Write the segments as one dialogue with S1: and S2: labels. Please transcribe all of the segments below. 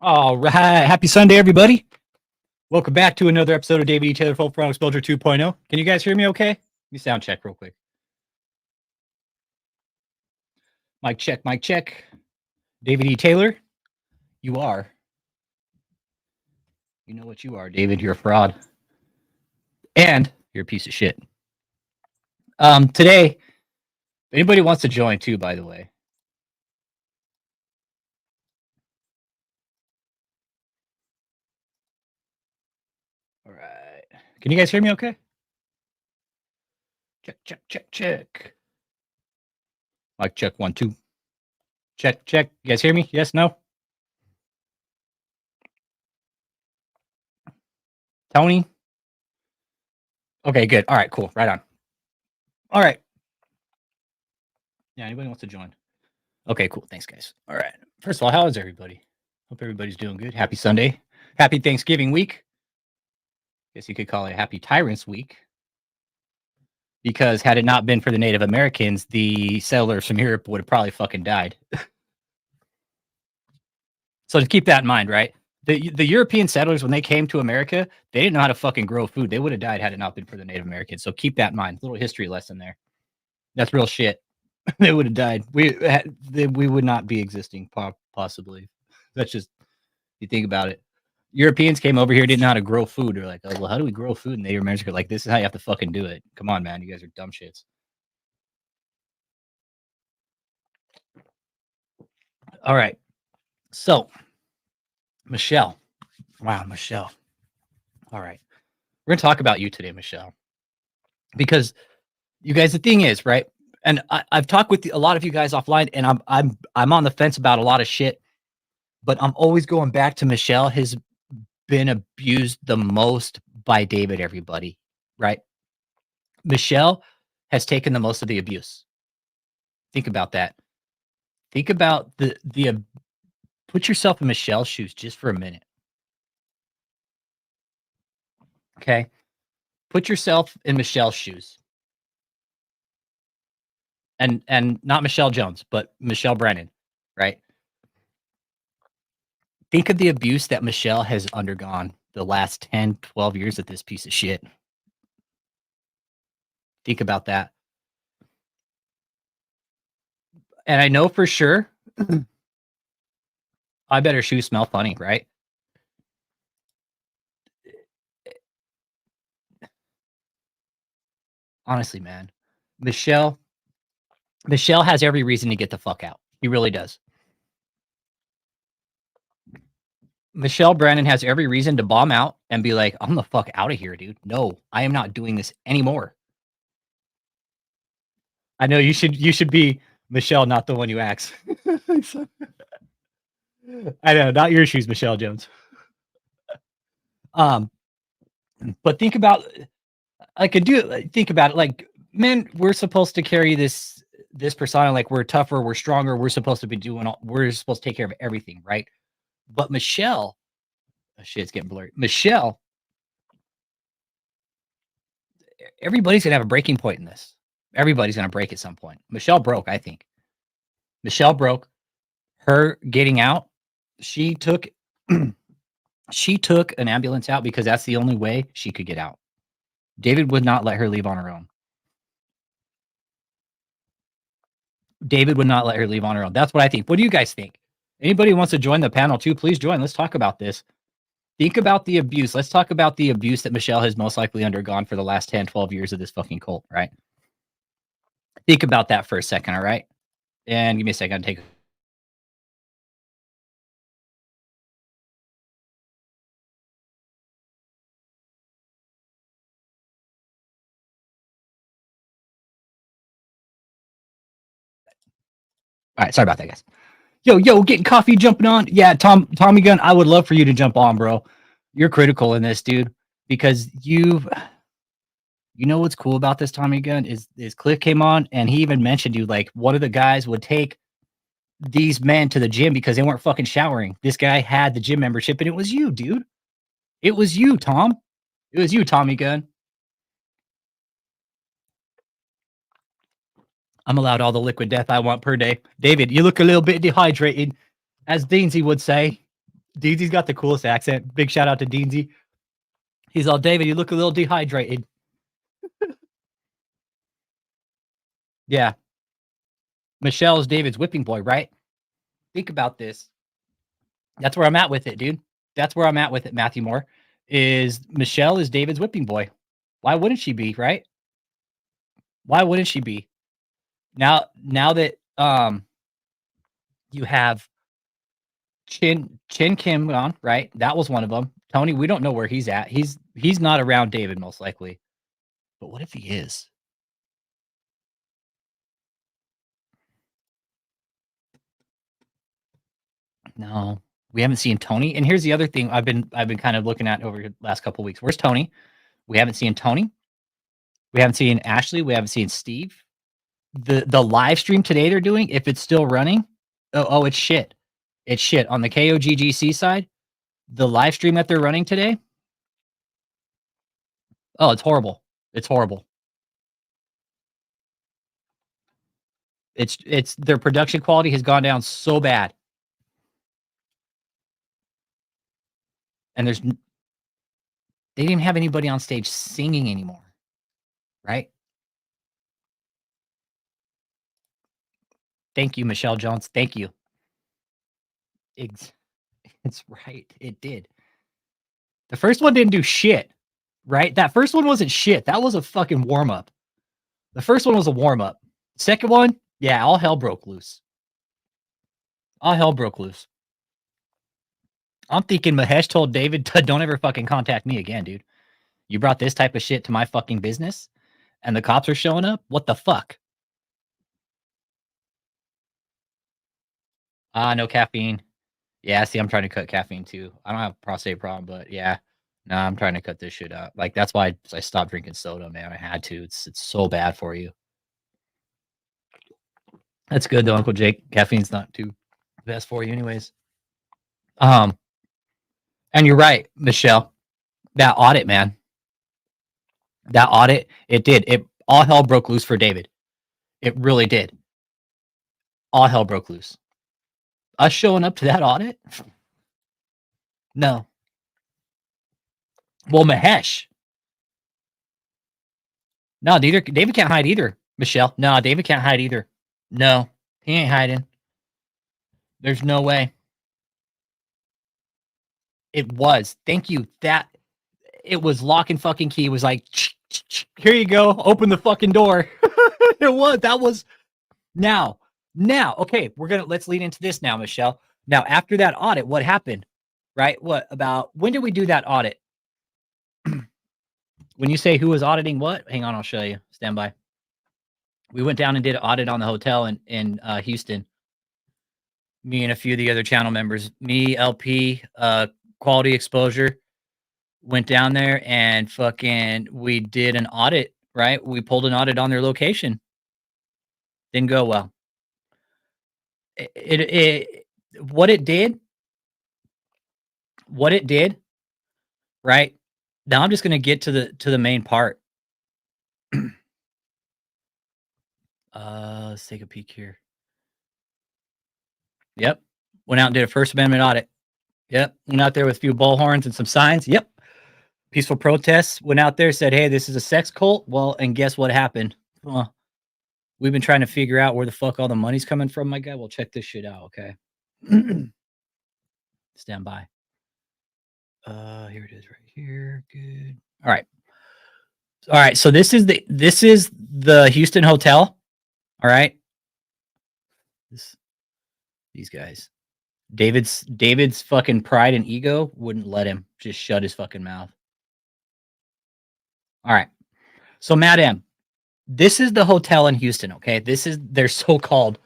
S1: All right. Happy Sunday, everybody. Welcome back to another episode of David E. Taylor Full Throttle Exposure 2.0. Can you guys hear me okay? Let me sound check real quick. Mic check, mic check. David E. Taylor, you are. You know what you are, David. You're a fraud. And you're a piece of shit. Today, if anybody wants to join too, by the way. All right. Can you guys hear me okay? Check, check, check, check. Mic check 1, 2. Check, check. You guys hear me? Yes, no? Tony? Okay, good. All right, cool. Right on. All right. Yeah, anybody wants to join? Okay, cool. Thanks, guys. All right. First of all, how is everybody? Hope everybody's doing good. Happy Sunday. Happy Thanksgiving week. Guess you could call it Happy Tyrants Week. Because had it not been for the Native Americans, the settlers from Europe would have probably fucking died. So to keep that in mind, right? The European settlers, when they came to America, they didn't know how to fucking grow food. They would have died had it not been for the Native Americans. So keep that in mind. Little history lesson there. That's real shit. They would have died. We would not be existing, possibly. That's just, you think about it. Europeans came over here, didn't know how to grow food. They're like, oh, well, how do we grow food? And Native Americans are like, this is how you have to fucking do it. Come on, man. You guys are dumb shits. All right. So, Michelle. Wow, Michelle. All right. We're going to talk about you today, Michelle. Because you guys, the thing is, right? And I've talked with a lot of you guys offline, and I'm on the fence about a lot of shit. But I'm always going back to Michelle has been abused the most by David, everybody, right? Michelle has taken the most of the abuse. Think about that. Think about the put yourself in Michelle's shoes just for a minute. Okay? Put yourself in Michelle's shoes. And not Michelle Jones, but Michelle Brannon, right? Think of the abuse that Michelle has undergone the last 10, 12 years of this piece of shit. Think about that. And I know for sure, I bet her shoes smell funny, right? Honestly, man, Michelle has every reason to get the fuck out. He really does. Michelle Brannon has every reason to bomb out and be like, I'm the fuck out of here, dude. No, I am not doing this anymore. I know you should be Michelle, not the one you ask. I know, not your shoes, Michelle Jones. But think about, think about it, like, men, we're supposed to carry this persona, like we're tougher, we're stronger, we're supposed to be we're supposed to take care of everything, right? But Michelle, oh shit, it's getting blurry. Michelle, everybody's gonna have a breaking point in this. Everybody's gonna break at some point. Michelle broke, I think. Michelle broke. Her getting out, she took she took an ambulance out because that's the only way she could get out. David would not let her leave on her own. David would not let her leave on her own. That's what I think. What do you guys think? Anybody wants to join the panel too, please join. Let's talk about this. Think about the abuse. Let's talk about the abuse that Michelle has most likely undergone for the last 10, 12 years of this fucking cult, right? Think about that for a second, all right? And give me a second. Take. All right, sorry about that, guys. Yo, getting coffee, jumping on. Yeah, Tommy Gunn, I would love for you to jump on, bro. You're critical in this, dude, because you know what's cool about this, Tommy Gunn, is Cliff came on and he even mentioned you, like, one of the guys would take these men to the gym because they weren't fucking showering. This guy had the gym membership, and it was you, dude. It was you, Tom. It was you, Tommy Gunn. I'm allowed all the liquid death I want per day. David, you look a little bit dehydrated, as Deansy would say. Deansy's got the coolest accent. Big shout out to Deansy. He's all, David, you look a little dehydrated. Yeah. Michelle is David's whipping boy, right? Think about this. That's where I'm at with it, dude. That's where I'm at with it, Matthew Moore. Is Michelle is David's whipping boy. Why wouldn't she be, right? Why wouldn't she be? Now that you have Chin Kim on, right? That was one of them. Tony, we don't know where he's at. He's not around David most likely. But what if he is? No, we haven't seen Tony. And here's the other thing I've been kind of looking at over the last couple of weeks. Where's Tony? We haven't seen Tony. We haven't seen Ashley. We haven't seen Steve. The live stream today they're doing, if it's still running, oh, it's shit. It's shit. On the KOGGC side, the live stream that they're running today, oh, it's horrible. It's horrible. It's their production quality has gone down so bad. And they didn't even have anybody on stage singing anymore, right? Thank you, Michelle Jones. Thank you. It's right. It did. The first one didn't do shit, right? That first one wasn't shit. That was a fucking warm up. The first one was a warm up. Second one, yeah, all hell broke loose. All hell broke loose. I'm thinking Mahesh told David, don't ever fucking contact me again, dude. You brought this type of shit to my fucking business and the cops are showing up? What the fuck? No caffeine. Yeah, see, I'm trying to cut caffeine too. I don't have a prostate problem, but yeah. No, I'm trying to cut this shit out. Like, that's why I stopped drinking soda, man. I had to. It's so bad for you. That's good though, Uncle Jake. Caffeine's not too best for you anyways. And you're right, Michelle. That audit, man. That audit, it did. It all hell broke loose for David. It really did. All hell broke loose. Us showing up to that audit? No. Well, Mahesh. No, neither David can't hide either. Michelle. No, David can't hide either. No, he ain't hiding. There's no way. It was. Thank you. That it was lock and fucking key. It was like, here you go. Open the fucking door. It was. That was now. Okay, let's lead into this now, Michelle. Now, after that audit, what happened? Right? When did we do that audit? When you say who was auditing what? Hang on, I'll show you. Stand by. We went down and did an audit on the hotel in Houston. Me and a few of the other channel members, me, LP, Quality Exposure, went down there and we did an audit, right? We pulled an audit on their location. Didn't go well. What it did, right? Now I'm just going to get to the main part. Let's take a peek here. Yep. Went out and did a First Amendment audit. Yep. Went out there with a few bullhorns and some signs. Yep. Peaceful protests. Went out there, said, hey, this is a sex cult. Well, and guess what happened? We've been trying to figure out where the fuck all the money's coming from, my guy. Well, check this shit out, okay? Stand by. Here it is right here. Good. All right. So this is the Houston hotel. All right. These guys. David's fucking pride and ego wouldn't let him just shut his fucking mouth. All right. So Matt M, this is the hotel in Houston, okay? This is their so-called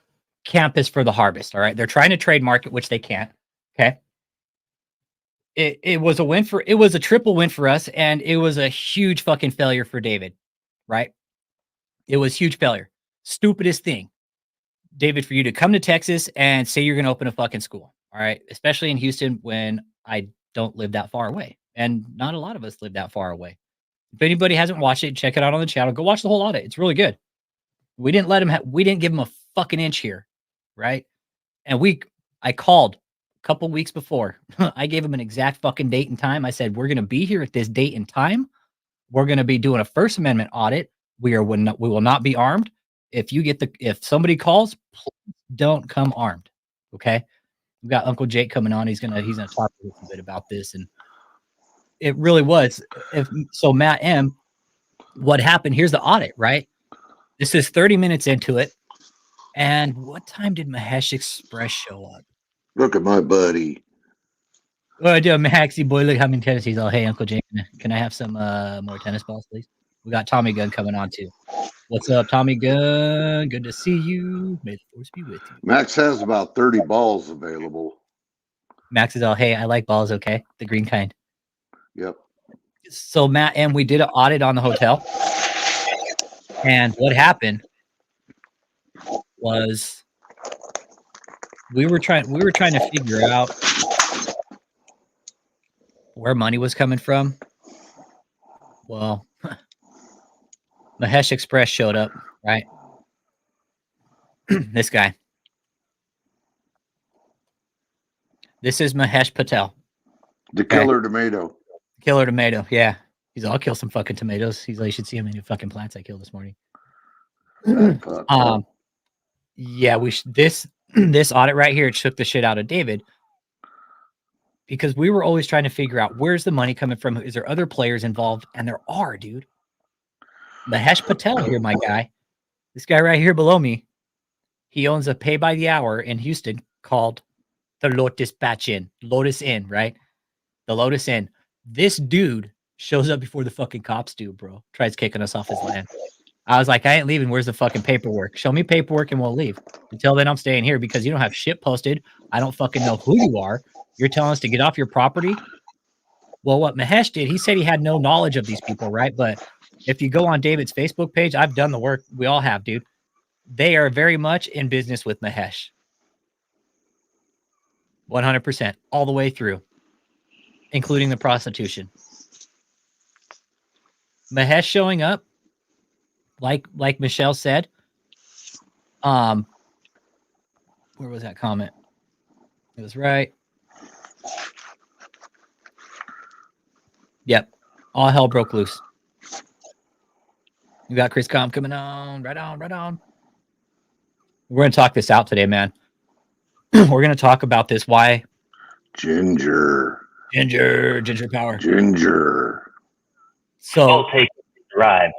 S1: campus for the harvest, all right? They're trying to trademark it, which they can't, okay? It was a triple win for us, and it was a huge fucking failure for David, right? It was huge failure. Stupidest thing. David, for you to come to Texas and say you're going to open a fucking school, all right? Especially in Houston when I don't live that far away, and not a lot of us live that far away. If anybody hasn't watched it, check it out on the channel. Go watch the whole audit. It's really good. We didn't give him a fucking inch here, right? And I called couple weeks before. I gave him an exact fucking date and time. I said, we're going to be here at this date and time. We're going to be doing a First Amendment audit. We will not be armed. If somebody calls, please don't come armed. Okay. We've got Uncle Jake coming on. He's gonna talk a little bit about this. And it really was. So Matt M, what happened? Here's the audit, right? This is 30 minutes into it. And what time did Mahesh Express show up?
S2: Look at my buddy.
S1: Oh, dude, Maxie boy, look how many tennis. He's all, hey, Uncle Jake, can I have some more tennis balls, please? We got Tommy Gunn coming on too. What's up, Tommy Gunn? Good to see you. May the force be with you.
S2: Max has about 30 balls available.
S1: Max is all, hey, I like balls, okay? The green kind.
S2: Yep.
S1: So Matt and we did an audit on the hotel. And what happened was we were trying to figure out where money was coming from. Well, Mahesh Express showed up, right? This guy. This is Mahesh Patel.
S2: The killer tomato.
S1: Killer tomato, yeah. He's all, I'll kill some fucking tomatoes. He's like, you should see how many fucking plants I killed this morning. Yeah, this audit right here, it shook the shit out of David. Because we were always trying to figure out where's the money coming from? Is there other players involved? And there are, dude. Mahesh Patel here, my guy. This guy right here below me. He owns a pay by the hour in Houston called the Lotus Inn, right? The Lotus Inn. This dude shows up before the fucking cops do, bro. Tries kicking us off his land. I was like, I ain't leaving. Where's the fucking paperwork? Show me paperwork and we'll leave. Until then, I'm staying here because you don't have shit posted. I don't fucking know who you are. You're telling us to get off your property? Well, what Mahesh did, he said he had no knowledge of these people, right? But if you go on David's Facebook page, I've done the work. We all have, dude. They are very much in business with Mahesh. 100%. All the way through. Including the prostitution. Mahesh showing up, like Michelle said. Where was that comment? It was right. Yep. All hell broke loose. You got Chris Comp coming on. Right on. We're going to talk this out today, man. We're going to talk about this. Why?
S2: Ginger
S1: power.
S2: Ginger.
S1: So,
S3: I'll take the ride.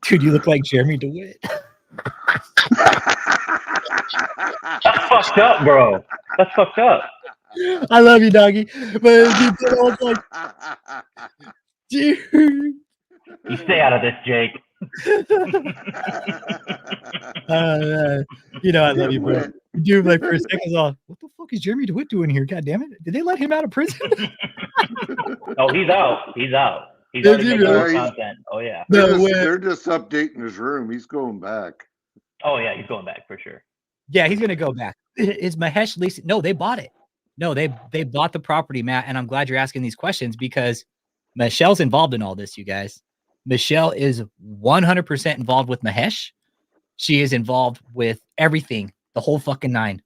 S1: Dude, you look like Jeremy DeWitt.
S3: That's fucked up, bro. That's fucked up.
S1: I love you, doggy. But I was like, dude.
S3: You stay out of this, Jake.
S1: You know I love you, bro. Dude, like for a second, I was all, what the fuck is Jeremy DeWitt doing here? God damn it! Did they let him out of prison?
S3: Oh, he's out. He's already making more content. Oh yeah.
S2: They're just updating his room. He's going back.
S3: Oh yeah, he's going back for sure.
S1: Yeah, he's gonna go back. Is Mahesh leasing? No, they bought it. No, they bought the property, Matt. And I'm glad you're asking these questions because Michelle's involved in all this, you guys. Michelle is 100% involved with Mahesh. She is involved with everything, the whole fucking nine.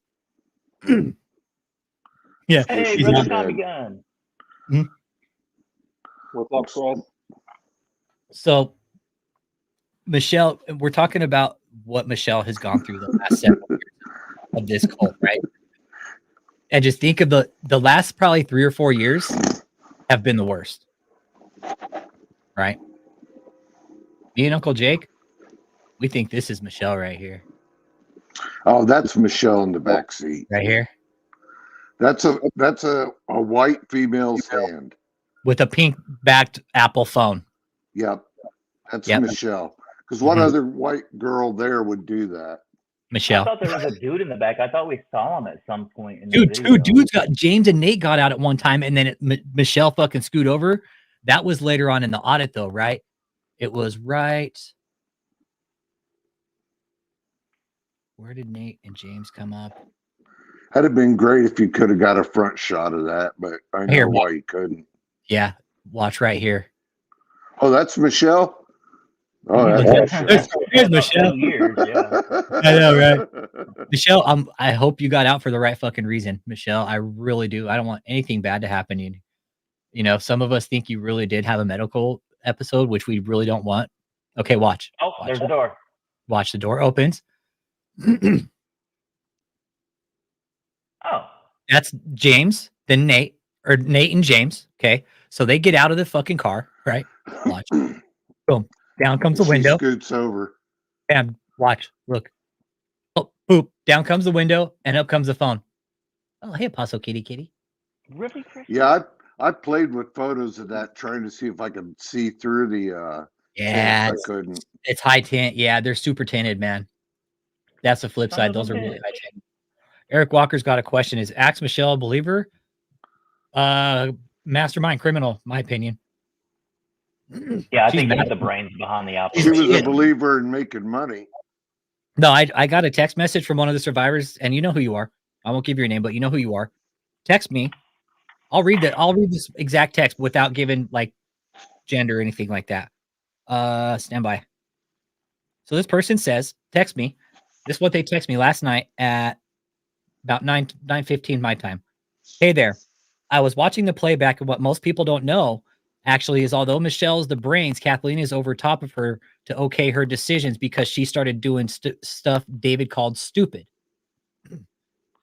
S1: Yeah.
S3: Hey, brother Tommy Gunn.
S4: What's up, Fred?
S1: So, Michelle, we're talking about what Michelle has gone through the last several years of this cult, right? And just think of the last probably 3 or 4 years have been the worst, right? Me and Uncle Jake, we think this is Michelle right here.
S2: Oh, that's Michelle in the back seat.
S1: Right here.
S2: That's a white female's hand.
S1: With a pink backed Apple phone.
S2: Yep. That's Michelle. Because what other white girl there would do that?
S1: Michelle.
S3: I thought there was a dude in the back. I thought we saw him at some point. In
S1: dude,
S3: the video.
S1: 2 dudes James and Nate got out at one time, and then Michelle fucking scoot over. That was later on in the audit, though, right? It was right. Where did Nate and James come up?
S2: That'd have been great if you could have got a front shot of that, but I know why you couldn't.
S1: Yeah, watch right here.
S2: Oh, that's Michelle? Oh, that's
S1: There's Michelle.
S3: 2 years, yeah.
S1: I know, right? Michelle, I hope you got out for the right fucking reason, Michelle. I really do. I don't want anything bad to happen to you. You know, some of us think you really did have a medical episode, which we really don't want. Okay, watch.
S3: Oh,
S1: Watch.
S3: there's a door.
S1: Watch, the door opens.
S3: Oh.
S1: That's James, then Nate and James. Okay. So they get out of the fucking car, right? Watch. Boom. Down comes the
S2: she
S1: window.
S2: scoots over.
S1: And watch. Look. Oh, boop. Down comes the window and up comes the phone. Oh, hey, Apostle Kitty.
S3: Really, Chris?
S2: Yeah, I played with photos of that, trying to see if I could see through the
S1: Yeah.
S2: tint. I couldn't.
S1: It's high tint. Yeah, they're super tinted, man. That's the flip side. Those are really high tint. Eric Walker's got a question. Is Axe Michelle a believer? Mastermind criminal, my opinion.
S3: Yeah, I think she's the brains behind the
S2: She
S3: operation.
S2: was a believer in making money.
S1: No, I got a text message from one of the survivors, and you know who you are. I won't give your name, but you know who you are. Text me. I'll read this exact text without giving like gender or anything like that. Stand by. So this person says, text me. This is what they text me last night at about 9:15 my time. Hey there. I was watching the playback, and what most people don't know actually is, although Michelle's the brains, Kathleen is over top of her to okay her decisions because she started doing stuff David called stupid.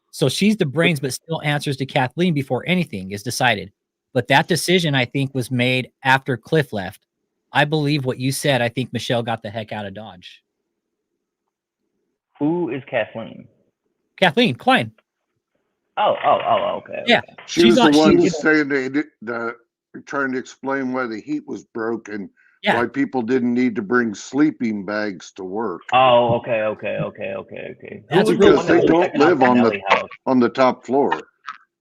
S1: So she's the brains, but still answers to Kathleen before anything is decided. But that decision, I think, was made after Cliff left. I believe what you said. I think Michelle got the heck out of Dodge.
S3: Who is Kathleen?
S1: Kathleen Klein.
S3: Oh, okay.
S1: Yeah.
S2: She's the one saying trying to explain why the heat was broken.
S1: Yeah.
S2: Why people didn't need to bring sleeping bags to work.
S3: Oh, okay.
S1: That's
S2: because they don't live on the top floor.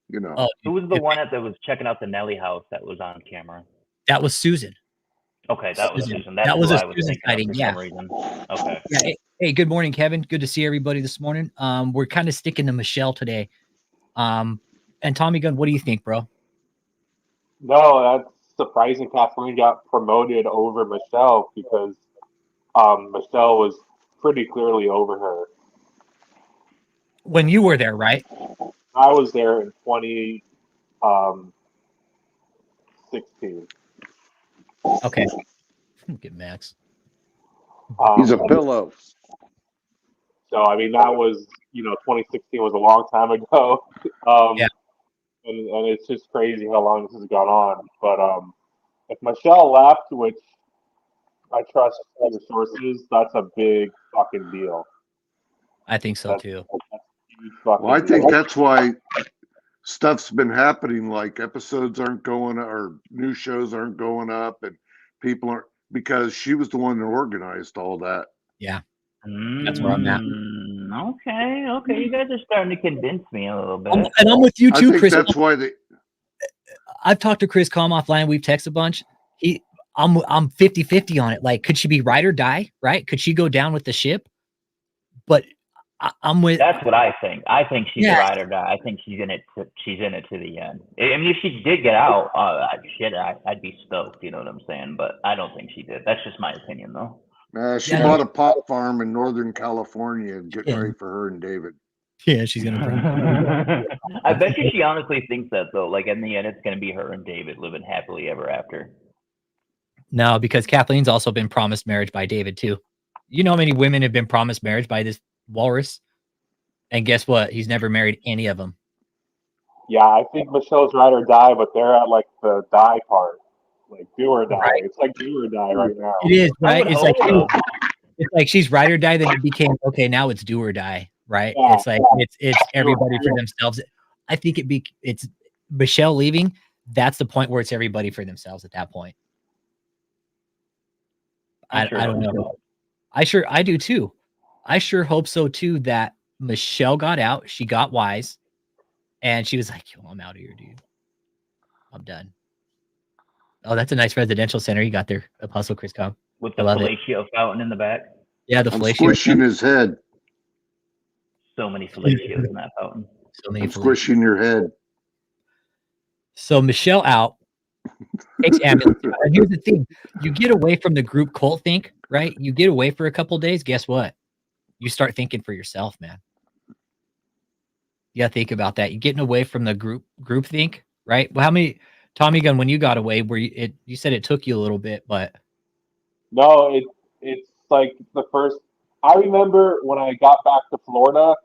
S2: You know.
S1: Oh,
S3: who was the one that was checking out the Nelly house that was on camera?
S1: That was Susan.
S3: Okay, that was Susan. That's
S1: that was a
S3: I was
S1: Susan sighting.
S3: for
S1: Yeah.
S3: some reason. Okay.
S1: Yeah. Hey, good morning, Kevin. Good to see everybody this morning. We're kind of sticking to Michelle today. And Tommy Gunn, what do you think, bro?
S4: No, that's surprising. Kathleen got promoted over Michelle because Michelle was pretty clearly over her.
S1: When you were there, right?
S4: I was there in 2016.
S1: Okay. Get Max.
S2: He's a pillow.
S4: So, I mean, that was, 2016 was a long time ago.
S1: Yeah.
S4: And it's just crazy how long this has gone on. But if Michelle left, which I trust other sources, that's a big fucking deal.
S1: I think so too.
S2: Well, I think that's why stuff's been happening. Like episodes aren't going, or new shows aren't going up, and people aren't, because she was the one that organized all that.
S1: Yeah. That's where I'm at.
S3: Okay. You guys are starting to convince me a little bit.
S1: And I'm with you too,
S2: I think
S1: Chris.
S2: that's why they.
S1: I've talked to Chris Calm offline. We've texted a bunch. I'm 50-50 on it. Like, could she be ride or die? Right? Could she go down with the ship? But I'm with.
S3: That's what I think. I think she's a ride or die. I think she's in it. She's in it to the end. I mean, if she did get out, I'd be stoked. You know what I'm saying? But I don't think she did. That's just my opinion, though.
S2: She bought a pot farm in Northern California and getting ready for her and David.
S1: Yeah, she's gonna bring.
S3: I bet you she honestly thinks that though. Like in the end, it's gonna be her and David living happily ever after.
S1: No, because Kathleen's also been promised marriage by David too. You know how many women have been promised marriage by this walrus? And guess what? He's never married any of them.
S4: Yeah, I think Michelle's ride or die, but they're at like the die part. Like do or die. Right. It's like do or die right now.
S1: It is, right? It's like she's ride or die, then it became okay, now it's do or die, right? Yeah. It's like it's everybody for themselves. I think it's Michelle leaving, that's the point where it's everybody for themselves at that point. I don't know. I do too. I sure hope so too, that Michelle got out, she got wise, and she was like, yo, I'm out of here, dude. I'm done. Oh, that's a nice residential center you got there, Apostle Chris Cobb.
S3: With the fellatio fountain in the back.
S1: Yeah, the fellatio.
S2: I'm squishing his head.
S3: So many fellatios in that fountain.
S1: So many.
S2: I'm squishing your head.
S1: So Michelle out. Takes ambulance. And here's the thing: you get away from the group cult think, right? You get away for a couple days, guess what? You start thinking for yourself, man. You gotta think about that. You're getting away from the group think, right? Well, how many Tommy Gun when you got away? Were you said it took you a little bit, but
S4: No, it's like the first. I remember when I got back to Florida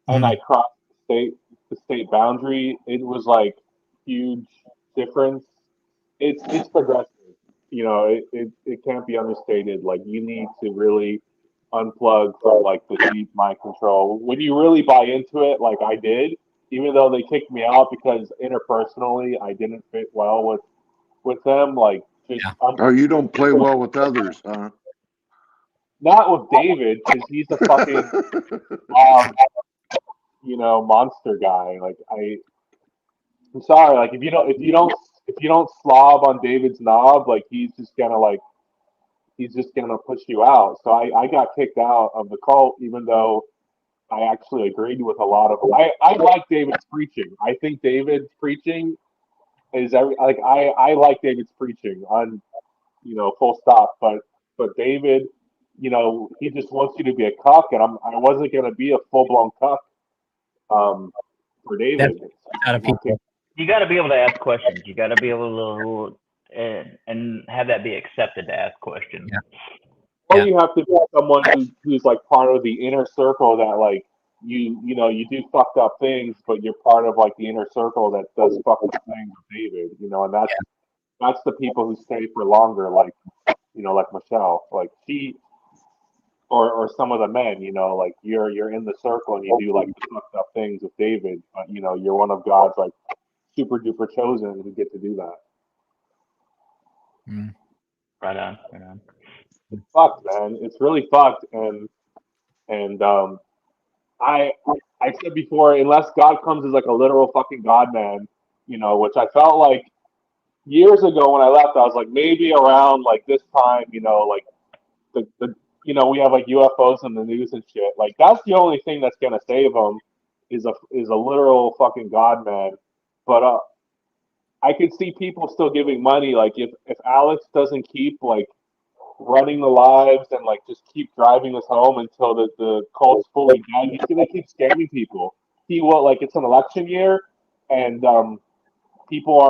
S4: and I crossed the state boundary. It was like huge difference. It's progressive. You know, it can't be understated. Like you need to really unplug from like the deep mind control. When you really buy into it, like I did, even though they kicked me out because interpersonally I didn't fit well with them, like just
S2: Oh, you don't play well with others, huh?
S4: not with David because he's a fucking you know, monster guy. Like I'm sorry, like if you don't slob on David's knob, like he's just gonna push you out. So I got kicked out of the cult, even though I actually agreed with a lot of. I like David's preaching. I think David's preaching is I like David's preaching on, you know, full stop. But David, you know, he just wants you to be a cuck, and I wasn't gonna be a full blown cuck. For David,
S1: out of people.
S3: You got to be able to ask questions. You got to be able to and have that be accepted to ask questions.
S1: Yeah.
S4: Or you have to be someone who's like part of the inner circle that like you know you do fucked up things, but you're part of like the inner circle that does fucked up things with David. You know, and that's the people who stay for longer. Like you know, like Michelle, like she. Or some of the men, you know, like you're in the circle and you do like the fucked up things with David, but you know you're one of God's like super duper chosen who get to do that.
S3: Right on.
S4: It's fucked, man. It's really fucked, and I said before, unless God comes as like a literal fucking God man, you know, which I felt like years ago when I left, I was like maybe around like this time, you know, like the you know, we have like UFOs in the news and shit. Like that's the only thing that's gonna save them is a literal fucking God man. But I could see people still giving money. Like if Alex doesn't keep like running the lives and like just keep driving us home until the cult's fully dead, he's gonna keep scamming people. He will like it's an election year and people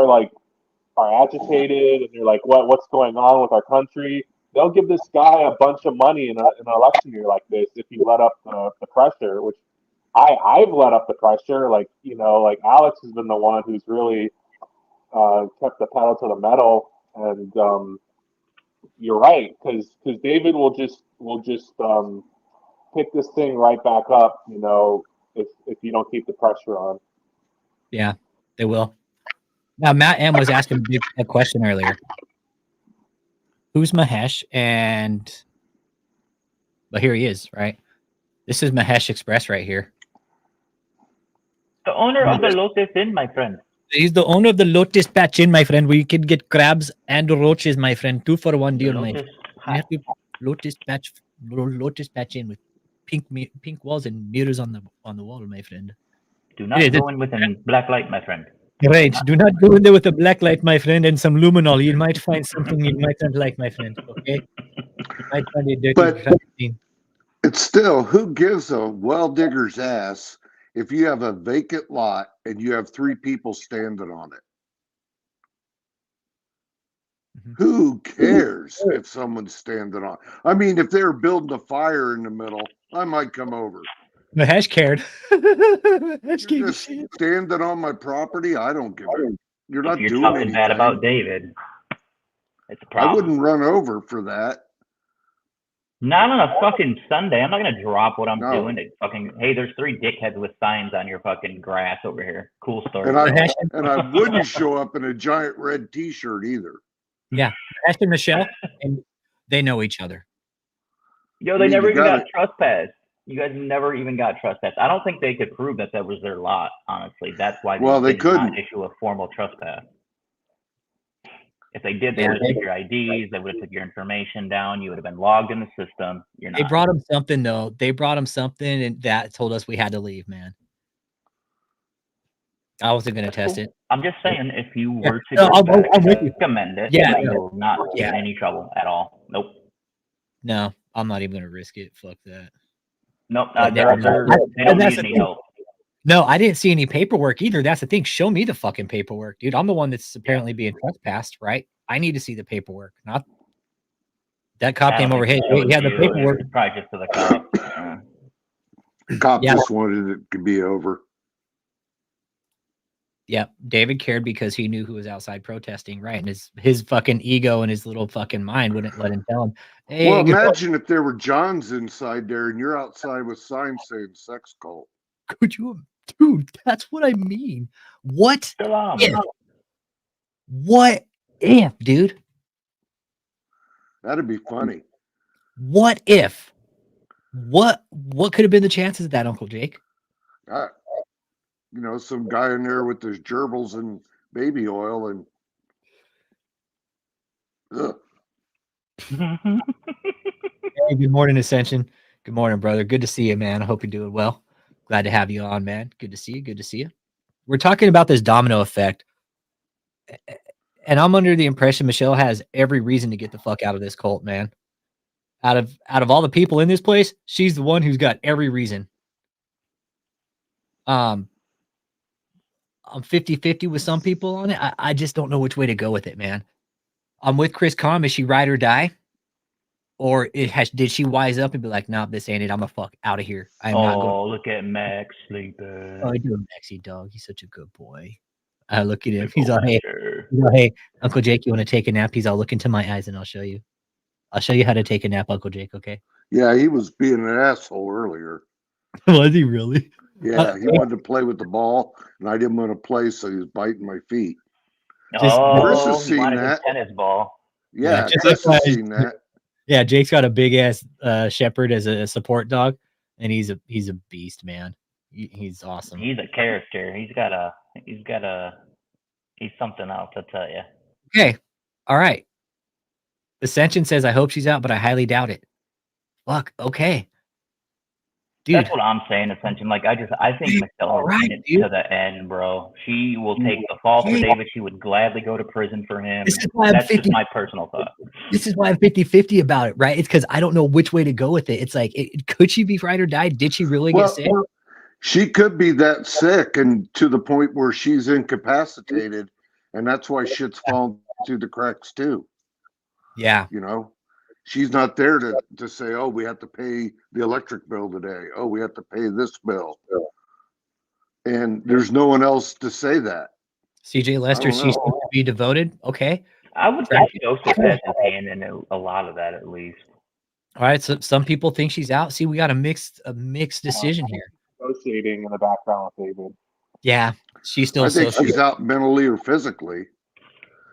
S4: are agitated and they're like what's going on with our country. They'll give this guy a bunch of money in an election year like this if you let up the pressure, which I've let up the pressure. Like, you know, like Alex has been the one who's really kept the pedal to the metal. And you're right, because David will just pick this thing right back up, you know, if you don't keep the pressure on.
S1: Yeah, they will. Now, Matt M was asking a question earlier. Who's Mahesh? But here he is, right? This is Mahesh Express right here.
S3: The owner of the Lotus Inn, my friend.
S1: He's the owner of the Lotus Patch Inn, my friend. We can get crabs and roaches, my friend. 2 for 1 deal, my friend. Lotus Patch Inn with pink walls and mirrors on the wall, my friend.
S3: Do not go in with a black light, my friend.
S1: Right. Do not go in there with a black light, my friend, and some luminol. You might find something you might not like, my friend. Okay? You might find a dirty crime scene.
S2: It's still, who gives a well digger's ass if you have a vacant lot and you have 3 people standing on it? Who cares if someone's standing on? I mean, if they're building a fire in the middle, I might come over.
S1: Mahesh cared.
S2: You're just standing on my property. I don't give it. You're not doing
S3: talking
S2: anything.
S3: bad about David. It's a problem.
S2: I wouldn't run over for that.
S3: Not on a fucking Sunday. I'm not gonna drop what I'm doing to fucking. Hey, there's 3 dickheads with signs on your fucking grass over here. Cool story.
S2: And I wouldn't show up in a giant red T-shirt either.
S1: Yeah, Mahesh and Michelle, and they know each other.
S3: Yo, they never even got trespass. You guys never even got trespass. I don't think they could prove that was their lot. Honestly, that's why
S2: they couldn't
S3: issue a formal trespass. If they did, they would have took your IDs. They would have took your information down. You would have been logged in the system. You're not.
S1: They brought them something though. They brought them something, and that told us we had to leave, man. I wasn't going to test it.
S3: I'm just saying, if you were to recommend it,
S1: yeah,
S3: you will not get in any trouble at all. Nope.
S1: No, I'm not even gonna risk it. Fuck that.
S3: Nope,
S1: Yeah,
S3: they don't need any help.
S1: No, I didn't see any paperwork either. That's the thing. Show me the fucking paperwork, dude. I'm the one that's apparently being trespassed, right? I need to see the paperwork. Not that cop came over here. He had the paperwork.
S3: Probably just for the cop.
S2: Cop just wanted it to be over.
S1: Yeah, David cared because he knew who was outside protesting, right? And his fucking ego and his little fucking mind wouldn't let him tell him. Hey,
S2: well, imagine if there were Johns inside there and you're outside with signs saying sex cult.
S1: Could you, dude? That's what I mean. What if? What if, dude?
S2: That'd be funny.
S1: What if? What could have been the chances of that, Uncle Jake?
S2: You know, some guy in there with his gerbils and baby oil and
S1: Hey, good morning, Ascension. Good morning, brother. Good to see you, man. I hope you're doing well. Glad to have you on, man. Good to see you. Good to see you. We're talking about this domino effect. And I'm under the impression Michelle has every reason to get the fuck out of this cult, man. Out of all the people in this place, she's the one who's got every reason. I'm 50-50 with some people on it. I just don't know which way to go with it, man. I'm with Chris Com. Is she ride or die? Or did she wise up and be like, nah, this ain't it. I'm a fuck out of here. I'm not going.
S3: Oh, look at Max sleeping.
S1: Oh, I do Maxie dog. He's such a good boy. Look at him. He's all, hey, Uncle Jake, you want to take a nap? He's all, look into my eyes and I'll show you. I'll show you how to take a nap, Uncle Jake, okay?
S2: Yeah, he was being an asshole earlier.
S1: Was he really?
S2: Yeah, he wanted to play with the ball, and I didn't want to play, so he was biting my feet.
S3: Chris
S2: has seen that.
S3: Tennis ball.
S2: Yeah, Chris has seen that.
S1: Yeah, Jake's got a big ass shepherd as a support dog, and he's a beast, man. He's awesome.
S3: He's a character. He's something else, I'll tell you.
S1: Okay, all right. Ascension says, I hope she's out, but I highly doubt it. Fuck, okay. Dude.
S3: That's what I'm saying, Ascension. Like, I think Michelle is in it to the end, bro. She will take the fall for David. She would gladly go to prison for him. That's just my personal thought.
S1: This is why I'm 50-50 about it, right? It's because I don't know which way to go with it. It's like, could she be ride or die? Did she really get sick?
S2: She could be that sick and to the point where she's incapacitated, and that's why shit's falling through the cracks too.
S1: Yeah.
S2: You know? She's not there to say, oh, we have to pay the electric bill today. Oh, we have to pay this bill. And there's no one else to say that.
S1: CJ Lester, she seems to be devoted. Okay.
S3: I would think Joseph has a hand in a lot of that, at least.
S1: All right. So some people think she's out. See, we got a mixed decision here.
S4: Associating in the background with David.
S1: Yeah. She's still
S2: I think she's out mentally or physically.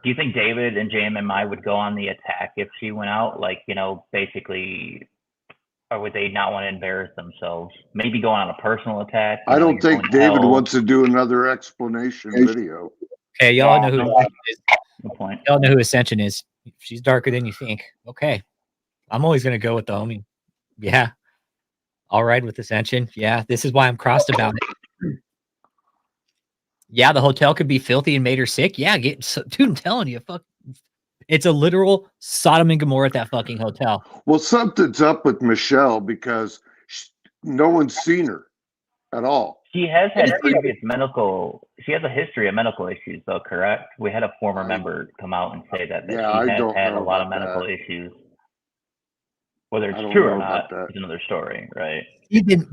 S3: Do you think David and JMMI would go on the attack if she went out? Like, you know, basically, or would they not want to embarrass themselves? Maybe going on a personal attack?
S2: I don't think David wants to do another explanation video.
S1: Okay, y'all know who Ascension is.
S3: Good point.
S1: Y'all know who Ascension is. She's darker than you think. Okay. I'm always going to go with the homie. Yeah. All right with Ascension. Yeah. This is why I'm crossed about it. Yeah, the hotel could be filthy and made her sick. Yeah, dude, I'm telling you, fuck. It's a literal Sodom and Gomorrah at that fucking hotel.
S2: Well, something's up with Michelle because no one's seen her at all.
S3: She has had previous she has a history of medical issues, though, correct? We had a former member come out and say that she has had a lot of medical issues. Whether it's true or not is another story, right?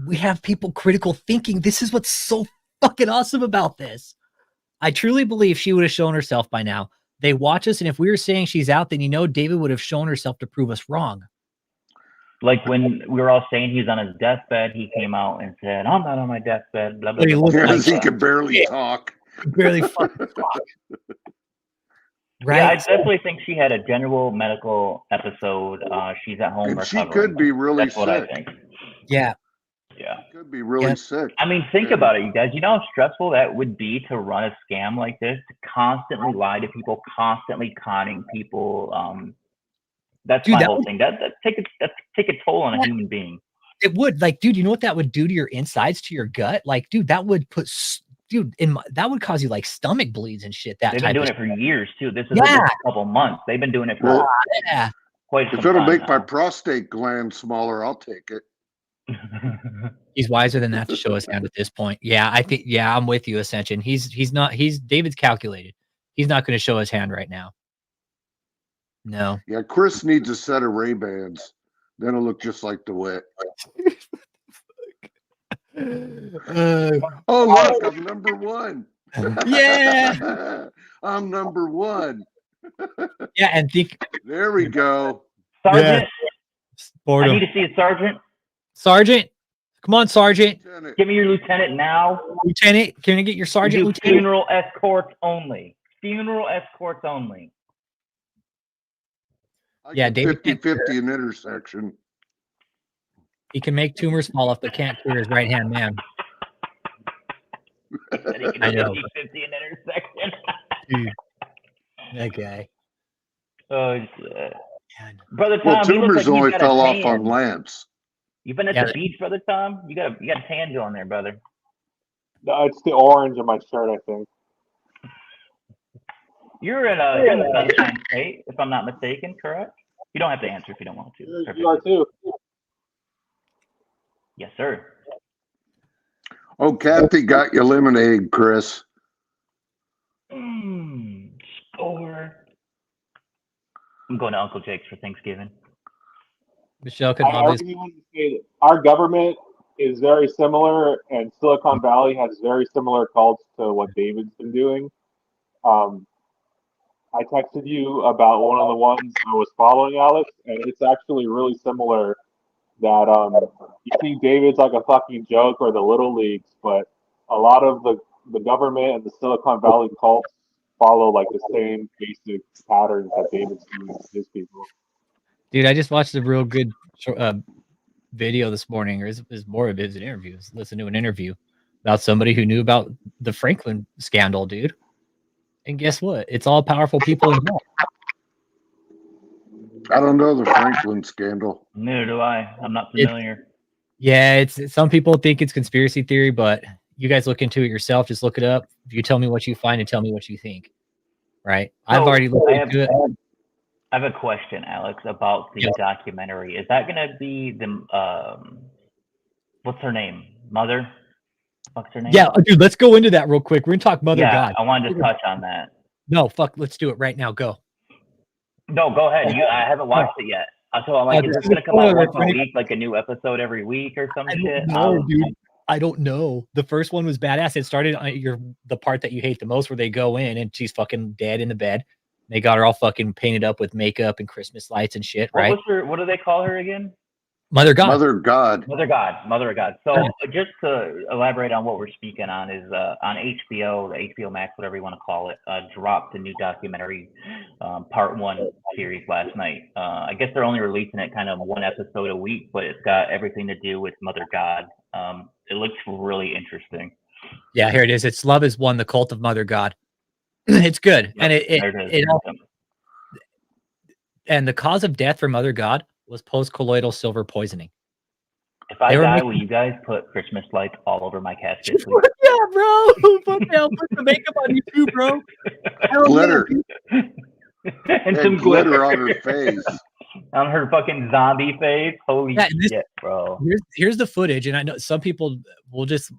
S1: We have people critical thinking. This is what's so fucking awesome about this. I truly believe she would have shown herself by now. They watch us, and if we were saying she's out, then David would have shown herself to prove us wrong.
S3: Like when we were all saying he's on his deathbed, he came out and said, "I'm not on my deathbed." Blah blah blah.
S2: Because he can barely talk.
S1: Barely fucking talk. Right?
S3: Yeah, I definitely think she had a general medical episode. She's at home recovering.
S2: She could be really sick.
S3: That's what I think.
S1: Yeah.
S3: Yeah.
S2: Could be really sick.
S3: I mean, think about it, you guys. You know how stressful that would be to run a scam like this, to constantly lie to people, constantly conning people. That's my whole thing. That take a toll on a human being.
S1: It would. Like, dude, you know what that would do to your insides, to your gut? Like, dude, that would put that would cause you like stomach bleeds and shit.
S3: They've been doing it for years too. This is a couple months. They've been doing it for quite
S2: If
S3: some
S2: it'll
S3: time
S2: make my
S3: now.
S2: prostate gland smaller, I'll take it.
S1: He's wiser than that to show his hand at this point. Yeah, I think. Yeah, I'm with you, Ascension. He's not. David's calculated. He's not going to show his hand right now. No.
S2: Yeah, Chris needs a set of Ray-Bans. Then it'll look just like DeWitt. Oh, look, I'm number one.
S1: Yeah.
S2: I'm number one.
S1: Yeah, and think.
S2: There we go.
S3: Sergeant,
S1: Yeah.
S3: I need to see a sergeant.
S1: Sergeant, come on, Sergeant.
S2: Lieutenant.
S3: Give me your lieutenant now.
S1: Lieutenant, can I get your sergeant?
S3: We do
S1: Lieutenant?
S3: funeral escorts only. Funeral escorts only.
S1: Yeah, David
S2: 50-50 an intersection.
S1: He can make tumors fall off, but can't clear his right hand man. I know.
S3: 50-50 an intersection.
S1: Dude, that guy.
S3: Oh,
S1: Man.
S3: Brother Tom,
S2: Well,
S3: you look
S2: tumors
S3: like you've
S2: only
S3: got
S2: fell
S3: a
S2: off
S3: tan.
S2: on lamps.
S3: You've been at
S1: Yeah.
S3: the beach, Brother Tom? You got a tan going there, brother.
S4: No, it's the orange on my shirt, I think.
S3: You're in the Sunshine State, if I'm not mistaken, correct? You don't have to answer if you don't want to.
S4: You are too.
S3: Yes, sir.
S2: Oh, Kathy got you lemonade, Chris.
S3: Score. I'm going to Uncle Jake's for Thanksgiving.
S1: Michelle could
S4: I
S1: obviously.
S4: really want to say that our government is very similar, and Silicon Valley has very similar cults to what David's been doing. I texted you about one of the ones I was following, Alex, and it's actually really similar. That you think David's like a fucking joke or the little leagues, but a lot of the government and the Silicon Valley cults follow like the same basic patterns that David's doing with his people.
S1: Dude, I just watched a real good video this morning, or is more of it was an interview. Listen to an interview about somebody who knew about the Franklin scandal, dude. And guess what? It's all powerful people involved.
S2: I don't know the Franklin scandal.
S3: Neither do I. I'm not familiar.
S1: Yeah, it's some people think it's conspiracy theory, but you guys look into it yourself. Just look it up. You tell me what you find and tell me what you think. Right?
S3: So,
S1: I've already looked into it.
S3: I have a question, Alex, about the documentary. Is that going to be the what's her name? Mother? What's her name?
S1: Yeah, dude, let's go into that real quick. We're gonna talk Mother God.
S3: I wanted to touch on that.
S1: No, fuck, let's do it right now. Go.
S3: No, go ahead. I haven't watched it yet. So I'm like, is this going to come out once a week, like a new episode every week or some shit?
S1: No, dude. I don't know. The first one was badass. It started on the part that you hate the most, where they go in and she's fucking dead in the bed. They got her all fucking painted up with makeup and Christmas lights and shit, right?
S3: What do they call her again?
S1: Mother God.
S2: Mother God.
S3: Mother God. Mother God. So just to elaborate on what we're speaking on is on HBO, the HBO Max, whatever you want to call it, dropped a new documentary, part 1 series last night. I guess they're only releasing it kind of one episode a week, but it's got everything to do with Mother God. It looks really interesting.
S1: Yeah, here it is. It's Love Is One, the Cult of Mother God. It's good.
S3: Yep,
S1: And and the cause of death for Mother God was post-colloidal silver poisoning.
S3: If I die, will you guys put Christmas lights all over my casket, please?
S1: Yeah, bro. Fuck yeah, I'll put the makeup on you too, bro.
S2: Glitter.
S3: And some glitter
S2: on her face.
S3: On her fucking zombie face. Holy shit, bro.
S1: Here's the footage, and I know some people will just.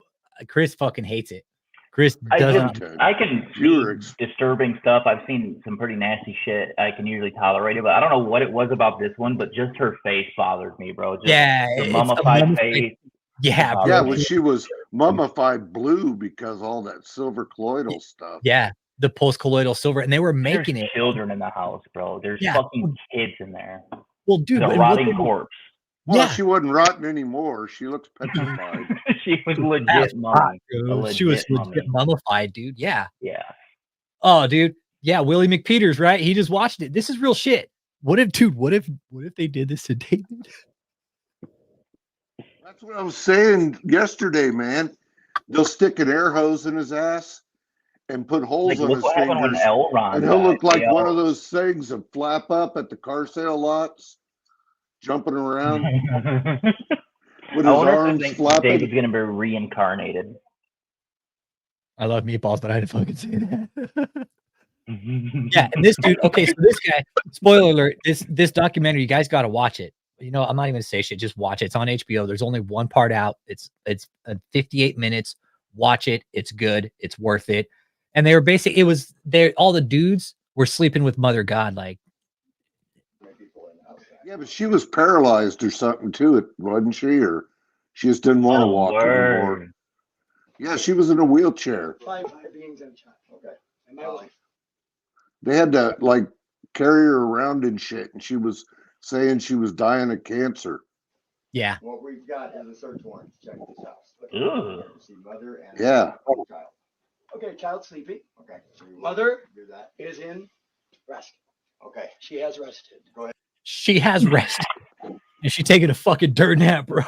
S1: Chris fucking hates it. Chris doesn't.
S3: I can see disturbing stuff. I've seen some pretty nasty shit. I can usually tolerate it, but I don't know what it was about this one, but just her face bothered me, bro. Just the mummified face.
S1: Yeah, bro.
S2: Yeah, well, she was mummified blue because all that silver colloidal stuff.
S1: Yeah, the post-colloidal silver, and they were making
S3: There's children in the house, bro. There's fucking kids in there.
S1: Well, dude,
S3: a rotting corpse.
S2: Well, she wasn't rotten anymore. She looks petrified.
S3: She was legit mummy.
S1: She was legit mummified, dude. Yeah.
S3: Yeah.
S1: Oh, dude. Yeah, Willie McPeters, right? He just watched it. This is real shit. What if they did this to David?
S2: That's what I was saying yesterday, man. They'll stick an air hose in his ass and put holes on his fingers, and he'll look like one of those things that flap up at the car sale lots, jumping around with his arms flapping.
S3: David's gonna be reincarnated.
S1: I love meatballs, but I didn't fucking say that. Yeah, and this dude. Okay, so this guy. Spoiler alert. This documentary. You guys got to watch it. You know, I'm not even gonna say shit. Just watch it. It's on HBO. There's only one part out. It's 58 minutes. Watch it. It's good. It's worth it. And they were basically. It was there. All the dudes were sleeping with Mother God. Like,
S2: yeah, but she was paralyzed or something too, wasn't she? Or she just didn't want to walk anymore. Yeah, she was in a wheelchair.
S5: Five beings and a child. Okay. And my life.
S2: They had to like carry her around and shit, and she was saying she was dying of cancer.
S1: yeah.
S5: What we've got is a search warrant to check this house. See mother and
S2: Yeah.
S5: child. Okay, child sleeping. Okay. So mother do that. Is in rest. Okay. She has rested. Go ahead.
S1: She has rested. And she's taking a fucking dirt nap, bro.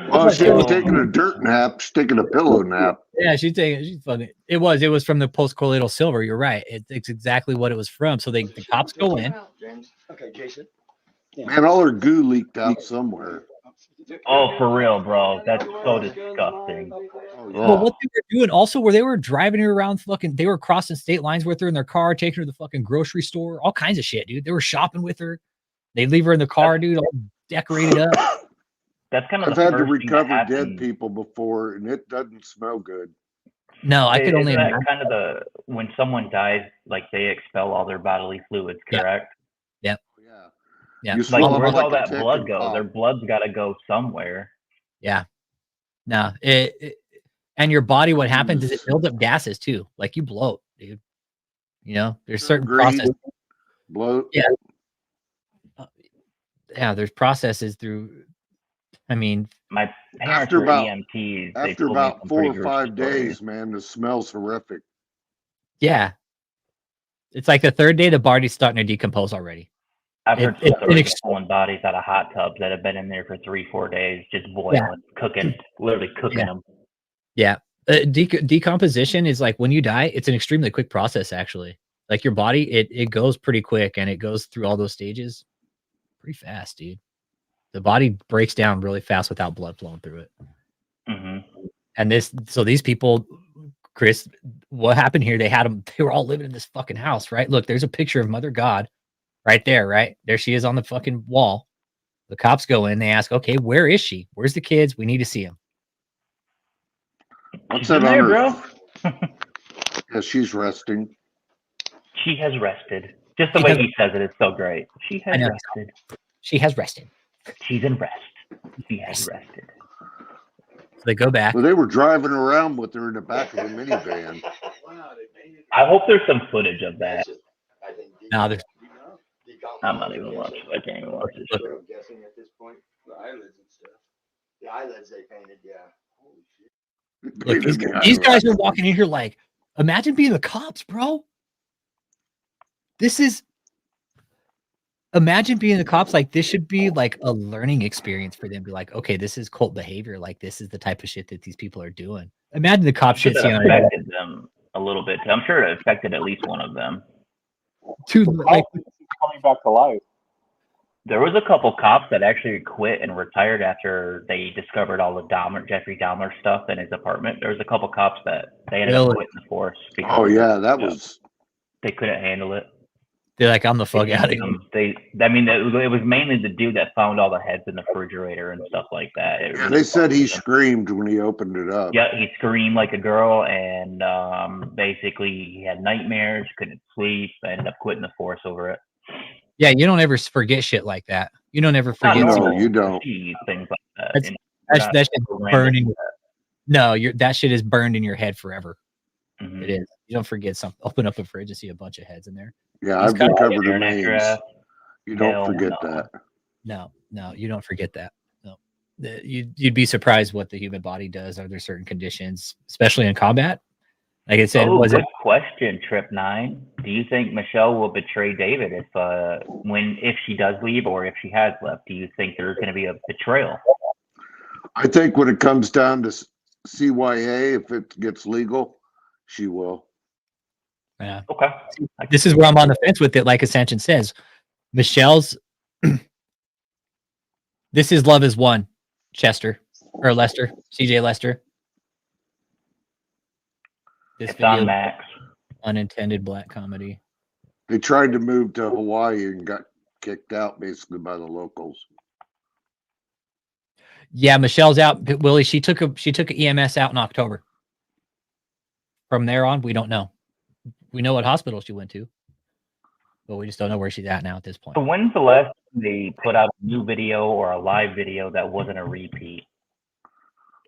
S2: Well, she was taking a dirt nap. She's taking a pillow nap.
S1: Yeah, she's fucking. It was from the post-colloidal silver. You're right. It's exactly what it was from. So the cops go in.
S5: James. Okay, Jason.
S2: Man, all her goo leaked out somewhere.
S3: Oh, for real, bro. That's so disgusting.
S2: Oh,
S1: yeah. Well, what they were doing also, where they were driving her around, they were crossing state lines with her in their car, taking her to the fucking grocery store, all kinds of shit, dude. They were shopping with her. They leave her in the car, dude, all decorated up.
S3: That's kind of.
S2: I've had to recover dead people before, and it doesn't smell good.
S1: No, I could only imagine.
S3: Kind of when someone dies, like they expel all their bodily fluids, correct?
S1: Yep.
S2: Yeah.
S1: Yeah.
S3: Like where's all that blood go? Their blood's got to go somewhere.
S1: Yeah. No, and your body, what happens is it builds up gases too. Like you bloat, dude. You know, there's certain processes.
S2: Bloat.
S1: Yeah. Yeah, there's processes through. I mean,
S3: my parents were EMTs.
S2: After about 4 or 5 days, man, the smell's horrific.
S3: Yeah,
S1: it's like the third day the body's starting to decompose already.
S3: I've heard stories of pulling bodies out of hot tubs that have been in there for 3-4 days, just boiling, cooking, literally cooking them.
S1: Yeah, decomposition is like when you die. It's an extremely quick process, actually. Like your body, it goes pretty quick, and it goes through all those stages pretty fast, dude. The body breaks down really fast without blood flowing through it.
S3: Mm-hmm.
S1: And these people, Chris, what happened here? They were all living in this fucking house, right? Look, there's a picture of Mother God right there, right? There she is on the fucking wall. The cops go in, they ask, okay, where is she? Where's the kids? We need to see them.
S2: What's that on her? Bro? Yeah, she's resting.
S3: She has rested. Just the way he says it is so great. She has rested.
S1: She has rested.
S3: She's in rest. She has rested.
S1: So they go back.
S2: Well, they were driving around with her in the back of a minivan.
S3: I hope there's some footage of that.
S1: No, there's.
S3: I'm not even watching. I can't even watch this.
S5: I'm guessing at this point, the eyelids and stuff. The eyelids they painted, yeah. Holy shit.
S1: Look, these guys are walking in here like, imagine being the cops, bro. Imagine being the cops. Like, this should be like a learning experience for them. Be like, okay, this is cult behavior. Like, this is the type of shit that these people are doing. Imagine the cop shit.
S3: Affected them a little bit. I'm sure it affected at least one of them.
S4: Like coming back to life.
S3: There was a couple cops that actually quit and retired after they discovered all the Jeffrey Dahmer stuff in his apartment. There was a couple cops that they ended up quitting the force.
S2: Oh yeah, that was.
S3: They couldn't handle it.
S1: They're like, I'm the fuck out of here.
S3: It was mainly the dude that found all the heads in the refrigerator and stuff like that.
S2: They said he screamed when he opened it up.
S3: Yeah, he screamed like a girl, and basically he had nightmares, couldn't sleep, ended up quitting the force over it.
S1: Yeah, you don't ever forget shit like that. You don't ever forget.
S2: No, you don't.
S3: Things like that.
S1: That shit's burned in. No, that shit is burned in your head forever.
S3: Mm-hmm.
S1: It is. You don't forget something. Open up a fridge and see a bunch of heads in there.
S2: Yeah, I've recovered the names. You don't forget that.
S1: No, you don't forget that. No, you'd be surprised what the human body does under certain conditions, especially in combat. Like I said,
S3: good question, Trip 9. Do you think Michelle will betray David if she does leave, or if she has left? Do you think there's going to be a betrayal?
S2: I think when it comes down to CYA, if it gets legal, she will.
S1: Yeah.
S3: Okay.
S1: This is where I'm on the fence with it. Like Ascension says, Michelle's. This is Love Is One, Lester, CJ Lester.
S3: It's on Max.
S1: Unintended black comedy.
S2: They tried to move to Hawaii and got kicked out basically by the locals.
S1: Yeah, Michelle's out. Willie, she took EMS out in October. From there on, we don't know. We know what hospital she went to, but we just don't know where she's at now at this point.
S3: So when's the last time they put out a new video or a live video that wasn't a repeat?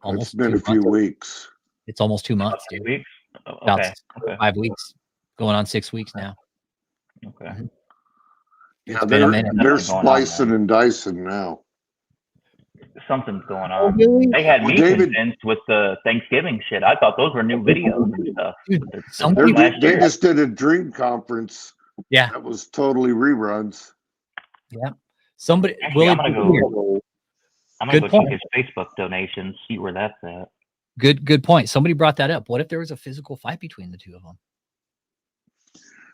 S2: It's been a few weeks.
S1: It's almost 2 months, dude.
S3: Weeks?
S1: Okay. 5 weeks. Going on 6 weeks now.
S3: Okay.
S2: Yeah, they're splicing and dicing now.
S3: Something's going on. Really? They had me convinced with the Thanksgiving shit. I thought those were new videos and stuff.
S1: Dude,
S2: they just did a dream conference.
S1: Yeah.
S2: That was totally reruns.
S1: Yeah. Somebody.
S3: Actually, I'm gonna go check his Facebook donations, see where that's at.
S1: Good point. Somebody brought that up. What if there was a physical fight between the two of them?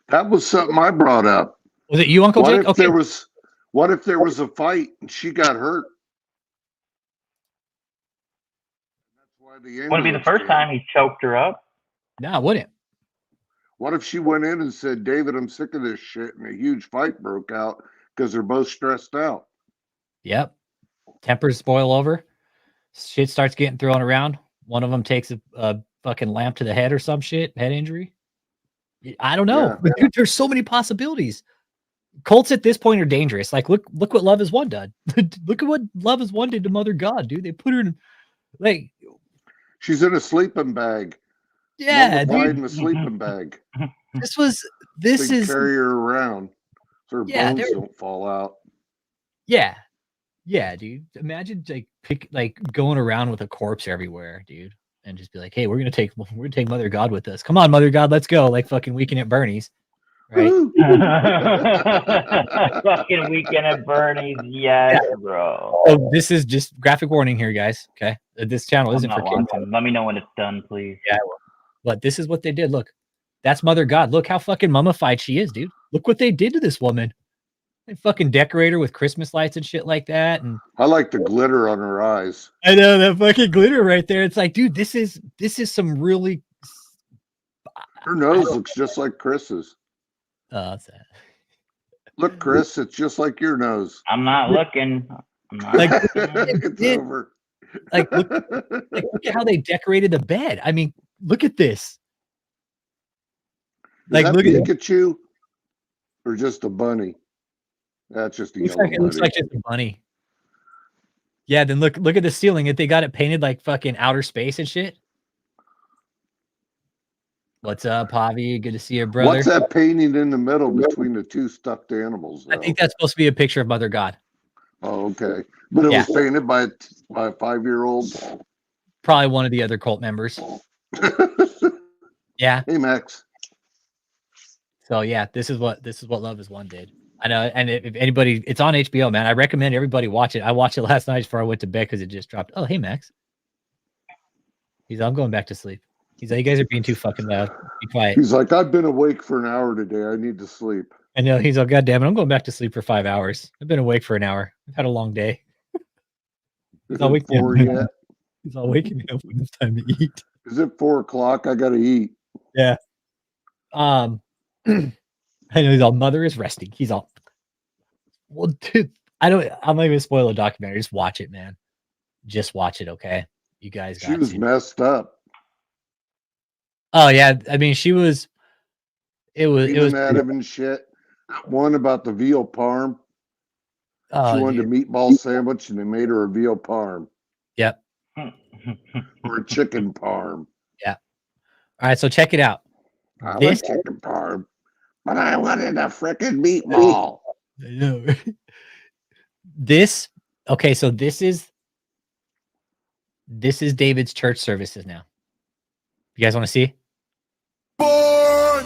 S2: That was something I brought up.
S1: Was it you, Uncle Jake?
S2: Okay. What if there was a fight and she got hurt?
S3: Wouldn't it be the first time he choked her up?
S1: No, I wouldn't.
S2: What if she went in and said, David, I'm sick of this shit, and a huge fight broke out because they're both stressed out?
S1: Yep. Tempers boil over. Shit starts getting thrown around. One of them takes a fucking lamp to the head or some shit, head injury. I don't know. Yeah. Dude, there's so many possibilities. Cults at this point are dangerous. Like, look what Love Is One did. Look at what Love Is One did to Mother God, dude. They put her in, like...
S2: She's in a sleeping bag.
S1: Yeah,
S2: dude. In a sleeping bag.
S1: This is
S2: carry her around so her bones don't fall out.
S1: Yeah, dude. Imagine like going around with a corpse everywhere, dude, and just be like, "Hey, we're gonna take Mother God with us. Come on, Mother God, let's go!" Like fucking Weekend at Bernie's, right?
S3: Fucking Weekend at Bernie's, yes, bro.
S1: Oh, this is just graphic warning here, guys. Okay, this channel isn't for kids.
S3: Let me know when it's done, please.
S1: Yeah, but this is what they did. Look, that's Mother God. Look how fucking mummified she is, dude. Look what they did to this woman. They fucking decorate her with Christmas lights and shit like that. And
S2: I like the glitter on her eyes.
S1: I know that fucking glitter right there. It's like, dude, this is some really.
S2: Her nose looks just like Chris's.
S1: Oh, that's sad.
S2: Look, Chris, it's just like your nose.
S3: I'm not looking.
S1: Like,
S2: it's over.
S1: Like, look at how they decorated the bed. I mean, look at this.
S2: Like, look at Pikachu, or just a bunny. That's just a yellow bunny.
S1: It looks like just a bunny. Yeah, then look at the ceiling. If they got it painted like fucking outer space and shit. What's up, Javi? Good to see you, brother.
S2: What's that painting in the middle between the two stuffed animals, though?
S1: I think that's supposed to be a picture of Mother God.
S2: Oh, okay. But it was painted by a 5-year-old?
S1: Probably one of the other cult members. Yeah.
S2: Hey, Max.
S1: So yeah, this is what Love Is One did. I know, and if anybody, it's on HBO, man. I recommend everybody watch it. I watched it last night before I went to bed because it just dropped. Oh, hey, Max. I'm going back to sleep. He's like, you guys are being too fucking loud. Be quiet.
S2: He's like, I've been awake for an hour today. I need to sleep.
S1: I know. He's like, God damn it, I'm going back to sleep for 5 hours. I've been awake for an hour. I've had a long day. He's all waking up. He's all waking up when it's time to eat.
S2: Is it 4 o'clock? I gotta eat.
S1: Yeah. I know he's all, mother is resting. He's all, well, dude, I'm not even spoil the documentary. Just watch it, man. Just watch it, okay? You guys got
S2: She was messed up.
S1: Oh yeah, I mean, she was. It was
S2: Adam and shit. One about the veal parm. She wanted a meatball sandwich, and they made her a veal parm.
S1: Yep.
S2: Or a chicken parm.
S1: Yeah. All right, so check it out.
S2: I like chicken parm, but I wanted a frickin' meatball.
S1: I know. Okay, so this is David's church services now. You guys want to see?
S6: Born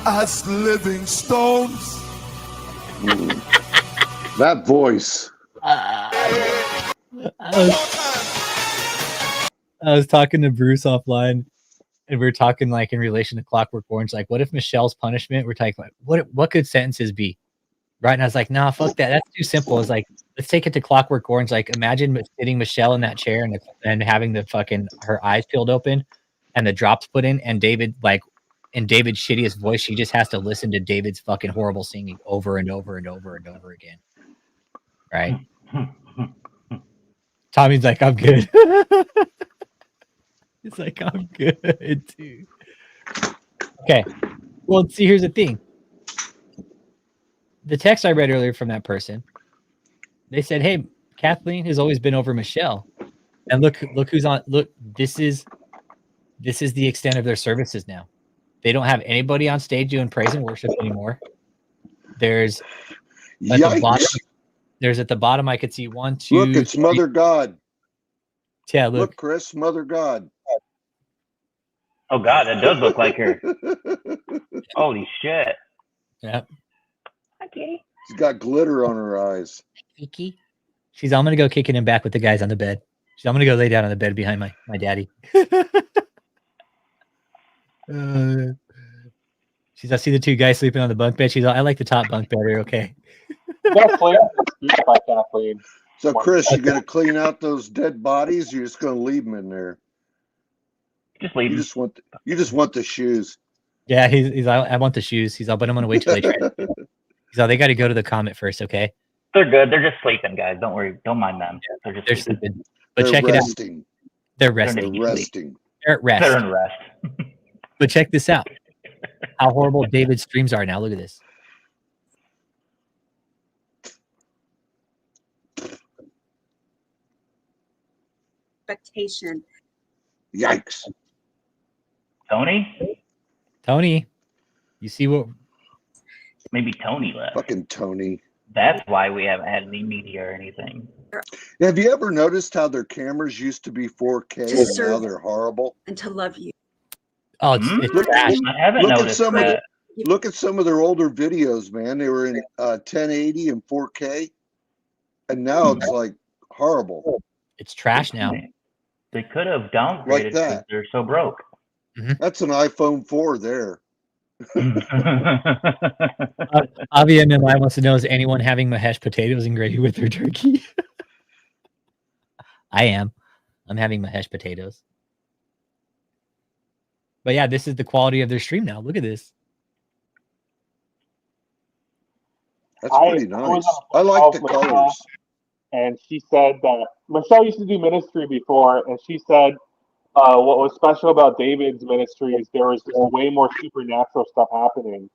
S6: as living stones.
S2: That voice.
S1: I was talking to Bruce offline, and we were talking like in relation to Clockwork Orange. Like, what if Michelle's punishment? We're talking like, what could sentences be? Right? And I was like, nah, fuck that. That's too simple. It's like, let's take it to Clockwork Orange. Like, imagine sitting Michelle in that chair and having the fucking her eyes peeled open, and the drops put in David, like in David's shittiest voice, she just has to listen to David's fucking horrible singing over and over and over and over again. Right? Tommy's like, I'm good. It's like, I'm good, too. Okay. Well, see, here's the thing. The text I read earlier from that person, they said, hey, Kathleen has always been over Michelle. And look who's on. Look, this is the extent of their services now. They don't have anybody on stage doing praise and worship anymore. There's at the bottom, I could see 1, 2.
S2: Look, it's
S1: 3.
S2: Mother God.
S1: Yeah, look,
S2: Chris, Mother God.
S3: Oh God, that does look like her. Holy shit.
S1: Yeah.
S3: Hi, kitty.
S2: She's got glitter on her eyes.
S1: Kiki. I'm gonna go kicking him back with the guys on the bed. I'm gonna go lay down on the bed behind my daddy. I see the 2 guys sleeping on the bunk bed. I like the top bunk better. Okay.
S4: By Kathleen.
S2: So, Chris, you gonna clean out those dead bodies? Or you're just gonna leave them in there?
S3: Just leave.
S2: You just want the shoes.
S1: Yeah, he's. I want the shoes. But I'm gonna wait till they try. They got to go to the Comet first. Okay.
S3: They're good. They're just sleeping, guys. Don't worry. Don't mind them. They're just sleeping.
S1: But check
S2: resting.
S1: It out. They're resting.
S2: They're resting.
S1: They're at rest.
S3: They're in rest.
S1: But check this out. How horrible David's streams are now. Look at this.
S7: Expectation.
S2: Yikes.
S3: Tony?
S1: You see what?
S3: Maybe Tony left.
S2: Fucking Tony.
S3: That's why we haven't had any media or anything.
S2: Have you ever noticed how their cameras used to be 4K and now they're horrible?
S7: And to love you.
S1: Oh, it's
S3: I haven't noticed that.
S2: Look at some of their older videos, man. They were in 1080 and 4K, and now it's like horrible.
S1: It's trash now.
S3: They could have downgraded
S2: like
S3: because
S2: that.
S3: they're so broke.
S2: That's an iPhone 4 there.
S1: Avi MMI wants to know, is anyone having mashed potatoes and gravy with their turkey? I am. I'm having mashed potatoes. But yeah, this is the quality of their stream now. Look at this.
S2: That's pretty nice. I like the colors.
S4: And she said that Michelle used to do ministry before, and she said what was special about David's ministry is there was just way more supernatural stuff happening.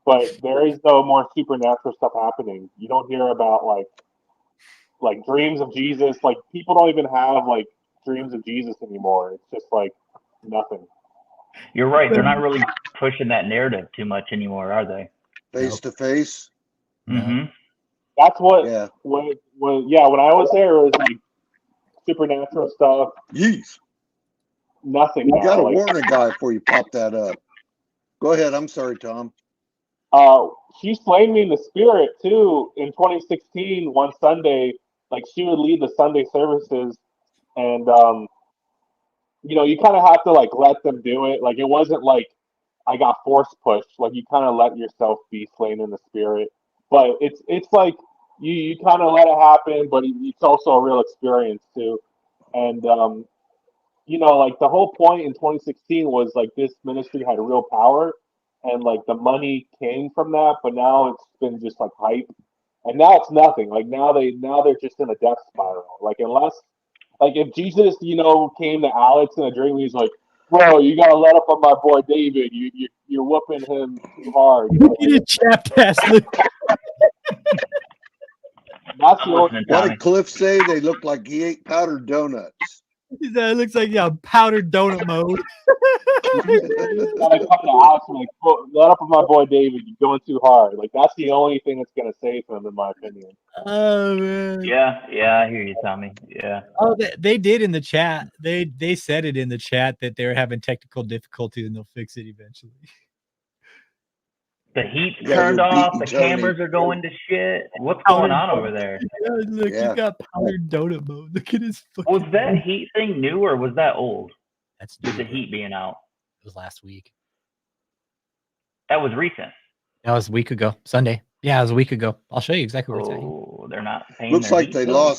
S4: But there is no more supernatural stuff happening. You don't hear about like dreams of Jesus. Like people don't even have like dreams of Jesus anymore. It's just like nothing.
S3: You're right. They're not really pushing that narrative too much anymore, are they?
S2: Face to face.
S3: Mm-hmm.
S4: That's what.
S2: Yeah.
S4: When I was there, it was like supernatural stuff.
S2: Yeesh.
S4: Nothing.
S2: You got to warn a guy before you pop that up. Go ahead. I'm sorry, Tom.
S4: She slayed me in the spirit too in 2016. One Sunday, like she would lead the Sunday services, and you kind of have to like let them do it. Like it wasn't like I got force pushed. Like you kind of let yourself be slain in the spirit. But it's like you kind of let it happen, but it's also a real experience too. And like the whole point in 2016 was like this ministry had real power, and like the money came from that. But now it's been just like hype, and now it's nothing. Like now they're just in a death spiral. Like unless like if Jesus came to Alex in a dream, he's like, bro, you gotta let up on my boy David. You're whooping him too hard.
S1: Look at it, chapped ass.
S4: That's the only.
S2: What did Cliff say? They look like he ate powdered donuts.
S1: It looks like powdered donut mode.
S4: Gotta come to Alex and like, let up on my boy David. You're going too hard. Like that's the only thing that's gonna save him, in my opinion.
S1: Oh man.
S3: Yeah, I hear you, Tommy. Yeah.
S1: Oh, they did in the chat. They said it in the chat that they were having technical difficulties and they'll fix it eventually.
S3: The heat's turned off. The cameras are going to shit. What's going on over there?
S1: Yeah, look, you got powdered donut mode. Look at his fucking.
S3: Was that heat thing new or was that old?
S1: That's
S3: with the heat being out.
S1: It was last week.
S3: That was recent.
S1: That was a week ago. Sunday. Yeah, it was a week ago. I'll show you exactly where it's at.
S3: Oh, they're not paying.
S2: Looks
S3: their
S2: like
S3: heat
S2: they
S3: bill.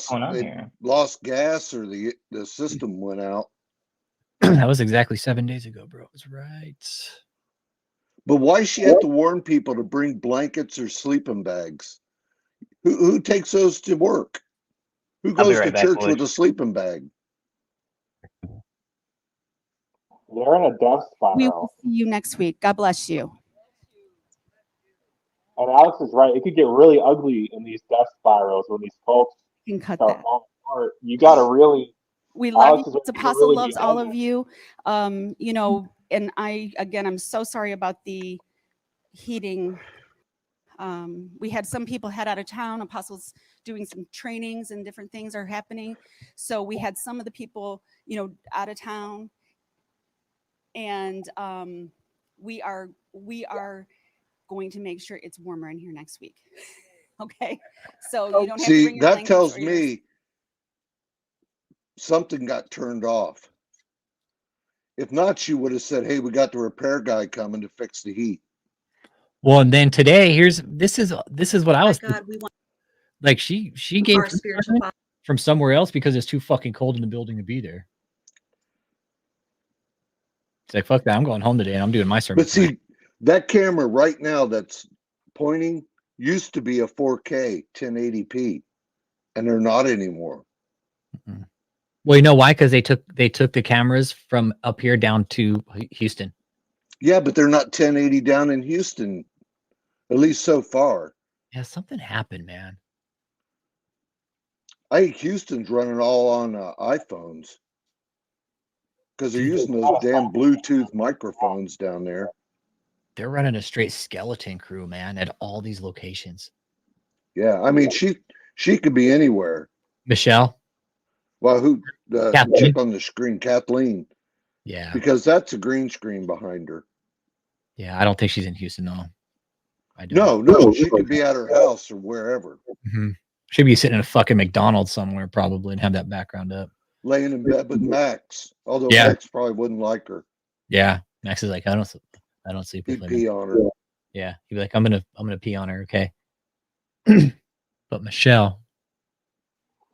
S2: lost gas or the system went out.
S1: That was exactly 7 days ago, bro. It was right.
S2: But why she have to warn people to bring blankets or sleeping bags? Who takes those to work? Who goes to church with a sleeping bag?
S4: They're in a death spiral.
S7: We will see you next week. God bless you.
S4: And Alex is right. It could get really ugly in these death spirals when these folks
S7: You can cut
S4: start
S7: that.
S4: falling apart. You got to really.
S7: We love
S4: Alex
S7: you.
S4: is
S7: Apostle
S4: really
S7: loves
S4: behind
S7: all
S4: it.
S7: of you. You know, and I'm so sorry about the heating. We had some people head out of town. Apostles doing some trainings and different things are happening. So we had some of the people, you know, out of town. And we are going to make sure it's warmer in here next week. Okay, so you don't have to bring your
S2: that tells
S7: yours.
S2: me something got turned off. If not, she would have said, "Hey, we got the repair guy coming to fix the heat."
S1: Well, and then today, this is what I was
S8: God, we want
S1: like. She gave
S8: our spiritual father.
S1: from somewhere else because it's too fucking cold in the building to be there. It's like, fuck that. I'm going home today and I'm doing my sermon.
S2: But see, that camera right now that's pointing used to be a 4K 1080p, and they're not anymore.
S1: Mm-hmm. Well, you know why? Because they took the cameras from up here down to Houston.
S2: Yeah, but they're not 1080 down in Houston, at least so far.
S1: Yeah, something happened, man.
S2: I think Houston's running all on iPhones because they're using those damn Bluetooth microphones down there.
S1: They're running a straight skeleton crew, man, at all these locations.
S2: Yeah, I mean, she could be anywhere.
S1: Michelle?
S2: Well, who the chick on the screen, Kathleen?
S1: Yeah,
S2: because that's a green screen behind her.
S1: Yeah, I don't think she's in Houston, though. I don't.
S2: No, she could be at her house or wherever.
S1: Mm-hmm. She'd be sitting in a fucking McDonald's somewhere probably and have that background up.
S2: Laying in bed with Max, although
S1: Yeah.
S2: Max probably wouldn't like her.
S1: Yeah, Max is like, I don't sleep with
S2: He'd
S1: women.
S2: pee on her.
S1: Yeah, he'd be like, I'm gonna pee on her, okay? But Michelle.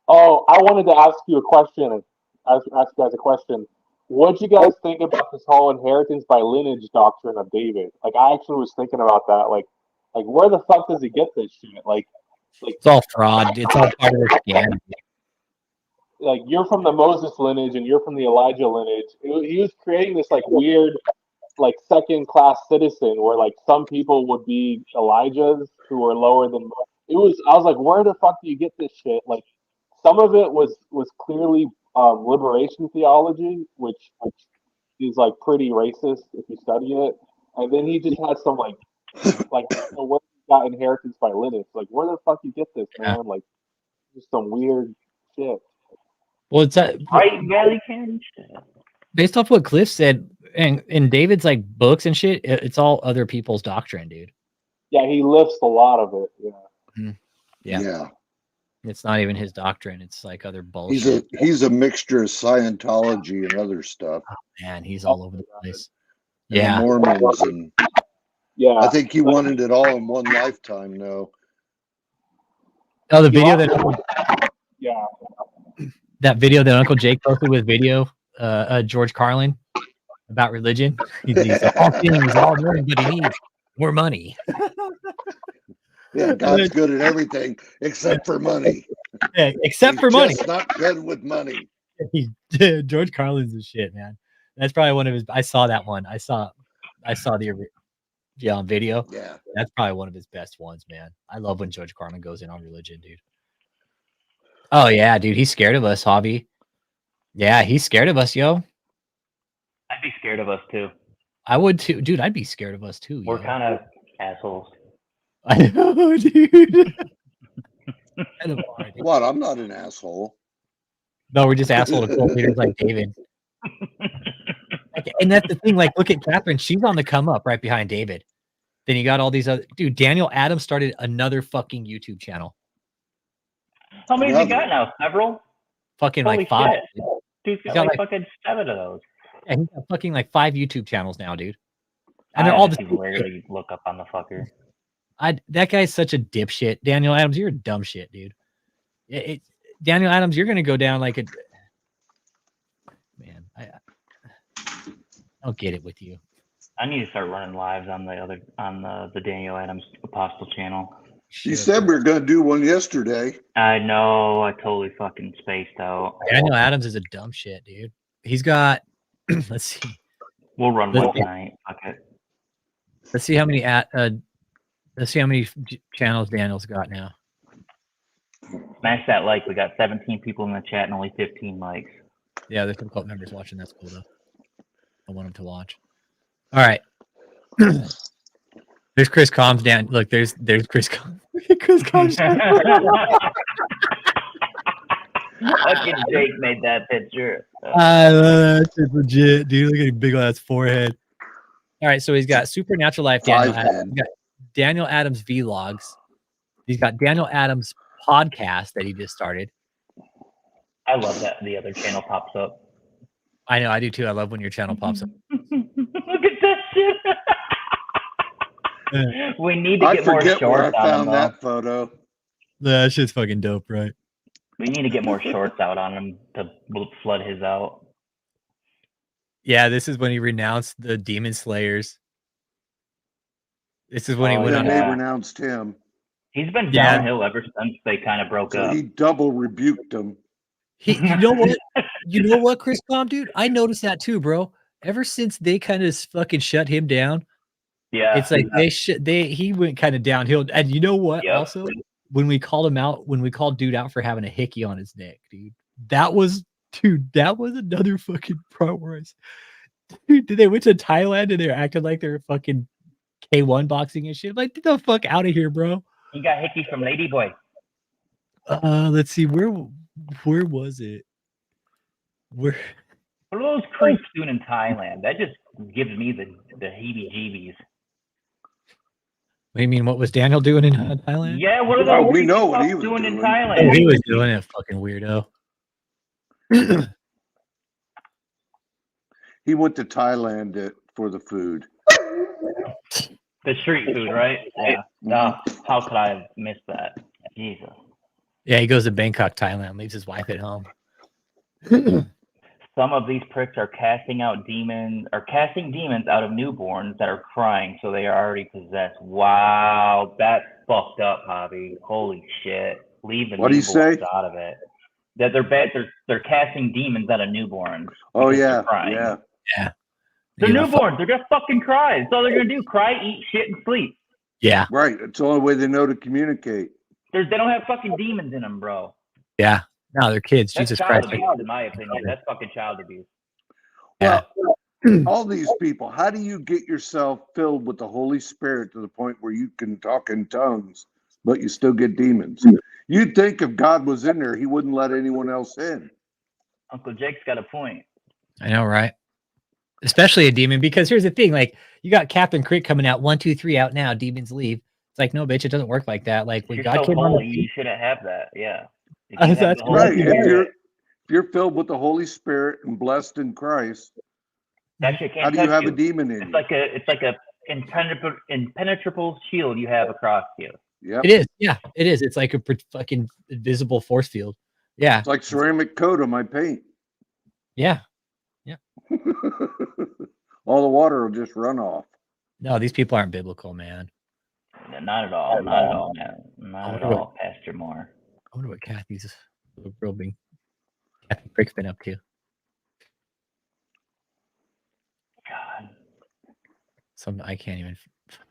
S4: Oh, I wanted to ask you a question. Ask you guys a question. What do you guys think about this whole inheritance by lineage doctrine of David? Like, I actually was thinking about that. Like where the fuck does he get this shit? Like
S1: It's all fraud. It's all part of the scam.
S4: Like, you're from the Moses lineage and you're from the Elijah lineage. He was creating this like weird, like second-class citizen where like some people would be Elijahs who were lower than. I was like, where the fuck do you get this shit? Like, some of it was clearly liberation theology, which is like pretty racist if you study it. And then he just had some like where he got inheritance by lineage. Like, where the fuck you get this, man?
S1: Yeah.
S4: Like, just some weird shit.
S1: Well, it's
S3: Right, Valley King.
S1: based off what Cliff said, and in David's like books and shit, it's all other people's doctrine, dude.
S4: Yeah, he lifts a lot of it. Yeah.
S1: Mm-hmm.
S2: Yeah.
S1: It's not even his doctrine. It's like other bullshit.
S2: He's a mixture of Scientology and other stuff.
S1: Oh, man, he's all over the place.
S2: And
S1: Yeah.
S2: the Mormons and
S4: Yeah.
S2: I think he wanted it all in one lifetime, though.
S1: Oh, the video that
S4: Yeah.
S1: that video that Uncle Jake posted with George Carlin about religion. He's all things, all good, but he needs more money.
S2: Yeah, God's good at everything except for money.
S1: Yeah, except
S2: He's
S1: for money.
S2: just not good with money.
S1: George Carlin's the shit, man. That's probably one of his. I saw that one. I saw the video.
S2: Yeah,
S1: that's probably one of his best ones, man. I love when George Carlin goes in on religion, dude. Oh yeah, dude, he's scared of us, Hobby. Yeah, he's scared of us, yo.
S3: I'd be scared of us too.
S1: I would too, dude. I'd be scared of us too.
S3: We're kind of assholes.
S1: I know, dude.
S2: What? I'm not an asshole.
S1: No, we're just asshole to cult leaders like David. And that's the thing. Like, look at Catherine. She's on the come up right behind David. Then you got all these other dude. Daniel Adams started another fucking YouTube channel.
S3: How many has he got now? Several?
S1: Fucking
S3: Holy
S1: like 5.
S3: Shit. Dude's got like fucking 7 of those.
S1: Yeah, he's got fucking like 5 YouTube channels now, dude. And
S3: I
S1: they're all
S3: have to
S1: the
S3: rarely look up on the fucker.
S1: that guy's such a dipshit. Daniel Adams, you're a dumb shit, dude. Daniel Adams, you're gonna go down like a man. don't get it with you.
S3: I need to start running lives on the Daniel Adams Apostle channel.
S2: You said we were going to do one yesterday.
S3: I know. I totally fucking spaced out.
S1: Daniel Adams is a dumb shit, dude. He's got. Let's see.
S3: We'll run one tonight. Okay.
S1: Let's see how many let's see how many channels Daniel's got now.
S3: Smash that like. We got 17 people in the chat and only 15 likes.
S1: Yeah, there's some cult members watching. That's cool though. I want them to watch. All right. There's Chris Combs down. Look, there's Chris Combs. Look at Chris Combs.
S3: Fucking Jake made that picture.
S1: That's legit, dude. Look at his big ass forehead. All right, so he's got Supernatural Life Daniel Adams. He's got Daniel Adams Vlogs. He's got Daniel Adams podcast that he just started.
S3: I love that the other channel pops up.
S1: I know, I do too. I love when your channel pops up.
S3: Look at that shit. We need to get more shorts
S2: where I found
S3: on him.
S2: that photo.
S1: That shit's fucking dope, right?
S3: We need to get more shorts out on him to flood his out.
S1: Yeah, this is when he renounced the Demon Slayers. This is when he went on.
S2: They renounced him.
S3: He's been downhill ever since they kind of broke up.
S2: He double rebuked them.
S1: You know what? You know what, Chris Combs, dude? I noticed that too, bro. Ever since they kind of fucking shut him down.
S3: Yeah,
S1: it's like he went kind of downhill. And you know what?
S3: Yep.
S1: Also, when we called him out, when we called dude out for having a hickey on his neck, dude, that was another fucking part where dude, they went to Thailand and they're acting like they're fucking K1 boxing and shit. I'm like, get the fuck out of here, bro.
S3: He got hickey from Ladyboy.
S1: Let's see, where was it? What
S3: are those creeps doing in Thailand? That just gives me the heebie-jeebies.
S1: What do you mean? What was Daniel doing in Thailand?
S3: Yeah, what are those
S2: we know what he was
S3: doing in Thailand?
S1: Oh, he was doing it, fucking weirdo.
S2: He went to Thailand for the food.
S3: The street food, right? Yeah. No, how could I have missed that? Jesus.
S1: Yeah, he goes to Bangkok, Thailand, leaves his wife at home.
S3: Some of these pricks are casting demons out of newborns that are crying, so they are already possessed. Wow, that's fucked up, Javi. Holy shit. Leave the newborns out of it. That they're casting demons out of newborns.
S2: Oh yeah,
S1: yeah.
S3: They're newborns. They're just fucking cry. That's all they're gonna do. Cry, eat, shit, and sleep.
S1: Yeah.
S2: Right. It's the only way they know to communicate.
S3: They don't have fucking demons in them, bro.
S1: Yeah. No, they're kids.
S3: That's
S1: Jesus
S3: child
S1: Christ.
S3: abuse, in my opinion. That's fucking child abuse.
S2: Well, all these people, how do you get yourself filled with the Holy Spirit to the point where you can talk in tongues, but you still get demons? You'd think if God was in there, he wouldn't let anyone else in.
S3: Uncle Jake's got a point.
S1: I know, right? Especially a demon, because here's the thing, like, you got Captain Crick coming out, 1, 2, 3 out now, demons leave. It's like, no, bitch, it doesn't work like that. Like, when God came on,
S3: you shouldn't have that. Yeah.
S2: That's right. If you're filled with the Holy Spirit and blessed in Christ,
S3: that shit can't
S2: how do you have a demon in
S3: you?
S2: you?
S3: It's like a impenetrable shield you have across you.
S2: Yeah,
S1: it is. Yeah, it is. It's like a fucking invisible force field. Yeah,
S2: it's like ceramic coat on my paint.
S1: Yeah.
S2: All the water will just run off.
S1: No, these people aren't biblical, man.
S3: Not at all. Not at all, man. Not at all, Pastor Moore.
S1: I wonder what Kathy Crick's been up to.
S3: God.
S1: I can't even.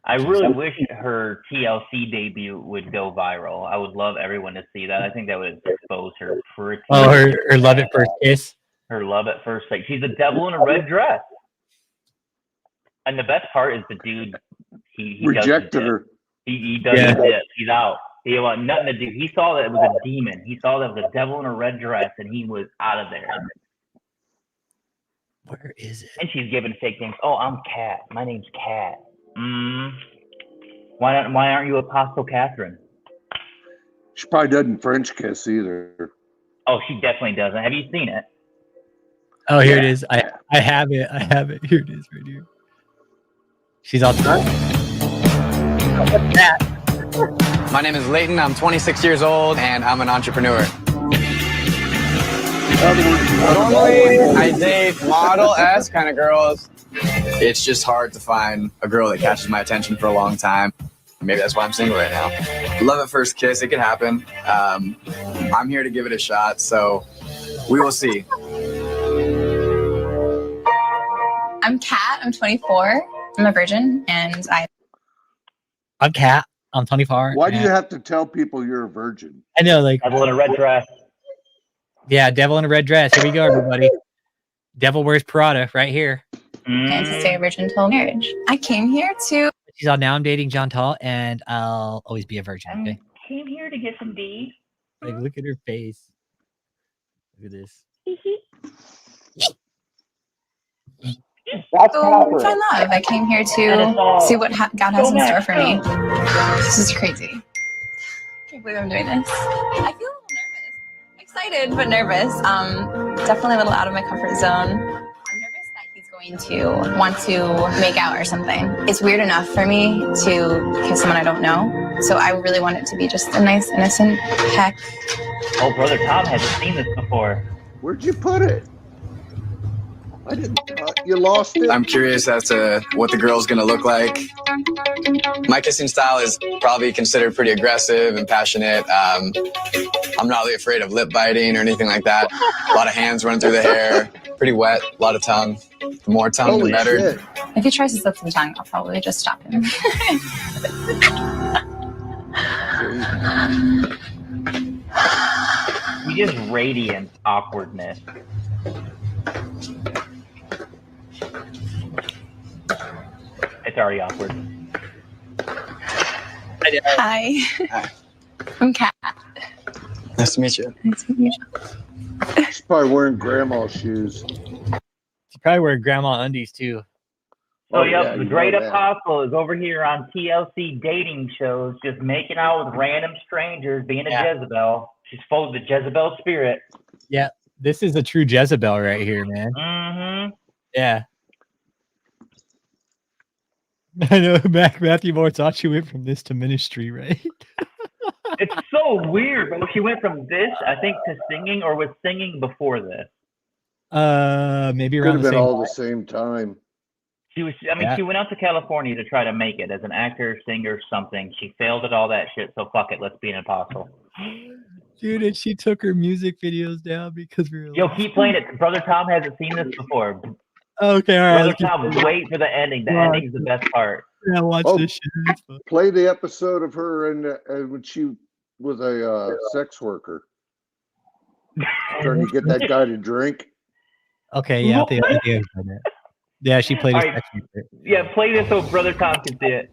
S3: I really wish her TLC debut would go viral. I would love everyone to see that. I think that would expose her pretty.
S1: Oh, her love at first kiss.
S3: Her love at first sight. She's a devil in a red dress. And the best part is the dude. He
S2: rejected her.
S3: He doesn't dip. He's out. He had nothing to do. He saw that it was a demon. He saw that it was a devil in a red dress, and he was out of there.
S1: Where is it?
S3: And she's giving fake names. Oh, I'm Kat. My name's Kat. Why aren't you Apostle Catherine?
S2: She probably doesn't French kiss either.
S3: Oh, she definitely doesn't. Have you seen it?
S1: Oh, here it is. I have it. I have it. Here it is, right here. She's all done. What's that?
S8: My name is Leighton. I'm 26 years old, and I'm an entrepreneur. Normally, I date model-esque kind of girls. It's just hard to find a girl that catches my attention for a long time. Maybe that's why I'm single right now. Love at first kiss, it could happen. I'm here to give it a shot, so we will see.
S9: I'm Kat, I'm 24. I'm a virgin, and
S1: I'm Kat. I'm 24.
S2: Why do you have to tell people you're a virgin?
S1: I know, like
S3: Devil in a red dress.
S1: Yeah, devil in a red dress. Here we go, everybody. Devil wears Prada right here.
S9: plan to stay a virgin until marriage. I came here to.
S1: She's all, now I'm dating John Tall, and I'll always be a virgin. Okay.
S3: Came here to get some D.
S1: Like, look at her face. Look at this.
S4: That's
S9: find love. I came here to see what God has in store for me. This is crazy. I can't believe I'm doing this. I feel a little nervous. Excited, but nervous. Definitely a little out of my comfort zone. I'm nervous that he's going to want to make out or something. It's weird enough for me to kiss someone I don't know. So I really want it to be just a nice, innocent peck.
S3: Oh, Brother Tom hasn't seen this before.
S2: Where'd you put it? I didn't. You lost it.
S8: I'm curious as to what the girl's gonna look like. My kissing style is probably considered pretty aggressive and passionate. I'm not really afraid of lip biting or anything like that. A lot of hands running through the hair, pretty wet, a lot of tongue. The more tongue, the better.
S2: Shit.
S9: If he tries to slip some tongue, I'll probably just stop him.
S3: He just radiant awkwardness. It's already awkward.
S9: Hi.
S8: Hi.
S9: I'm Kat.
S8: Nice to meet you.
S9: Nice to meet you.
S2: She's probably wearing grandma's shoes.
S1: She's probably wearing grandma undies too.
S3: So,
S2: yeah,
S3: the
S2: you
S3: great
S2: know that.
S3: apostle is over here on TLC dating shows, just making out with random strangers, being a Jezebel. She's full of the Jezebel spirit.
S1: Yeah, this is a true Jezebel right here, man.
S3: Mm-hmm.
S1: Yeah. I know Matthew Moore thought she went from this to ministry, right?
S3: It's so weird, but she went from this, I think, to singing, or was singing before this.
S1: Maybe
S2: Could
S1: around
S2: have
S1: the
S2: been
S1: same
S2: all
S1: time.
S2: the same time.
S3: She was, I mean, she went out to California to try to make it as an actor, singer, something. She failed at all that shit, so fuck it, let's be an apostle.
S1: Dude, and she took her music videos down because we were
S3: Yo,
S1: like,
S3: keep playing it. Brother Tom hasn't seen this before.
S1: okay, all right.
S3: Brother Tom, wait for the ending. The ending's the best part.
S1: Yeah, watch this shit.
S2: Play the episode of her and when she was a sex worker. Trying to get that guy to drink.
S1: Okay, yeah, I think I've done that. Yeah, she played
S3: All
S1: a
S3: right.
S1: sex worker.
S3: Yeah, play this so Brother Tom can see it.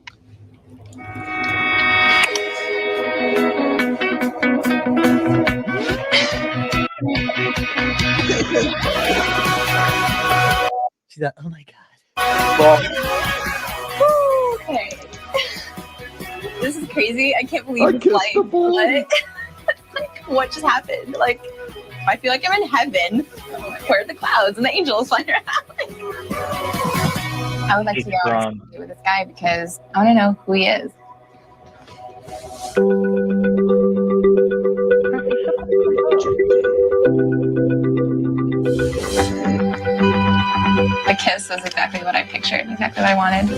S1: She's like, oh my god.
S9: Okay. This is crazy. I can't believe
S2: I
S9: this
S2: kissed
S9: life.
S2: the boy.
S9: Like, what just happened? Like, I feel like I'm in heaven. Where are the clouds and the angels flying around? I would like to go on a date with this guy because I want to know who he is. The kiss was exactly what I pictured, exactly what I wanted.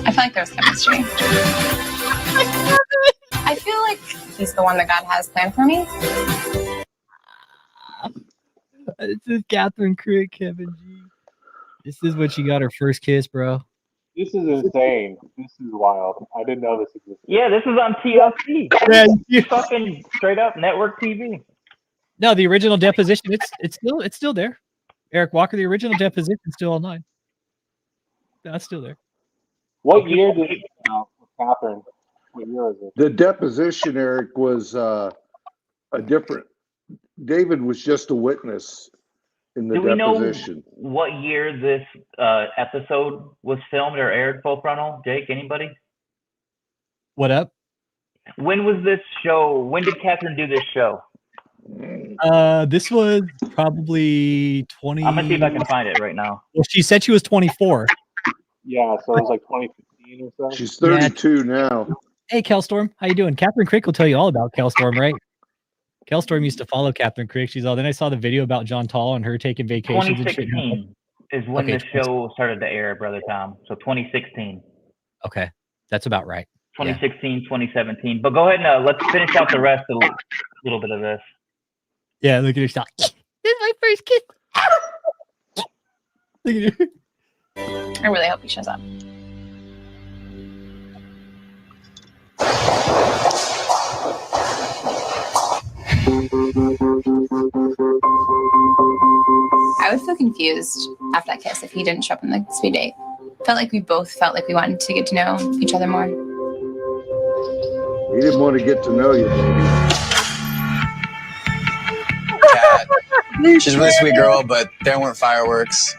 S9: I feel like there was chemistry. I feel like he's the one that God has planned for me.
S1: This is Catherine Crick, Kevin G. This is when she got her first kiss, bro.
S4: This is insane. This is wild. I didn't know this existed.
S3: Yeah, this is on TLC.
S1: Yeah,
S3: Fucking straight up network TV.
S1: No, the original deposition, it's still there. Eric Walker, the original deposition is still online. That's still there.
S4: What year did Catherine? What year is it?
S2: The deposition, Eric, was a different. David was just a witness in the
S3: Do we know
S2: deposition.
S3: what year this episode was filmed or aired, Full Frontal? Jake, anybody?
S1: What up?
S3: When was this show? When did Catherine do this show?
S1: This was probably 20.
S3: I'm gonna see if I can find it right now.
S1: Well, she said she was 24.
S4: Yeah, so it was like 2015 or so.
S2: She's 32 now.
S1: Hey, Kelstorm, how you doing? Catherine Crick will tell you all about Kelstorm, right? Kelstorm used to follow Catherine Crick. She's all. Then I saw the video about John Tall and her taking vacations and shit.
S3: 2016 is when the show started to air, Brother Tom. So 2016.
S1: Okay, that's about right.
S3: 2016, 2017. But go ahead and let's finish out the rest of a little bit of this.
S1: Yeah, look at her shot. This is my first kiss. Look at her.
S9: I really hope he shows up. I would feel confused after that kiss if he didn't show up on the speed date. Felt like we both felt like we wanted to get to know each other more.
S2: He didn't want to get to know you, baby.
S8: Kat, she's a really sweet girl, but there weren't fireworks.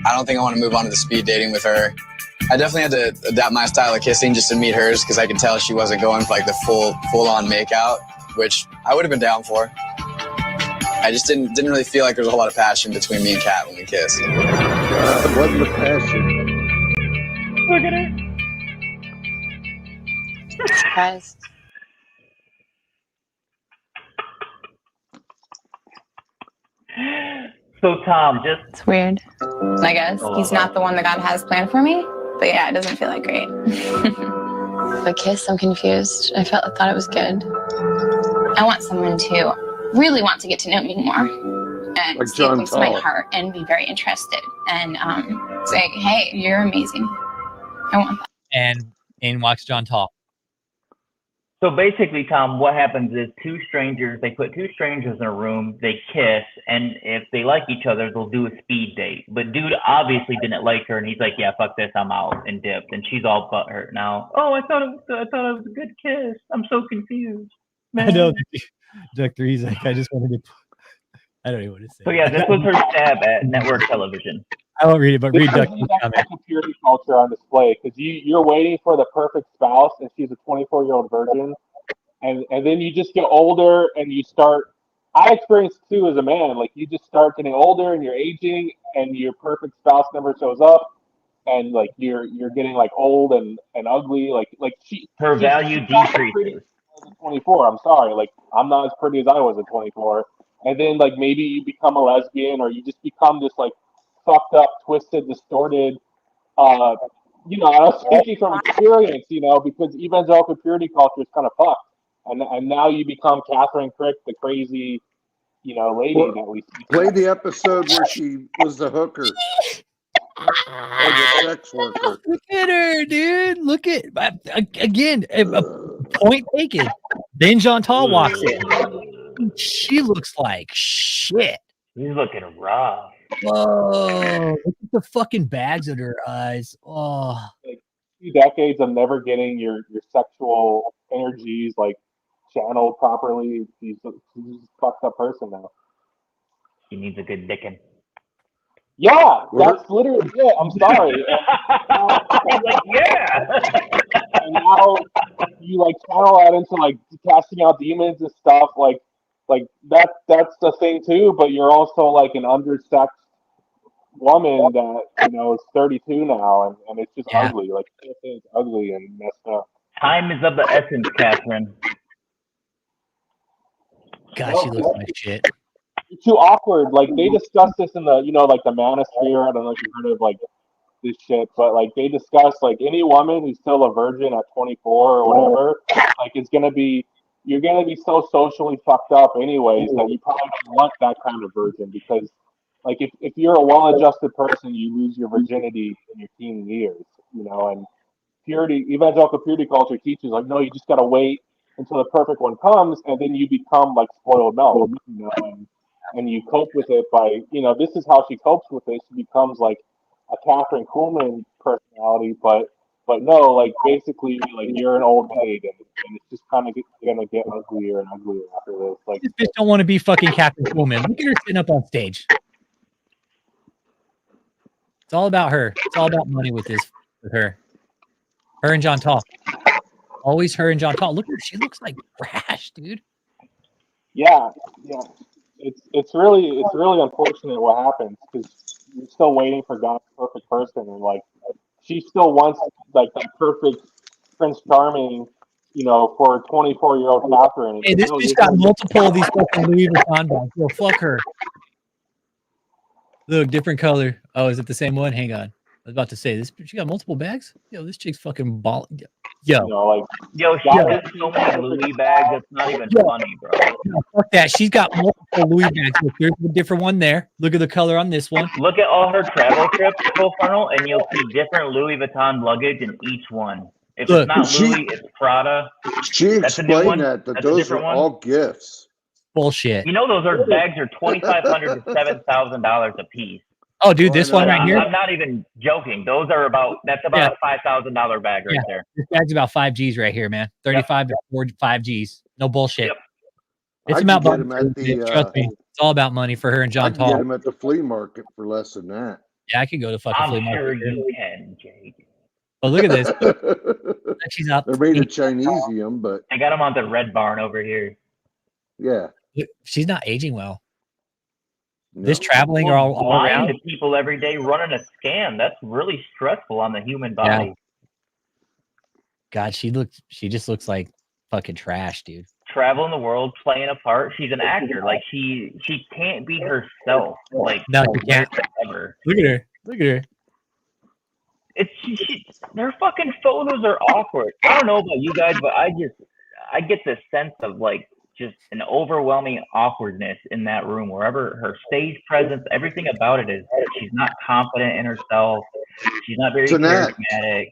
S8: I don't think I want to move on to the speed dating with her. I definitely had to adapt my style of kissing just to meet hers because I could tell she wasn't going for like the full-on makeout, which I would have been down for. I just didn't really feel like there was a whole lot of passion between me and Kat when we kissed.
S2: It wasn't the passion.
S3: Look at her.
S9: Surprised.
S3: So Tom,
S9: it's weird. I guess he's not the one that God has planned for me. But yeah, it doesn't feel like great. The kiss, I'm confused. I thought it was good. I want someone to really want to get to know me more and
S2: like
S9: see close to my heart and be very interested and say, hey, you're amazing. I want that.
S1: And watch John Tall.
S3: So basically, Tom, what happens is they put two strangers in a room, they kiss, and if they like each other, they'll do a speed date. But dude obviously didn't like her, and he's like, yeah, fuck this, I'm out, and dipped. And she's all butthurt now. Oh, I thought it was a good kiss. I'm so confused. Man.
S1: I know. Dr. He's like, I just wanted to. I don't even want to say.
S3: So yeah, this was her stab at network television.
S1: I won't read it, but read Dr.
S4: Purity culture on display because you're waiting for the perfect spouse, and she's a 24-year-old virgin, and then you just get older and you start. I experienced too as a man, like you just start getting older and you're aging, and your perfect spouse never shows up, and like you're getting like old and ugly, like
S3: her value decreases.
S4: 24. I'm sorry, like I'm not as pretty as I was at 24, and then like maybe you become a lesbian or you just become this like fucked up, twisted, distorted. I was speaking from experience, because evangelical purity culture is kind of fucked, and now you become Catherine Crick, the crazy, lady that we see.
S2: Play the episode where she was the hooker. Or the sex worker.
S1: Look at her, dude. Look at again. Point taken. Then John Tall walks in. She looks like shit.
S3: He's looking rough.
S1: Whoa! Look at the fucking bags under her eyes. Oh,
S4: like 2 decades of never getting your sexual energies like channeled properly. She's a fucked up person now.
S3: She needs a good dicking.
S4: Yeah, that's literally it. I'm sorry.
S3: Like, yeah.
S4: And now you like channel that into like casting out demons and stuff. Like that's the thing too. But you're also like an undersexed woman that is 32 now, and it's just ugly. Like it's ugly and messed up.
S3: Time is of the essence, Catherine.
S1: God, she looks like shit.
S4: It's too awkward. Like they discussed this in the like the manosphere. I don't know if you've heard of like this shit, but like they discuss like any woman who's still a virgin at 24 or whatever, like you're gonna be so socially fucked up anyways that you probably don't want that kind of virgin, because like if you're a well-adjusted person, you lose your virginity in your teen years, and evangelical purity culture teaches like, no, you just gotta wait until the perfect one comes, and then you become like spoiled milk, and you cope with it by, this is how she copes with it. She becomes like a Catherine Kuhlman personality, but no, like basically, like you're an old maid, and it's just kind of gonna get uglier and uglier after this. Like,
S1: this bitch don't want to be fucking Catherine Kuhlman. Look at her sitting up on stage. It's all about her. It's all about money with her. Her and John Tall. Always her and John Tall. Look at her. She looks like trash, dude.
S4: Yeah. It's really unfortunate what happens, because you're still waiting for God's perfect person, and like she still wants like that perfect Prince Charming, you know, for 24-year-old Catherine.
S1: Hey, this bitch got multiple of these fucking Louis Vuitton bags. Yo, fuck her. Look, different color. Oh, is it the same one? Hang on. I was about to say this. She got multiple bags. Yo, this chick's fucking ball. Yo,
S4: You know, like,
S3: yo, she got so many Louis bags. It's not even funny, bro.
S1: No, fuck that. She's got multiple Louis bags. Look, there's a different one there. Look at the color on this one.
S3: Look at all her travel trips, full frontal, and you'll see different Louis Vuitton luggage in each one. If
S1: Look,
S3: it's not Louis, it's Prada.
S2: She explained that those are all gifts.
S1: Bullshit.
S3: You know, those are bags are $2,500 to $7,000 a piece.
S1: Oh, dude, this one right here.
S3: I'm not even joking. Those are that's about a $5,000 bag right there.
S1: This bag's about 5 G's right here, man. 35 to 45 G's. No bullshit.
S3: Yep.
S1: It's about money. Trust me, it's all about money for her and John Tall.
S2: I can get them at the flea market for less than that.
S1: Yeah, I could go to fucking flea market.
S3: I'm sure you can, Jake.
S1: But look at this. She's up.
S2: They're made of Chinesium, but
S3: I got them on the Red Barn over here.
S2: Yeah.
S1: She's not aging well.
S2: No.
S1: This traveling all around
S3: to people every day running a scam. That's really stressful on the human body.
S1: Yeah. God, she just looks like fucking trash, dude.
S3: Traveling the world, playing a part. She's an actor. Like she can't be herself. Like
S1: no, she can't.
S3: Ever.
S1: Look at her. Look at her.
S3: Their fucking photos are awkward. I don't know about you guys, but I get this sense of like just an overwhelming awkwardness in that room. Wherever her stage presence, everything about it is she's not confident in herself. She's not very charismatic.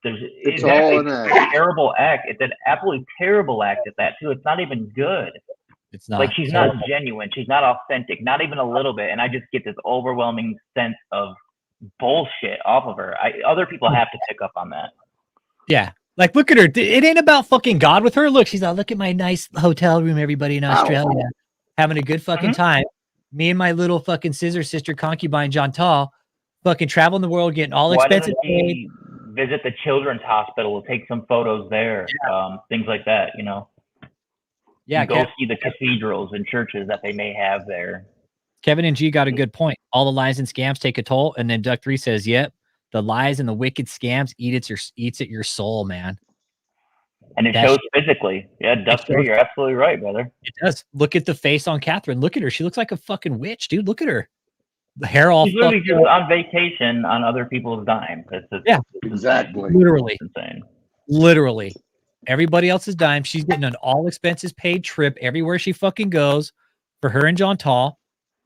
S3: It's a terrible act. It's an absolutely terrible act at that too. It's not even good.
S1: It's not
S3: like she's not genuine. She's not authentic, not even a little bit. And I just get this overwhelming sense of bullshit off of her. Other people have to pick up on that.
S1: Yeah. Like, look at her. It ain't about fucking God with her. Look, she's like, look at my nice hotel room, everybody in Australia. Having a good fucking time. Me and my little fucking scissor sister concubine, John Tall, fucking traveling the world, getting all expensive paid.
S3: Visit the children's hospital. We'll take some photos there. Yeah. Things like that, you know.
S1: Yeah.
S3: Go see the cathedrals and churches that they may have there.
S1: Kevin and G got a good point. All the lies and scams take a toll. And then Duck 3 says, yep, the lies and the wicked scams eats at your soul, man.
S3: And it shows physically. Yeah, Duck 3, you're absolutely right, brother.
S1: It does. Look at the face on Catherine. Look at her. She looks like a fucking witch, dude. Look at her. The hair all
S3: She's literally just on vacation on other people's dime.
S2: Exactly.
S1: Literally.
S3: It's insane.
S1: Literally. Everybody else's dime. She's getting an all expenses paid trip everywhere she fucking goes for her and John Tall.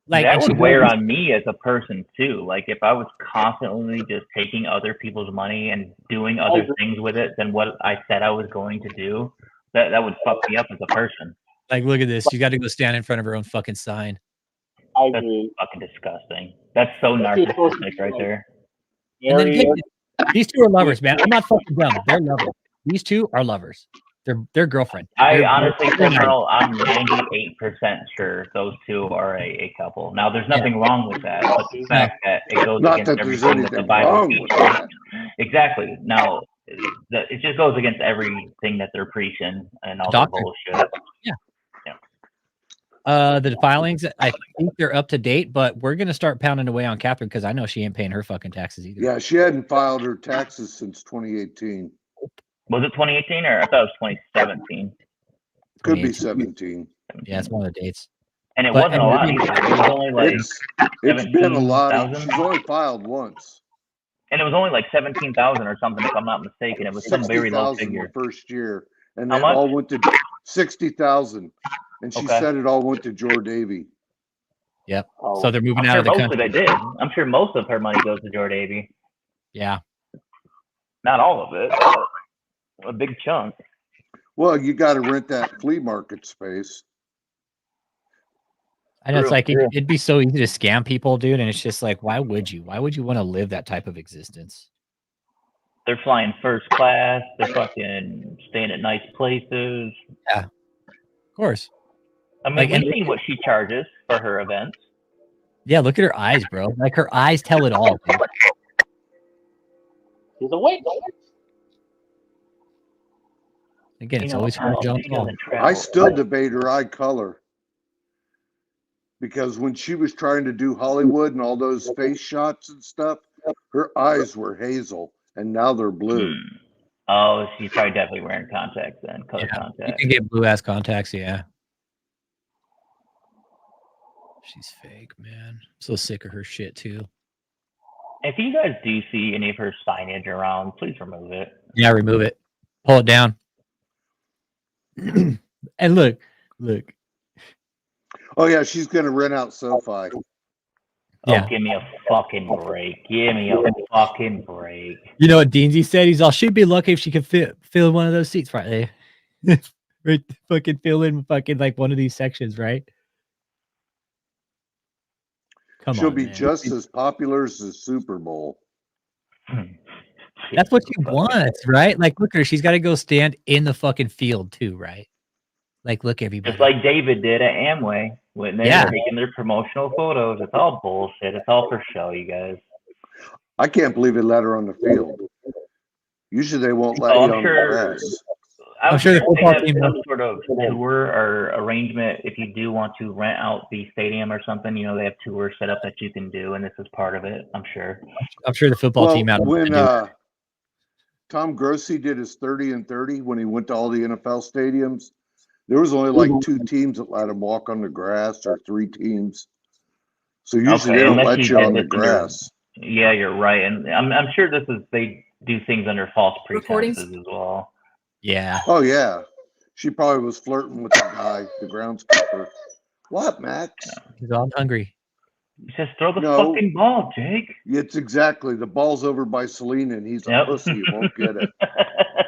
S1: Like,
S3: that would wear on me as a person too. Like if I was constantly just taking other people's money and doing other things with it than what I said I was going to do, that would fuck me up as a person.
S1: Like, look at this. You got to go stand in front of her own fucking sign.
S3: That's fucking disgusting. That's so narcissistic right there.
S1: And then, these two are lovers, man. I'm not fucking dumb. They're lovers. These two are lovers. They're girlfriend.
S3: Honestly, I'm 98% sure those two are a couple. Now, there's nothing wrong with that, but the fact that it goes against everything that the Bible teaches. Exactly. Now, it just goes against everything that they're preaching and all that bullshit.
S1: Yeah. The filings, I think they're up to date, but we're gonna start pounding away on Catherine because I know she ain't paying her fucking taxes either.
S2: Yeah, she hadn't filed her taxes since 2018.
S3: Was it 2018 or I thought it was 2017?
S2: Could be 17.
S1: Yeah, it's one of the dates.
S3: And it wasn't a lot either. It was only like
S2: it's been a lot. She's only filed once.
S3: And it was only like 17,000 or something, if I'm not mistaken. It was some very low figure.
S2: First year, and then all went to 60,000. And she said it all went to Joe Davy.
S1: Yep. So they're moving out of the country.
S3: Most of it did. I'm sure most of her money goes to Joe Davy.
S1: Yeah.
S3: Not all of it, but a big chunk.
S2: Well, you got to rent that flea market space.
S1: I know. It's like it'd be so easy to scam people, dude. And it's just like, why would you? Why would you want to live that type of existence?
S3: They're flying first class. They're fucking staying at nice places.
S1: Yeah. Of course.
S3: I mean, we've seen what she charges for her events.
S1: Yeah, look at her eyes, bro. Like her eyes tell it all. Dude.
S4: She's awake.
S1: Again, it's always her John Paul.
S2: I still debate her eye color. Because when she was trying to do Hollywood and all those face shots and stuff, her eyes were hazel and now they're blue.
S3: Oh, she's probably definitely wearing contacts then, color
S1: You
S3: contacts.
S1: can get blue ass contacts, yeah. She's fake, man. I'm so sick of her shit too.
S3: If you guys do see any of her signage around, please remove it.
S1: Yeah, remove it. Pull it down. And look.
S2: Oh yeah, she's gonna rent out SoFi.
S1: Yeah.
S3: Oh, give me a fucking break. Give me a fucking break.
S1: You know what Deansy said? He's all, she'd be lucky if she could fill in one of those seats right there. Right, fucking fill in fucking like one of these sections, right?
S2: She'll be just as popular as the Super Bowl.
S1: That's what she wants, right? Like, look at her. She's got to go stand in the fucking field too, right? Like, look, everybody.
S3: Just like David did at Amway when they were taking their promotional photos. It's all bullshit. It's all for show, you guys.
S2: I can't believe they let her on the field. Usually they won't let you on the grass.
S1: I'm sure the football team
S3: some sort of tour or arrangement. If you do want to rent out the stadium or something, you know, they have tours set up that you can do, and this is part of it. I'm sure.
S1: I'm sure the football team out
S2: when Tom Grossi did his 30 and 30 when he went to all the NFL stadiums, there was only like 2 teams that let him walk on the grass, or 3 teams. So usually they don't let you on the grass.
S3: Yeah, you're right, and I'm sure they do things under false pretenses as well.
S1: Yeah.
S2: Oh yeah, she probably was flirting with the guy, the groundskeeper. What, Max?
S1: He's all hungry.
S3: Just throw the fucking ball, Jake.
S2: It's exactly, the ball's over by Selena, and he's a pussy. He won't get it.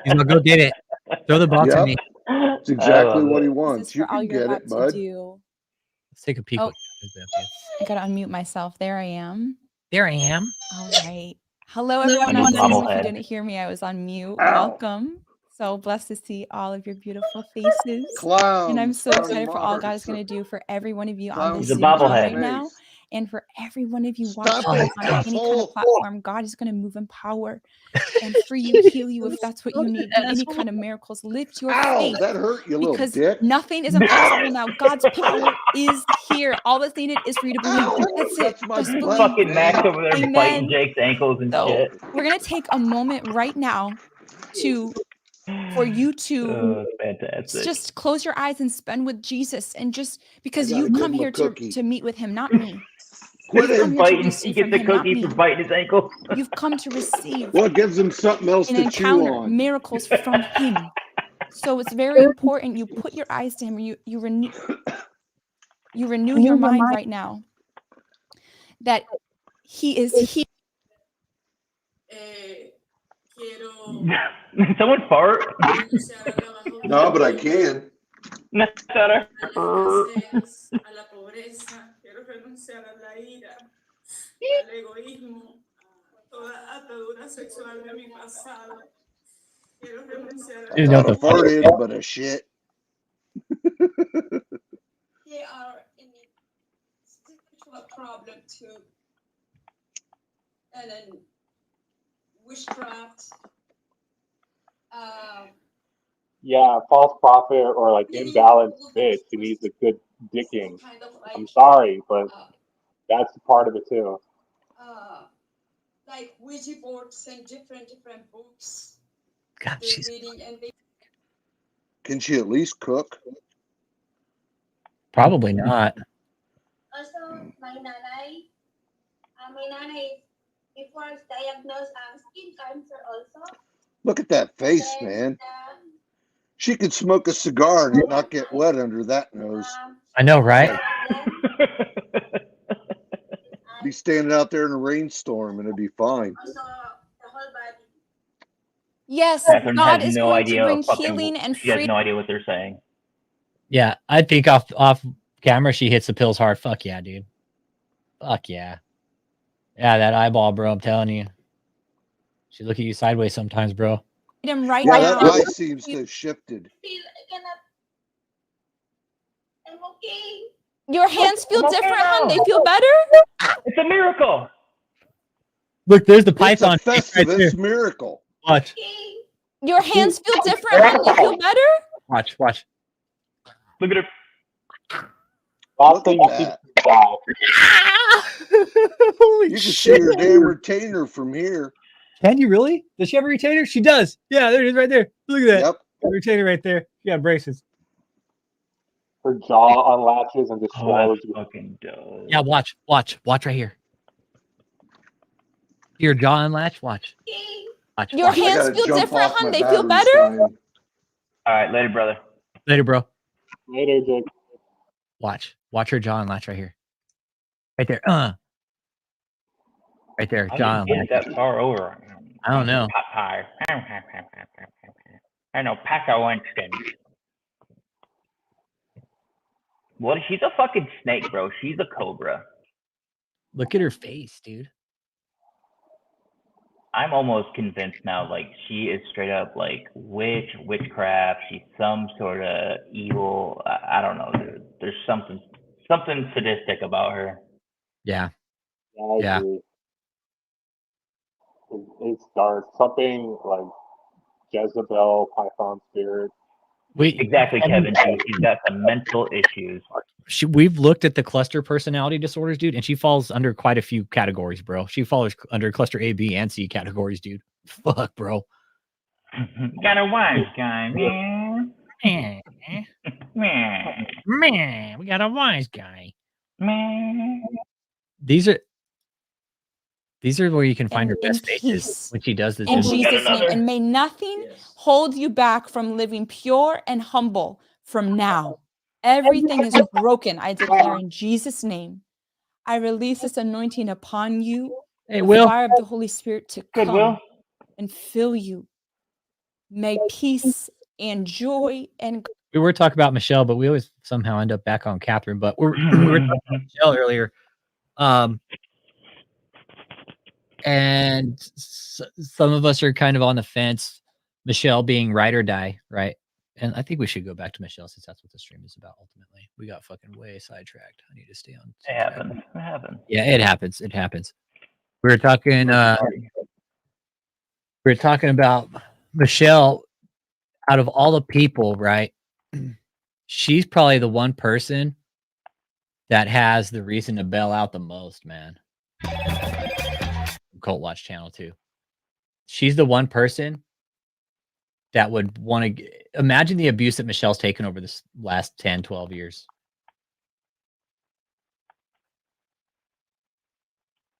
S1: He's gonna go get it. Throw the ball to me.
S2: It's exactly what he wants. You can get it, bud.
S1: Let's take a peek.
S9: Oh, I gotta unmute myself. There I am.
S1: There I am.
S9: All right. Hello, everyone. If you didn't hear me, I was on mute. Welcome. So blessed to see all of your beautiful faces.
S2: Clowns,
S9: and I'm so excited for all God is going to do for every one of you on this
S3: Zoom right
S9: now. And for every one of you watching on any kind of platform, God is going to move in power and free you, heal you if that's what you need. Any kind of miracles. Lift your faith.
S2: That hurt you,
S9: because
S2: little dick.
S9: Nothing is impossible now. God's power is here. All that's needed is for you to believe. That's it. Just believe.
S3: Fucking Max over there biting Jake's ankles and shit.
S9: We're going to take a moment right now for you to just close your eyes and spend with Jesus, and just because you come here to meet with him, not me.
S3: Quit him biting. He gets the cookie for biting his ankle.
S9: You've come to receive.
S2: Well, it gives him something else to chew on.
S9: Miracles from him. So it's very important you put your eyes to him. You renew your mind right now that he is here.
S3: Someone fart?
S2: No, but I can. Not a fart is, but a shit.
S10: They are in spiritual problem too. And then witchcraft.
S4: Yeah, false prophet or like imbalanced bitch who needs a good dicking. I'm sorry, but that's part of it too.
S10: Like Ouija boards and different books.
S1: God, she's
S10: reading and
S2: Can she at least cook?
S1: Probably not.
S10: Also, my nanay before diagnosed skin cancer also.
S2: Look at that face, man. She could smoke a cigar and not get wet under that nose.
S1: I know, right?
S2: Be standing out there in a rainstorm and it'd be fine.
S9: Yes,
S3: Catherine
S9: God
S3: has
S9: is
S3: no
S9: going
S3: idea
S9: to bring healing and
S3: she has
S9: freedom.
S3: no idea what they're saying.
S1: Yeah, I think off camera she hits the pills hard. Fuck yeah, dude. Fuck yeah. Yeah, that eyeball, bro. I'm telling you. She look at you sideways sometimes, bro.
S9: Right
S2: yeah,
S9: now.
S2: that eye seems to have shifted.
S10: I'm okay.
S9: Your hands feel different, hon. They feel better.
S3: It's a miracle.
S1: Look, there's the python.
S2: It's a Festivus miracle.
S1: Watch.
S9: Your hands feel different, hon. They feel better.
S1: Watch.
S3: Look at her.
S4: Last thing you see.
S2: You can see your damn retainer from here.
S1: Can you really? Does she have a retainer? She does. Yeah, there it is right there. Look at that.
S11: Yep.
S1: The retainer right there. She got braces.
S4: Her jaw unlatches and just swallows you.
S3: Fucking does.
S1: Yeah, watch right here. Your jaw unlatch. Watch.
S12: Your hands feel different, hun. They feel better.
S3: All right, later, brother.
S1: Later, bro.
S4: Later, Jake.
S1: Watch her jaw unlatch right here. Right there. Right there.
S3: I
S1: Jaw
S3: didn't
S1: unlatch.
S3: get that far over.
S1: I don't know.
S3: Popeye. I know, Paco Winston. What? She's a fucking snake, bro. She's a cobra.
S1: Look at her face, dude.
S3: I'm almost convinced now, like, she is straight up, like, witchcraft. She's some sort of evil. I don't know, dude. There's something sadistic about her.
S1: Yeah.
S4: I agree. It's dark. Something like Jezebel, Python spirit.
S3: Exactly, Kevin. She's got some mental issues.
S1: We've looked at the cluster personality disorders, dude, and she falls under quite a few categories, bro. She falls under cluster A, B, and C categories, dude. Fuck, bro.
S3: Got a wise guy, man.
S1: Man, we got a wise guy.
S3: Man.
S1: These are where you can find her best faces when she does this.
S12: In Jesus' name. And may nothing hold you back from living pure and humble from now. Everything is broken, I declare in Jesus' name. I release this anointing upon you.
S1: Hey,
S12: the
S1: Will.
S12: fire of the Holy Spirit to come and fill you. May peace and joy and
S1: we were talking about Michelle, but we always somehow end up back on Catherine. But we were talking about Michelle earlier. And some of us are kind of on the fence. Michelle being ride or die, right? And I think we should go back to Michelle since that's what the stream is about. Ultimately, we got fucking way sidetracked. I need to stay on.
S3: It happens. It happens.
S1: Yeah, it happens. It happens. We were talking. We were talking about Michelle. Out of all the people, right? She's probably the one person that has the reason to bail out the most, man. Cult Watch channel too. She's the one person that would want to imagine the abuse that Michelle's taken over this last 10, 12 years.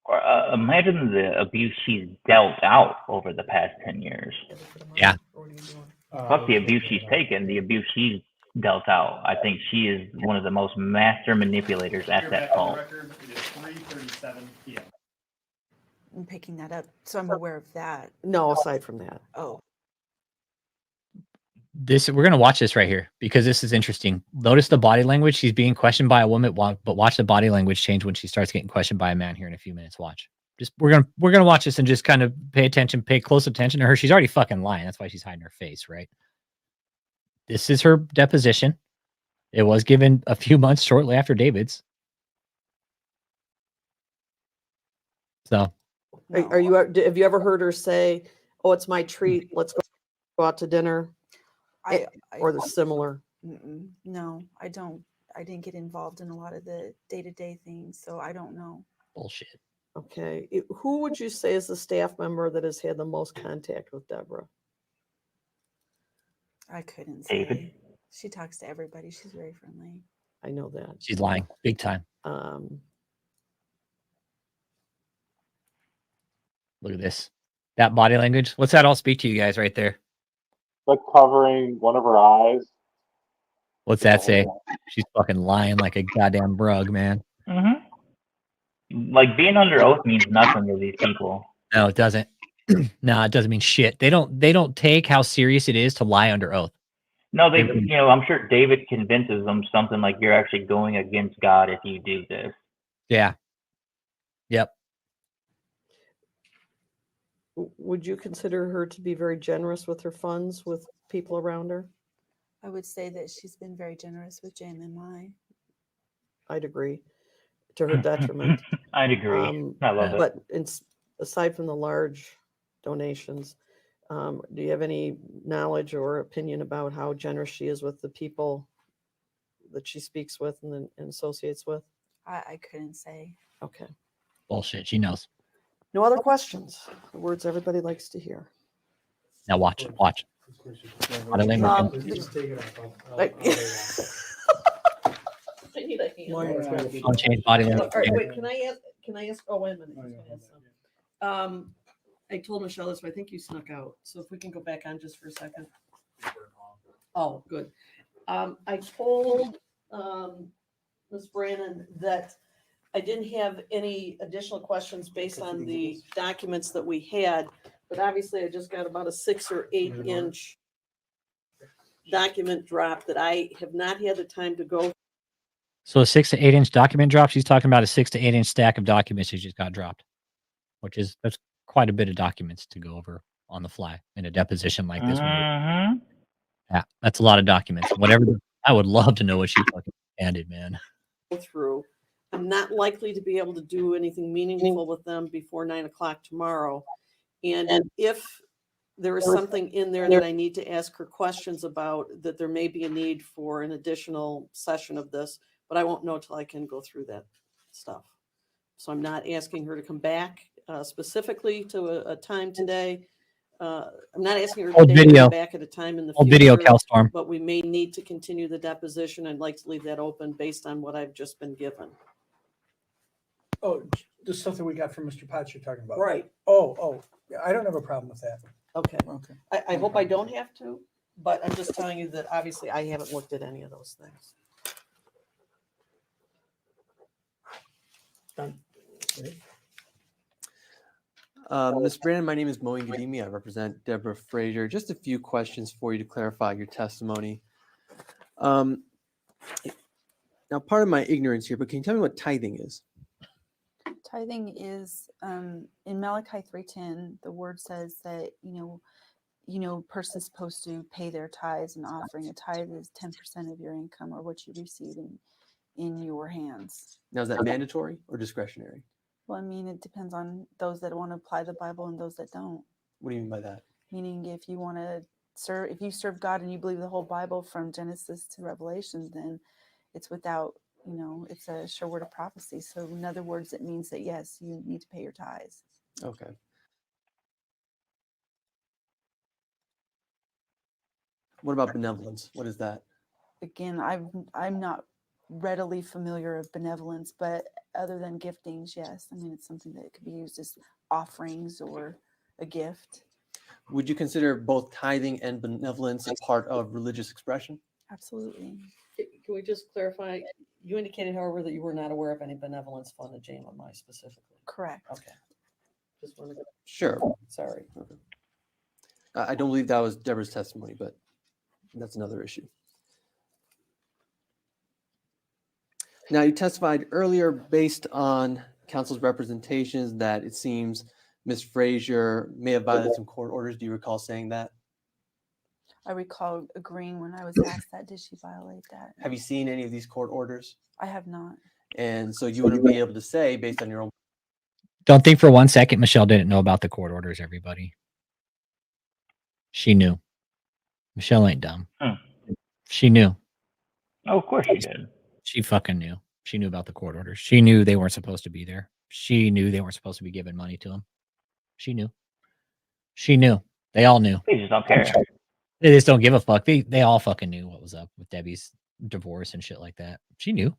S3: Or imagine the abuse she's dealt out over the past 10 years.
S1: Yeah.
S3: Fuck the abuse she's taken, the abuse she's dealt out. I think she is one of the most master manipulators at that cult.
S13: It is 3:37 p.m.
S14: I'm picking that up, so I'm aware of that.
S15: No, aside from that.
S14: Oh.
S1: We're gonna watch this right here because this is interesting. Notice the body language. She's being questioned by a woman, but watch the body language change when she starts getting questioned by a man here in a few minutes. Watch. Just we're gonna watch this and just kind of pay close attention to her. She's already fucking lying. That's why she's hiding her face, right? This is her deposition. It was given a few months shortly after David's. So,
S15: have you ever heard her say, "Oh, it's my treat. Let's go out to dinner," or the similar?
S14: No, I don't. I didn't get involved in a lot of the day-to-day things, so I don't know.
S1: Bullshit.
S15: Okay. Who would you say is the staff member that has had the most contact with Deborah?
S14: I couldn't say.
S3: David.
S14: She talks to everybody. She's very friendly.
S15: I know that.
S1: She's lying big time. Look at this. That body language. What's that all speak to you guys right there?
S4: Like covering one of her eyes.
S1: What's that say? She's fucking lying like a goddamn brug, man.
S3: Mm-hmm. Like being under oath means nothing to these people.
S1: No, it doesn't. No, it doesn't mean shit. They don't take how serious it is to lie under oath.
S3: No, I'm sure David convinces them something like you're actually going against God if you do this.
S1: Yeah. Yep.
S15: Would you consider her to be very generous with her funds with people around her?
S14: I would say that she's been very generous with JMMI.
S15: I'd agree. To her detriment.
S3: I'd agree. I love it.
S15: But aside from the large donations, do you have any knowledge or opinion about how generous she is with the people that she speaks with and associates with?
S14: I couldn't say.
S15: Okay.
S1: Bullshit. She knows.
S15: No other questions? The words everybody likes to hear.
S1: Now watch. Body language.
S15: Um,
S13: Just take it off.
S15: I need a hand.
S1: Don't change body language.
S15: All right, wait, can I ask, oh, wait a minute. I was gonna ask something. I told Michelle this, but I think you snuck out. So if we can go back on just for a second. Oh, good. I told Ms. Brannon that I didn't have any additional questions based on the documents that we had, but obviously I just got about a 6 or 8 inch document drop that I have not had the time to go.
S1: So a 6 to 8 inch document drop. She's talking about a 6 to 8 inch stack of documents she just got dropped, that's quite a bit of documents to go over on the fly in a deposition like this. Yeah, that's a lot of documents. I would love to know what she fucking handed, man.
S15: Through. I'm not likely to be able to do anything meaningful with them before 9 o'clock tomorrow. And if there is something in there that I need to ask her questions about, that there may be a need for an additional session of this, but I won't know till I can go through that stuff. So I'm not asking her to come back specifically to a time today. I'm not asking her
S1: Old
S15: today to
S1: video.
S15: come back at a time in the
S1: Old
S15: future,
S1: video, Calstorm.
S15: but we may need to continue the deposition. I'd like to leave that open based on what I've just been given.
S11: Oh, the stuff that we got from Mr. Potts you're talking about.
S15: Right.
S11: Oh, yeah, I don't have a problem with that.
S15: Okay.
S11: Okay.
S15: I hope I don't have to, but I'm just telling you that obviously I haven't looked at any of those things.
S11: Done.
S16: Ms. Brannon, my name is Moe Gadimi. I represent Deborah Frazier. Just a few questions for you to clarify your testimony. Now, part of my ignorance here, but can you tell me what tithing is?
S14: Tithing is in Malachi 3:10. The word says that person's supposed to pay their tithes and offering. A tithe is 10% of your income or what you receive in your hands.
S16: Now, is that mandatory or discretionary?
S14: Well, I mean, it depends on those that want to apply the Bible and those that don't.
S16: What do you mean by that?
S14: Meaning, if you want to serve, if you serve God and you believe the whole Bible from Genesis to Revelation, then it's without, it's a sure word of prophecy. So, in other words, it means that yes, you need to pay your tithes.
S16: Okay. What about benevolence? What is that?
S14: Again, I'm not readily familiar of benevolence, but other than giftings, yes. I mean, it's something that could be used as offerings or a gift.
S16: Would you consider both tithing and benevolence a part of religious expression?
S14: Absolutely.
S15: Can we just clarify? You indicated, however, that you were not aware of any benevolence fund at JMMI specifically.
S14: Correct.
S15: Okay. Just wanted to.
S16: Sure.
S15: Sorry.
S16: Okay. I don't believe that was Deborah's testimony, but that's another issue. Now, you testified earlier based on counsel's representations that it seems Ms. Frazier may have violated some court orders. Do you recall saying that?
S14: I recall agreeing when I was asked that. Did she violate that?
S16: Have you seen any of these court orders?
S14: I have not.
S16: And so you wouldn't be able to say based on your own.
S1: Don't think for 1 second Michelle didn't know about the court orders, everybody. She knew. Michelle ain't dumb. She knew.
S3: Oh, of course she did.
S1: She fucking knew. She knew about the court orders. She knew they weren't supposed to be there. She knew they weren't supposed to be giving money to them. She knew. She knew. They all knew.
S3: They just don't care.
S1: They just don't give a fuck. They all fucking knew what was up with Debbie's divorce and shit like that. She knew.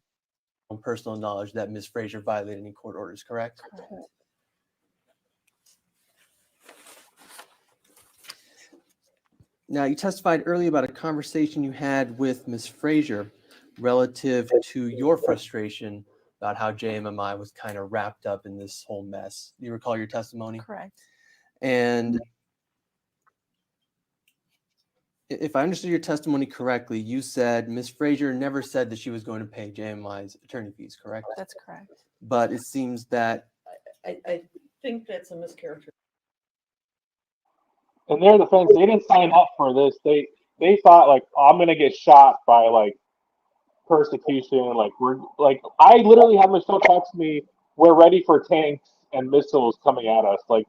S16: Personal knowledge that Ms. Frazier violated any court orders, correct?
S14: Correct.
S16: Now, you testified earlier about a conversation you had with Ms. Frazier relative to your frustration about how JMMI was kind of wrapped up in this whole mess. Do you recall your testimony?
S14: Correct.
S16: And if I understood your testimony correctly, you said Ms. Frazier never said that she was going to pay JMI's attorney fees, correct?
S14: That's correct.
S16: But it seems that
S15: I think that's a mischaracterization.
S4: In their defense, they didn't sign up for this. They thought like, oh, I'm gonna get shot by like persecution. Like I literally have Michelle text me, we're ready for tanks and missiles coming at us. Like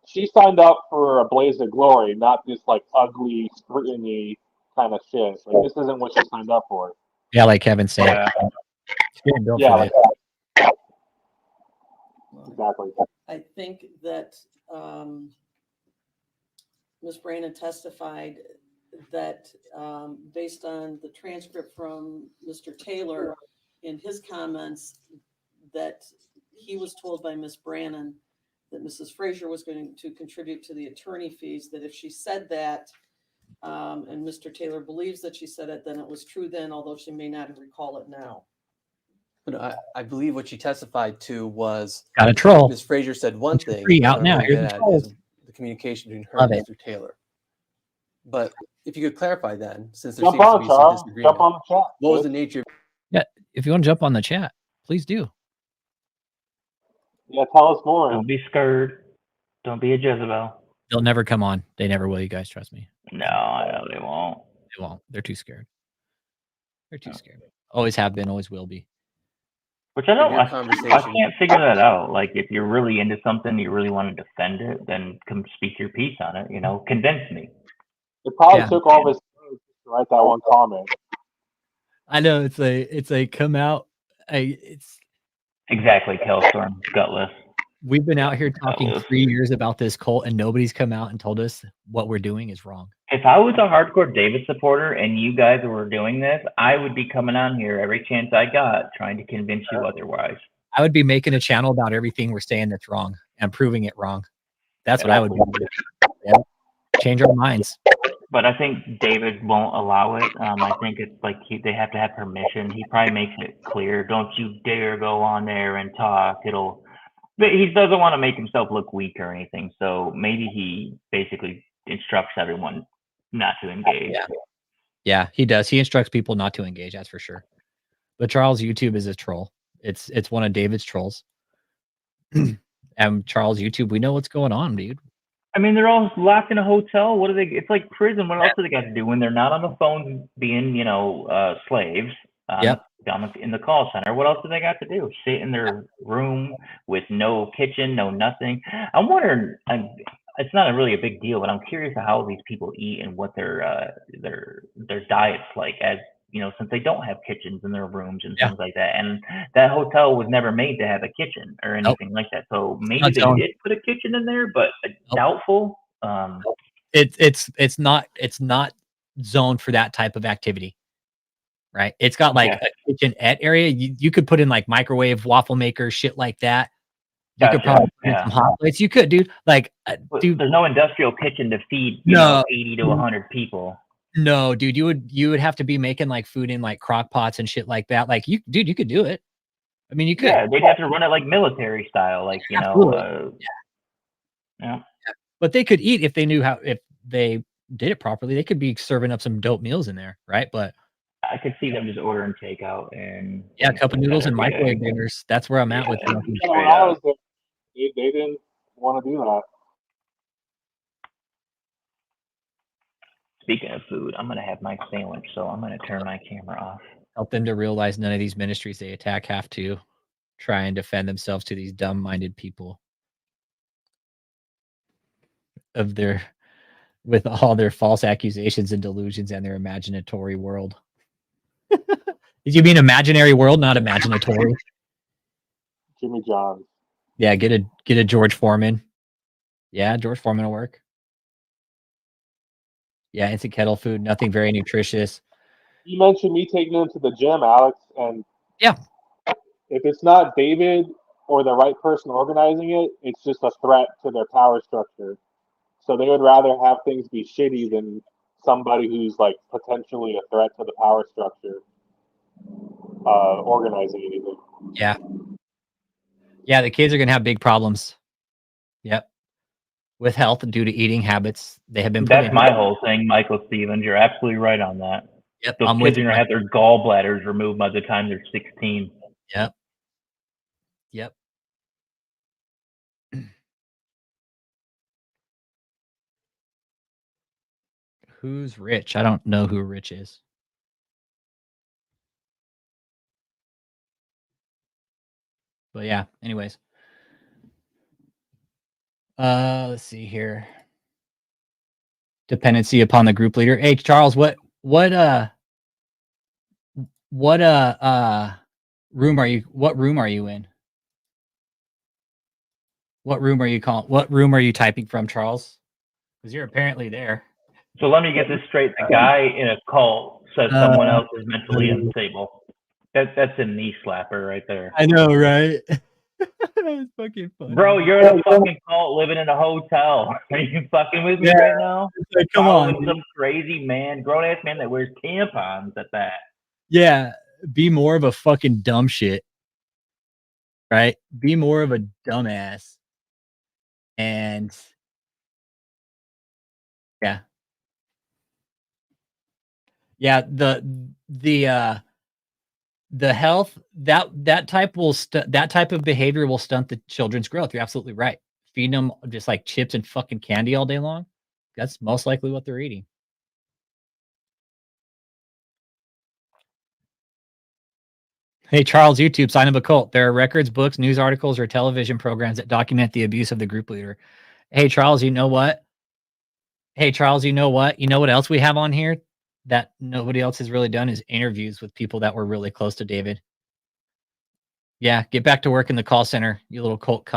S4: she signed up for a blaze of glory, not this like ugly scrutiny kind of shit. Like this isn't what she signed up for.
S1: Yeah, like Kevin said. She didn't build for
S4: Yeah,
S1: this.
S4: Exactly.
S15: I think that Ms. Brannon testified that based on the transcript from Mr. Taylor in his comments, that he was told by Ms. Brannon that Mrs. Frazier was going to contribute to the attorney fees, that if she said that, and Mr. Taylor believes that she said it, then it was true then, although she may not recall it now.
S16: But I believe what she testified to was
S1: Got a troll.
S16: Ms. Frazier said one thing.
S1: Free
S16: What
S1: out
S16: I'm
S1: now.
S16: trying to
S1: Here's
S16: get
S1: the
S16: at
S1: trolls.
S16: is the communication between her
S1: Love
S16: and
S1: it.
S16: Mr. Taylor. But if you could clarify then, since there
S4: Jump
S16: seems to
S4: on,
S16: be some
S4: Charles.
S16: disagreement,
S4: Jump on the chat.
S16: what was the nature of
S1: Yeah, if you want to jump on the chat, please do.
S4: Yeah, tell us more.
S3: Don't be scared. Don't be a Jezebel.
S1: They'll never come on. They never will. You guys trust me.
S3: No, I know they won't.
S1: They won't. They're too scared. They're too scared. Always have been. Always will be.
S3: Which I don't.
S16: your
S3: I
S16: conversation?
S3: can't figure that out. Like, if you're really into something, you really want to defend it, then come speak your piece on it. You know, convince me.
S4: It probably took all this to write that one comment.
S1: I know it's a come out. It's
S3: Exactly, Kelstorm, gutless.
S1: we've been out here talking 3 years about this cult, and nobody's come out and told us what we're doing is wrong.
S3: If I was a hardcore David supporter and you guys were doing this, I would be coming on here every chance I got, trying to convince you otherwise.
S1: I would be making a channel about everything we're saying that's wrong and proving it wrong. That's what I would do. Yeah. Change our minds.
S3: But I think David won't allow it. I think it's like they have to have permission. He probably makes it clear, don't you dare go on there and talk. But he doesn't want to make himself look weak or anything. So maybe he basically instructs everyone not to engage.
S1: Yeah, he does. He instructs people not to engage. That's for sure. But Charles' YouTube is a troll. It's one of David's trolls. And Charles' YouTube, we know what's going on, dude.
S3: I mean, they're all locked in a hotel. What are they? It's like prison. What else do they got to do when they're not on the phone being, slaves? Down in the call center. What else do they got to do? Sit in their room with no kitchen, no nothing. I'm wondering. It's not really a big deal, but I'm curious how these people eat and what their diet's like. As you know, since they don't have kitchens in their rooms and things like that, and that hotel was never made to have a kitchen or anything like that. So maybe they did put a kitchen in there, but doubtful.
S1: It's not zoned for that type of activity, right? It's got like a kitchenette area. You could put in like microwave, waffle maker, shit like that. You could probably put in some hot plates. You could, dude. Like, dude,
S3: there's no industrial kitchen to feed 80 to 100 people.
S1: No, dude, you would have to be making like food in like crock pots and shit like that. Like you could do it. I mean, you could.
S3: Yeah, they'd have to run it like military style, like
S1: But they could eat if they knew how. If they did it properly, they could be serving up some dope meals in there, right? But
S3: I could see them just ordering takeout and
S1: a cup of noodles and microwave dinners. That's where I'm at with them.
S4: When I was there, they didn't want to do that.
S3: Speaking of food, I'm going to have my sandwich, so I'm going to turn my camera off.
S1: Help them to realize none of these ministries they attack have to try and defend themselves to these dumb-minded people with all their false accusations and delusions and their imaginatory world. Did you mean imaginary world, not imaginatory?
S4: Jimmy John.
S1: Yeah, get a George Foreman. Yeah, George Foreman will work. Yeah, instant kettle food, nothing very nutritious.
S4: You mentioned me taking them to the gym, Alex, and
S1: yeah,
S4: if it's not David or the right person organizing it, it's just a threat to their power structure. So they would rather have things be shitty than somebody who's like potentially a threat to the power structure organizing anything.
S1: Yeah. Yeah, the kids are going to have big problems. Yep. With health due to eating habits they have been.
S3: That's my whole thing, Michael Stevens. You're absolutely right on that.
S1: Yep.
S3: Those kids are going to have their gallbladders removed by the time they're 16.
S1: Yep. Yep. Who's Rich? I don't know who Rich is. But yeah, anyways. Let's see here. Dependency upon the group leader. Hey, Charles, what room are you in? What room are you calling? What room are you typing from, Charles? Because you're apparently there.
S3: So let me get this straight. The guy in a cult says someone else is mentally unstable. That's a knee slapper right there.
S1: I know, right? That's fucking funny.
S3: Bro, you're in a fucking cult living in a hotel. Are you fucking with me right now?
S1: Like, come on.
S3: Some crazy man, grown ass man that wears tampons at that.
S1: Yeah, be more of a fucking dumb shit. Right? Be more of a dumbass. And yeah. Yeah, the health that type of behavior will stunt the children's growth. You're absolutely right. Feeding them just like chips and fucking candy all day long. That's most likely what they're eating. Hey, Charles, YouTube, sign of a cult. There are records, books, news articles, or television programs that document the abuse of the group leader. Hey, Charles, you know what? Hey, Charles, you know what? You know what else we have on here that nobody else has really done is interviews with people that were really close to David. Yeah, get back to work in the call center, you little cult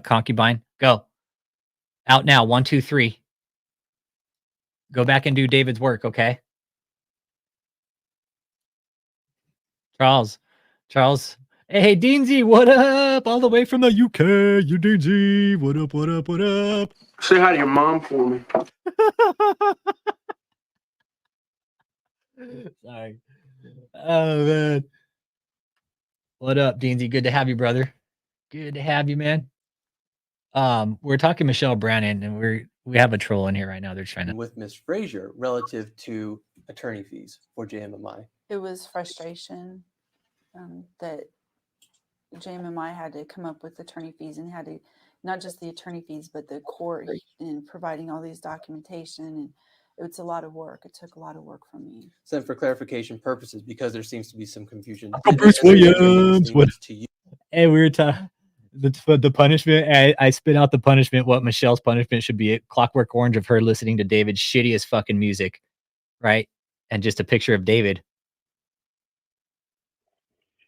S1: concubine. Go. Out now, 1, 2, 3. Go back and do David's work, okay? Charles. Hey, Deansy, what up? All the way from the UK. You Deansy. What up, what up, what up?
S17: Say hi to your mom for me.
S1: Sorry. Oh, man. What up, Deansy? Good to have you, brother. Good to have you, man. We're talking Michelle Brannon, and we have a troll in here right now. They're trying to
S16: with Miss Frazier relative to attorney fees for JMMI.
S14: It was frustration that JMMI had to come up with attorney fees and had to not just the attorney fees, but the court in providing all these documentation. And it's a lot of work. It took a lot of work from me.
S16: So for clarification purposes, because there seems to be some confusion.
S1: Bruce Williams. What? Hey, we were talking the punishment. I spit out the punishment. What Michelle's punishment should be: Clockwork Orange of her listening to David's shittiest fucking music, right? And just a picture of David.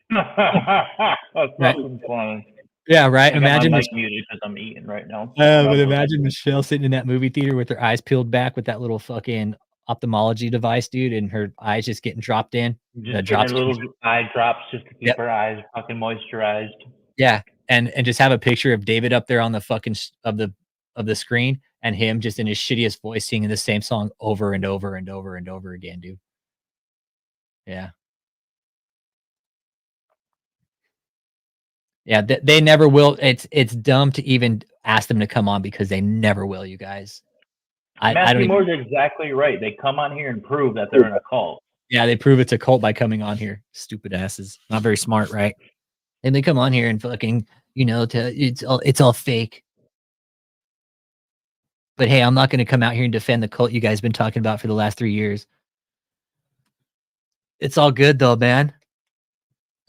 S3: That's fucking funny.
S1: Yeah, right.
S3: Imagine my mic muted because I'm eating right now.
S1: But imagine Michelle sitting in that movie theater with her eyes peeled back with that little fucking ophthalmology device, dude, and her eyes just getting dropped in.
S3: Just her little eye drops just to keep her eyes fucking moisturized.
S1: Yeah, and just have a picture of David up there on the fucking of the screen, and him just in his shittiest voice singing the same song over and over and over and over again, dude. Yeah. Yeah, they never will. It's dumb to even ask them to come on because they never will, you guys.
S3: Matthew Moore's exactly right. They come on here and prove that they're in a cult.
S1: Yeah, they prove it's a cult by coming on here. Stupid asses. Not very smart, right? And they come on here and fucking, it's all fake. But hey, I'm not going to come out here and defend the cult you guys have been talking about for the last 3 years. It's all good though, man.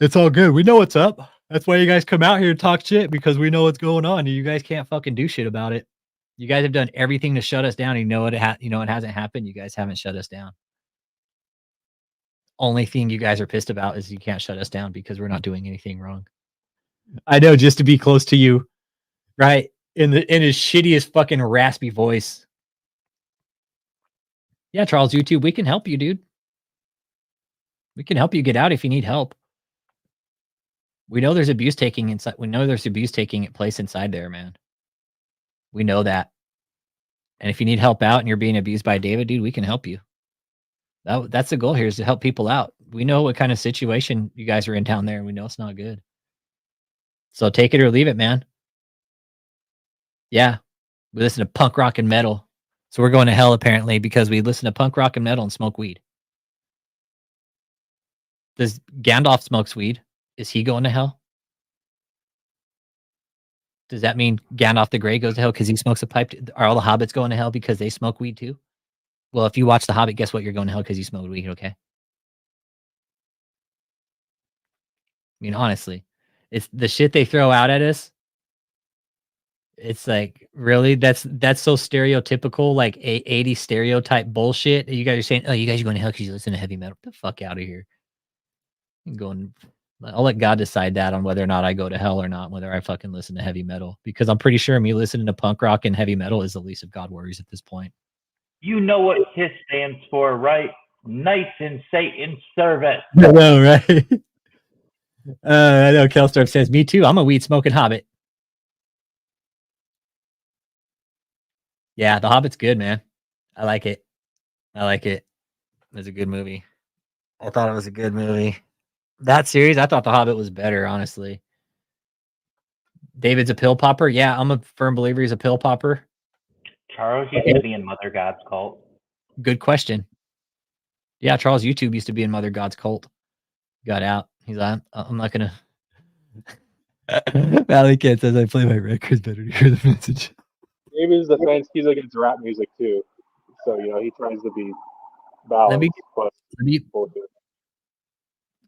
S1: It's all good. We know what's up. That's why you guys come out here and talk shit, because we know what's going on. You guys can't fucking do shit about it. You guys have done everything to shut us down. You know it hasn't happened. You guys haven't shut us down. Only thing you guys are pissed about is you can't shut us down because we're not doing anything wrong. I know, just to be close to you, right? In his shittiest fucking raspy voice. Yeah, Charles, YouTube, we can help you, dude. We can help you get out if you need help. We know there's abuse taking inside. We know there's abuse taking place inside there, man. We know that. And if you need help out and you're being abused by David, dude, we can help you. That's the goal here, is to help people out. We know what kind of situation you guys are in down there, and we know it's not good. So take it or leave it, man. Yeah. We listen to punk rock and metal. So we're going to hell apparently because we listen to punk rock and metal and smoke weed. Does Gandalf smokes weed? Is he going to hell? Does that mean Gandalf the Grey goes to hell because he smokes a pipe? Are all the hobbits going to hell because they smoke weed too? Well, if you watch The Hobbit, guess what? You're going to hell because you smoked weed, okay? I mean, honestly, it's the shit they throw out at us. It's like, really? That's so stereotypical, like 80 stereotype bullshit. You guys are saying, oh, you guys are going to hell because you listen to heavy metal. Get the fuck out of here. You're going I'll let God decide that on whether or not I go to hell or not, whether I fucking listen to heavy metal. Because I'm pretty sure me listening to punk rock and heavy metal is the least of God worries at this point.
S3: You know what KISS stands for, right? Knights in Satan's service.
S1: I know, right? I know Kelstorp says, me too. I'm a weed smoking hobbit. Yeah, The Hobbit's good, man. I like it. I like it. It's a good movie. I thought it was a good movie. That series, I thought The Hobbit was better, honestly. David's a pill popper. Yeah, I'm a firm believer he's a pill popper.
S3: Charles used to be in Mother God's cult.
S1: Good question. Yeah, Charles YouTube used to be in Mother God's cult. Got out. He's like, I'm not gonna. Valley Cat says I play my records better to hear the message.
S4: David's defense, he's against rap music too. So, you know, he tries to be balanced.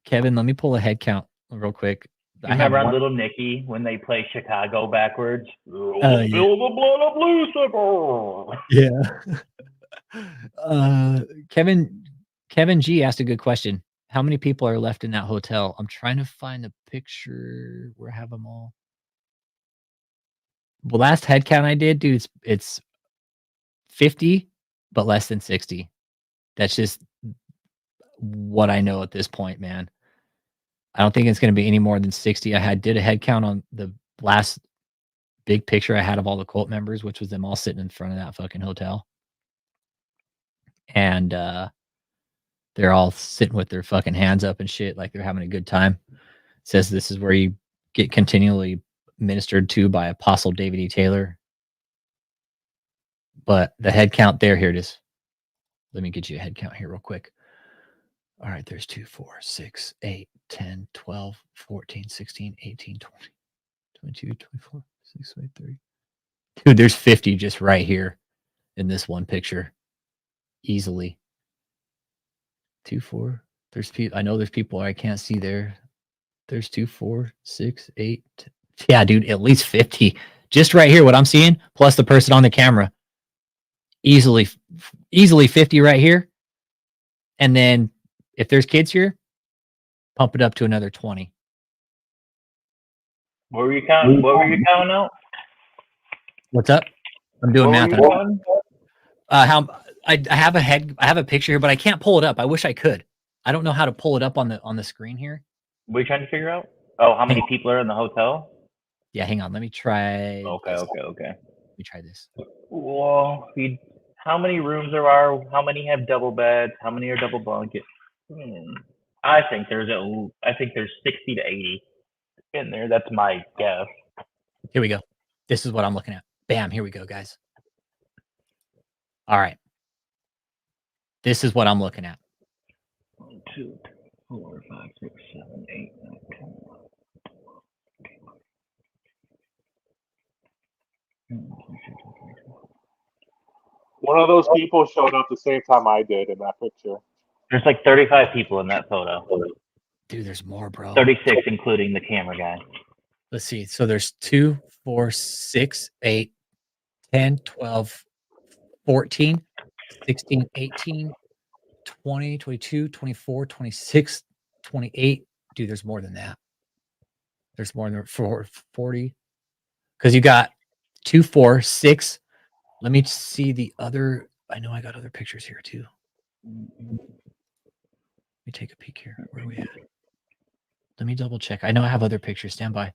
S1: Kevin, let me pull a head count real quick.
S3: You remember on Little Nicky when they play Chicago backwards? Feel
S1: Yeah.
S3: the blood of Lucifer.
S1: Yeah. Kevin G asked a good question. How many people are left in that hotel? I'm trying to find a picture where I have them all. The last head count I did, dude, it's 50, but less than 60. That's just what I know at this point, man. I don't think it's going to be any more than 60. Did a head count on the last big picture I had of all the cult members, which was them all sitting in front of that fucking hotel. And they're all sitting with their fucking hands up and shit, like they're having a good time. It says this is where you get continually ministered to by Apostle David E. Taylor. But the head count there, here it is. Let me get you a head count here real quick. All right, there's 2, 4, 6, 8, 10, 12, 14, 16, 18, 20, 22, 24, 6, 8, 30. Dude, there's 50 just right here in this one picture. Easily. 2, 4. I know there's people I can't see there. There's 2, 4, 6, 8. Yeah, dude, at least 50. Just right here, what I'm seeing, plus the person on the camera. Easily 50 right here. And then if there's kids here, pump it up to another 20.
S3: What were you counting out?
S1: What's up? I'm doing math. I have a picture here, but I can't pull it up. I wish I could. I don't know how to pull it up on the screen here.
S3: What are you trying to figure out? Oh, how many people are in the hotel?
S1: Yeah, hang on. Let me try.
S3: Okay.
S1: Let me try this.
S3: Well, how many rooms there are? How many have double beds? How many are double blankets? I think there's 60 to 80 in there. That's my guess.
S1: Here we go. This is what I'm looking at. Bam, here we go, guys. All right. This is what I'm looking at.
S3: 1, 2, 4, 5, 6, 7, 8, 9, 10.
S4: One of those people showed up the same time I did in that picture.
S3: There's like 35 people in that photo.
S1: Dude, there's more, bro.
S3: 36, including the camera guy.
S1: Let's see. So there's 2, 4, 6, 8, 10, 12, 14, 16, 18, 20, 22, 24, 26, 28. Dude, there's more than that. There's more than 40. Because you got 2, 4, 6. Let me see the other. I know I got other pictures here too. Let me take a peek here. Where are we at? Let me double check. I know I have other pictures. Stand by.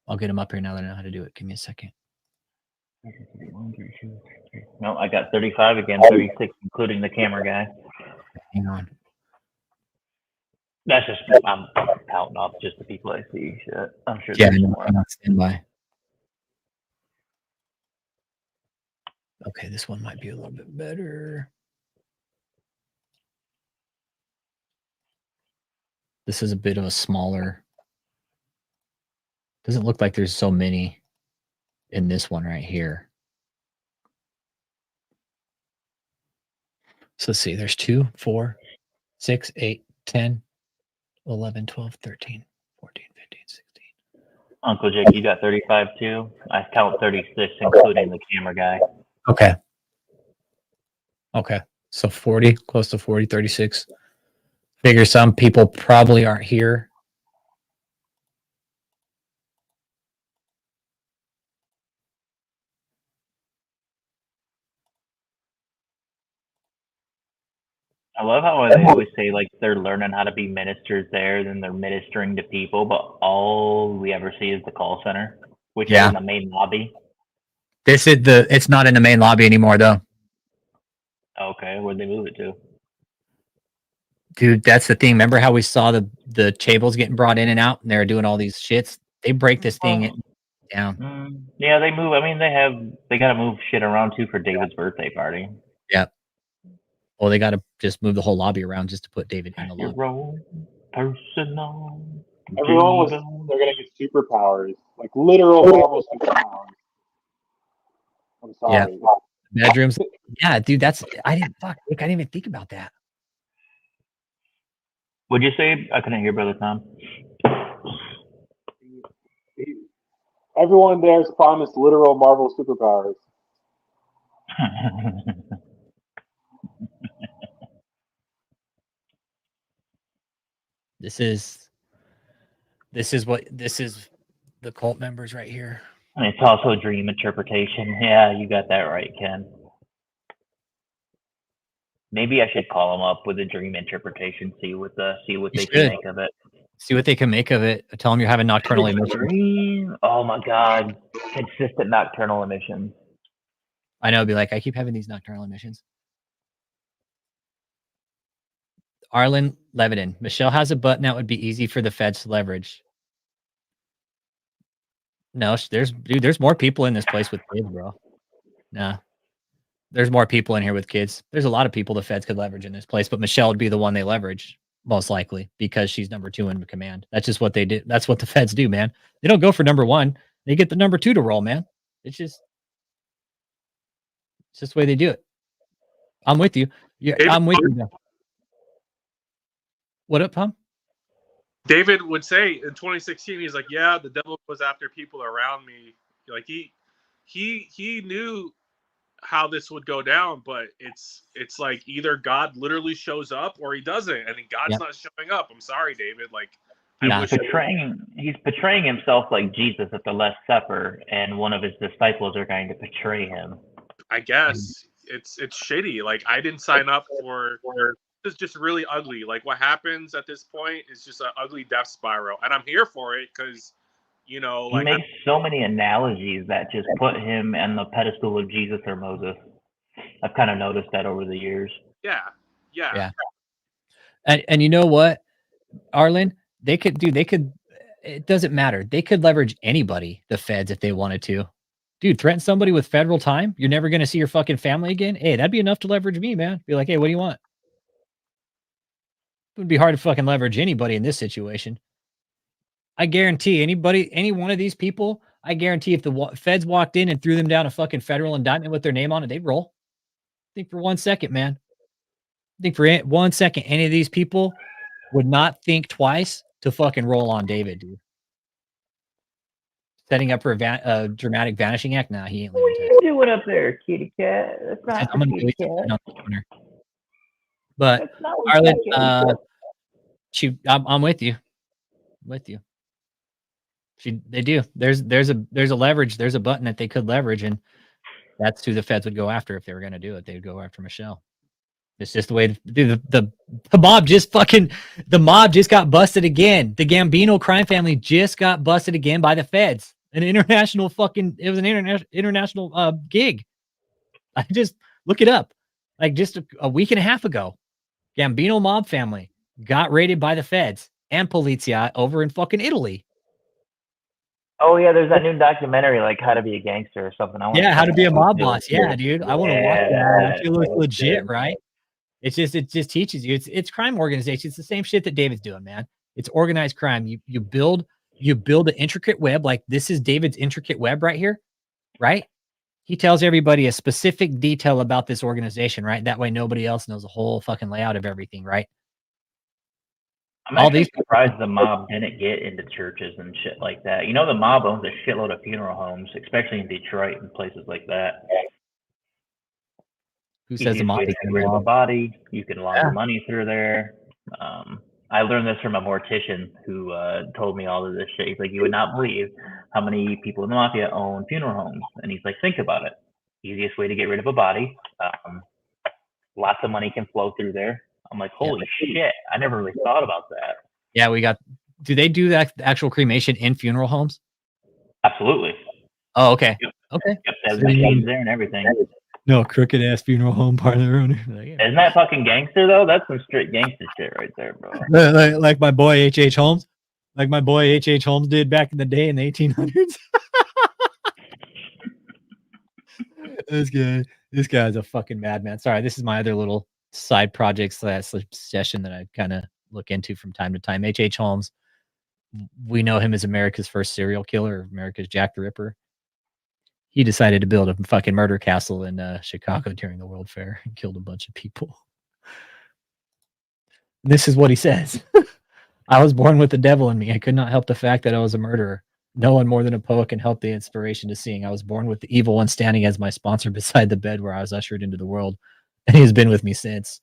S1: I'll get them up here now that I know how to do it. Give me a second.
S3: No, I got 35 again, 36, including the camera guy.
S1: Hang on.
S3: That's just, I'm counting off just the people I see. Shit. I'm sure.
S1: Yeah, stand by. Okay, this one might be a little bit better. This is a bit of a smaller. Doesn't look like there's so many in this one right here. So let's see, there's 2, 4, 6, 8, 10, 11, 12, 13, 14, 15, 16.
S3: Uncle Jake, you got 35 too? I count 36, including the camera guy.
S1: Okay. Okay. So 40, close to 40, 36. Figure some people probably aren't here
S3: I love how they always say like they're learning how to be ministers there, then they're ministering to people, but all we ever see is the call center, which is in the main lobby.
S1: It's not in the main lobby anymore though.
S3: Okay, where'd they move it to?
S1: Dude, that's the thing. Remember how we saw the tables getting brought in and out, and they're doing all these shits? They break this thing down.
S3: Yeah, they move. I mean, they got to move shit around too for David's birthday party.
S1: Yep. Well, they got to just move the whole lobby around just to put David in the lobby.
S3: Your own personal.
S4: Everyone they're gonna get superpowers, like literal Marvel superpowers. I'm sorry.
S1: Yeah. Bedrooms. Yeah, dude, I didn't even think about that.
S3: What'd you say? I couldn't hear, Brother Tom.
S4: Everyone there is promised literal Marvel superpowers.
S1: This is the cult members right here.
S3: And it's also dream interpretation. Yeah, you got that right, Ken. Maybe I should call them up with a dream interpretation, see what they can make of it.
S1: See what they can make of it. Tell them you're having nocturnal emissions.
S3: Oh my God. Consistent nocturnal emissions.
S1: I know, be like, I keep having these nocturnal emissions. Arlen Levitin. Michelle has a button that would be easy for the feds to leverage. No, there's more people in this place with kids, bro. Nah. There's more people in here with kids. There's a lot of people the feds could leverage in this place, but Michelle would be the one they leverage, most likely, because she's number 2 in command. That's just what they did. That's what the feds do, man. They don't go for number 1. They get the number 2 to roll, man. It's just the way they do it. I'm with you. Yeah, I'm with you. Now. What up, Pum?
S18: David would say in 2016, he's like, yeah, the devil was after people around me. Like he knew how this would go down, but it's like either God literally shows up or he doesn't, and God's not showing up. I'm sorry, David. Like
S3: he's portraying himself like Jesus at the Last Supper, and one of his disciples are going to betray him.
S18: I guess it's shitty. Like I didn't sign up for. It's just really ugly. Like what happens at this point is just an ugly death spiral, and I'm here for it because. You know, like
S3: he makes so many analogies that just put him on the pedestal of Jesus or Moses. I've kind of noticed that over the years.
S18: Yeah.
S1: And you know what, Arlen? They could. It doesn't matter. They could leverage anybody, the feds, if they wanted to. Dude, threaten somebody with federal time. You're never going to see your fucking family again. Hey, that'd be enough to leverage me, man. Be like, hey, what do you want? It would be hard to fucking leverage anybody in this situation. I guarantee any one of these people, I guarantee if the feds walked in and threw them down a fucking federal indictment with their name on it, they'd roll. Think for 1 second, man. Think for 1 second, any of these people would not think twice to fucking roll on David, dude. Setting up for a dramatic vanishing act? Nah, he ain't leaving.
S3: What are you doing up there, kitty cat? That's not
S1: I'm gonna
S3: kitty cat.
S1: But Arlen, I'm with you. With you. They do. There's a leverage. There's a button that they could leverage, and that's who the feds would go after if they were going to do it. They would go after Michelle. It's just the way the mob just got busted again. The Gambino crime family just got busted again by the feds. It was an international gig. I just look it up. Like just a week and a half ago, Gambino mob family got raided by the feds and Polizia over in fucking Italy.
S3: Oh yeah, there's that new documentary, like How to Be a Gangster or something.
S1: How to be a mob boss. Yeah, dude, I want to watch that. It looks legit, right? It just teaches you. It's crime organization. It's the same shit that David's doing, man. It's organized crime. You build an intricate web. Like this is David's intricate web right here, right? He tells everybody a specific detail about this organization, right? That way nobody else knows the whole fucking layout of everything, right?
S3: I'm actually surprised the mob didn't get into churches and shit like that. You know, the mob owns a shitload of funeral homes, especially in Detroit and places like that.
S1: Who says the mob?
S3: To get rid of a body, you can launder money through there. I learned this from a mortician who told me all of this shit. He's like, you would not believe how many people in the mafia own funeral homes. And he's like, think about it. Easiest way to get rid of a body. Lots of money can flow through there. I'm like, holy shit! I never really thought about that.
S1: Yeah, we got. Do they do that actual cremation in funeral homes?
S3: Absolutely.
S1: Oh, okay.
S3: Yep.
S1: Okay.
S3: Yep, there's machines there and everything.
S1: No crooked ass funeral home parlor owner.
S3: Isn't that fucking gangster though? That's some straight gangster shit right there, bro.
S1: Like my boy H.H. Holmes, like my boy H.H. Holmes did back in the day in the 1800s. This guy's a fucking madman. Sorry, this is my other little side project / session that I kind of look into from time to time. H.H. Holmes, we know him as America's first serial killer, America's Jack the Ripper. He decided to build a fucking murder castle in Chicago during the World Fair and killed a bunch of people. This is what he says. I was born with the devil in me. I could not help the fact that I was a murderer. No one more than a poet can help the inspiration to sing. I was born with the evil one standing as my sponsor beside the bed where I was ushered into the world. And he has been with me since.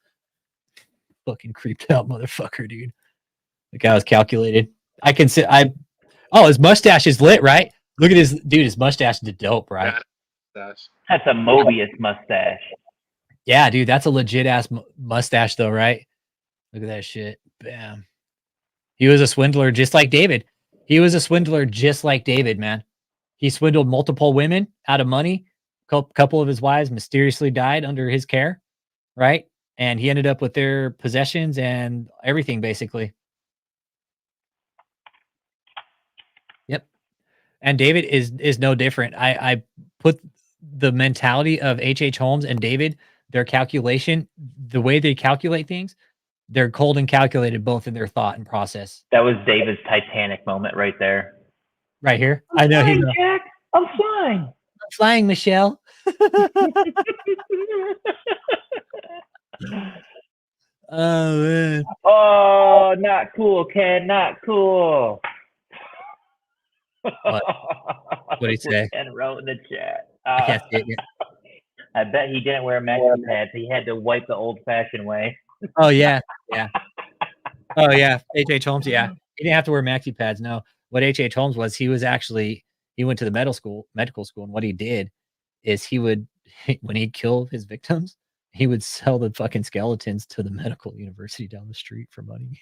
S1: Fucking creeped out motherfucker, dude. The guy was calculated. I can sit. Oh, his mustache is lit, right? Look at his mustache is dope, right?
S3: That's a Mobius mustache.
S1: Yeah, dude, that's a legit ass mustache, though, right? Look at that shit. Bam. He was a swindler just like David. He was a swindler just like David, man. He swindled multiple women out of money. Couple of his wives mysteriously died under his care, right? And he ended up with their possessions and everything, basically. Yep. And David is no different. I put the mentality of H.H. Holmes and David, their calculation, the way they calculate things, they're cold and calculated both in their thought and process.
S3: That was David's Titanic moment right there.
S1: Right here. I know he's
S3: Jack. I'm flying.
S1: I'm flying, Michelle. Oh man.
S3: Oh, not cool, Ken. Not cool.
S1: What did he say?
S3: Ken wrote in the chat.
S1: I can't see it yet.
S3: I bet he didn't wear maxi pads. He had to wipe the old-fashioned way.
S1: Oh yeah, yeah. Oh yeah, H.H. Holmes. Yeah, he didn't have to wear maxi pads. No, what H.H. Holmes was, he went to the medical school, and what he did is he would, when he'd kill his victims, he would sell the fucking skeletons to the medical university down the street for money.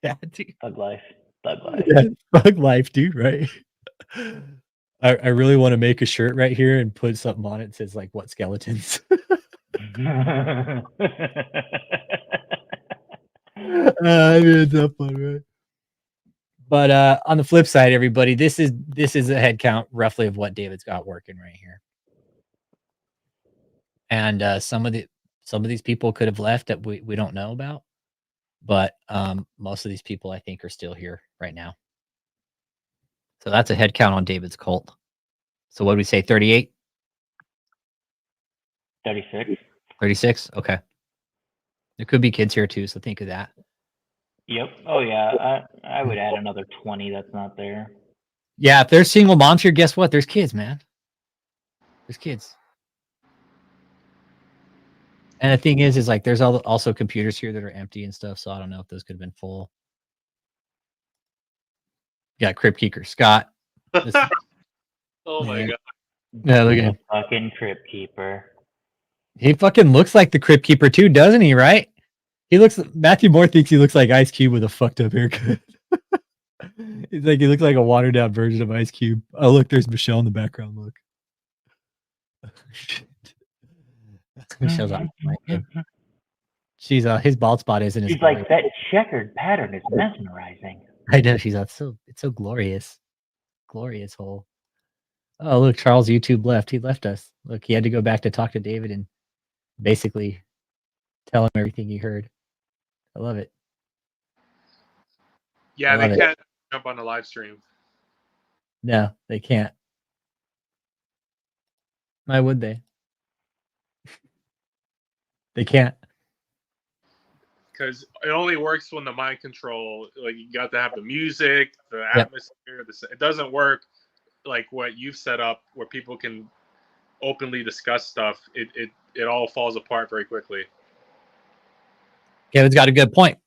S1: Yeah, dude.
S3: Thug life. Thug life.
S1: Yeah, thug life, dude. Right. I really want to make a shirt right here and put something on it that says like, "What skeletons?" I mean, it's not fun, right? But on the flip side, everybody, this is a head count roughly of what David's got working right here. And some of these people could have left that we don't know about, but most of these people I think are still here right now. So that's a head count on David's cult. So what did we say? 38?
S3: 36.
S1: 36? Okay. There could be kids here too, so think of that.
S3: Yep. Oh yeah. I would add another 20 that's not there.
S1: Yeah, if there's single moms here, guess what? There's kids, man. There's kids. And the thing is like there's also computers here that are empty and stuff, so I don't know if those could have been full. You got Crypt Keeper Scott.
S18: Oh my god.
S1: Yeah, look at him.
S3: Fucking Crypt Keeper.
S1: He fucking looks like the Crypt Keeper too, doesn't he? Right? Matthew Moore thinks he looks like Ice Cube with a fucked up haircut. He looks like a watered down version of Ice Cube. Oh look, there's Michelle in the background. Look. Michelle's on. She's his bald spot isn't.
S3: She's like, that checkered pattern is mesmerizing.
S1: I know she's it's so glorious, glorious hole. Oh look, Charles YouTube left. He left us. Look, he had to go back to talk to David and basically tell him everything he heard. I love it.
S18: Yeah, they can't jump on the live stream.
S1: No, they can't. Why would they? They can't.
S18: Because it only works when the mind control, like you got to have the music, the atmosphere. It doesn't work like what you've set up where people can openly discuss stuff. It all falls apart very quickly.
S1: Kevin's got a good point.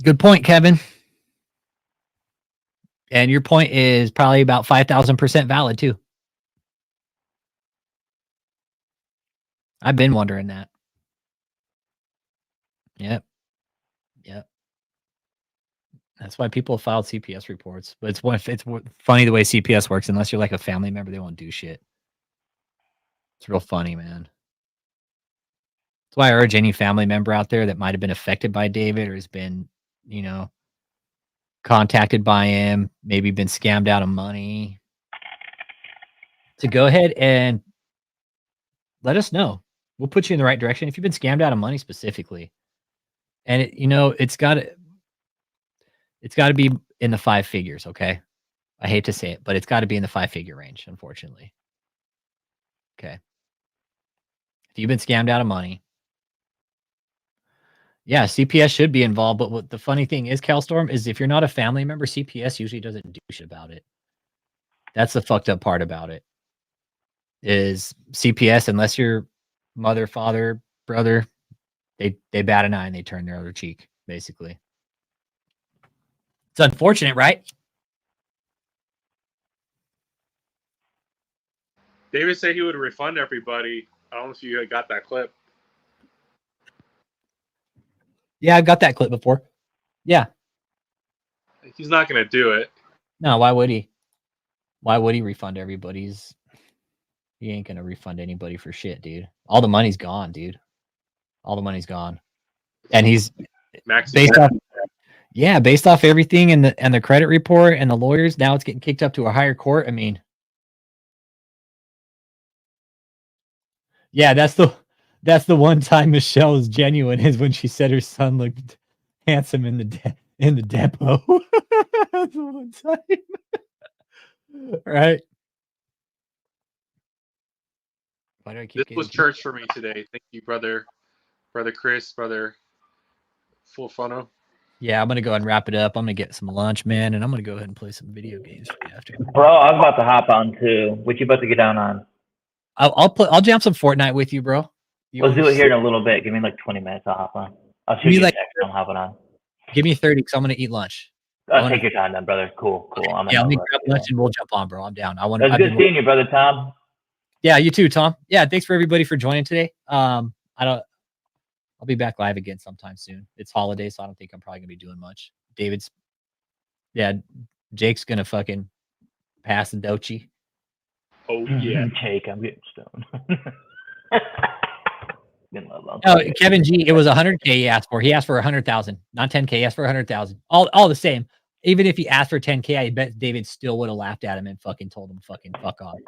S1: Good point, Kevin. And your point is probably about 5,000% valid too. I've been wondering that. Yep. Yep. That's why people filed CPS reports. But it's funny the way CPS works. Unless you're like a family member, they won't do shit. It's real funny, man. That's why I urge any family member out there that might have been affected by David or has been, you know, contacted by him, maybe been scammed out of money, to go ahead and let us know. We'll put you in the right direction if you've been scammed out of money specifically. And it's got to be in the 5 figures, okay? I hate to say it, but it's got to be in the 5-figure range, unfortunately. Okay. If you've been scammed out of money, yeah, CPS should be involved. But what the funny thing is, CalStorm, is if you're not a family member, CPS usually doesn't do shit about it. That's the fucked up part about it. Is CPS, unless you're mother, father, brother, they bat an eye and they turn their other cheek, basically. It's unfortunate, right?
S18: David said he would refund everybody. I don't know if you got that clip.
S1: Yeah, I've got that clip before. Yeah.
S18: He's not going to do it.
S1: No, why would he? Why would he refund everybody? He ain't going to refund anybody for shit, dude. All the money's gone, dude. All the money's gone. And he's based off everything and the credit report and the lawyers, now it's getting kicked up to a higher court. I mean, yeah, that's the one time Michelle is genuine, is when she said her son looked handsome in the depot. That's the one time. Right. Why do I keep
S18: This was church for me today. Thank you, brother Chris, brother Full Fronto.
S1: Yeah, I'm gonna go ahead and wrap it up. I'm gonna get some lunch, man, and I'm gonna go ahead and play some video games after.
S3: Bro, I was about to hop on too. What you about to get down on?
S1: I'll jam some Fortnite with you, bro.
S3: Let's do it here in a little bit. Give me like 20 minutes. I'll hop on. I'll shoot you a text. I'm hopping on.
S1: Give me 30 because I'm gonna eat lunch.
S3: Take your time then, brother. Cool.
S1: Let me grab lunch and we'll jump on, bro. I'm down.
S3: It was good seeing you, brother Tom.
S1: Yeah, you too, Tom. Yeah, thanks for everybody for joining today. I'll be back live again sometime soon. It's holiday, so I don't think I'm probably gonna be doing much. Jake's gonna fucking pass the Dochi.
S18: Oh yeah,
S3: Jake, I'm getting stoned.
S1: No, Kevin G, it was 100K he asked for. He asked for 100,000, not 10K. He asked for 100,000. All the same. Even if he asked for 10K, I bet David still would have laughed at him and fucking told him fucking fuck off.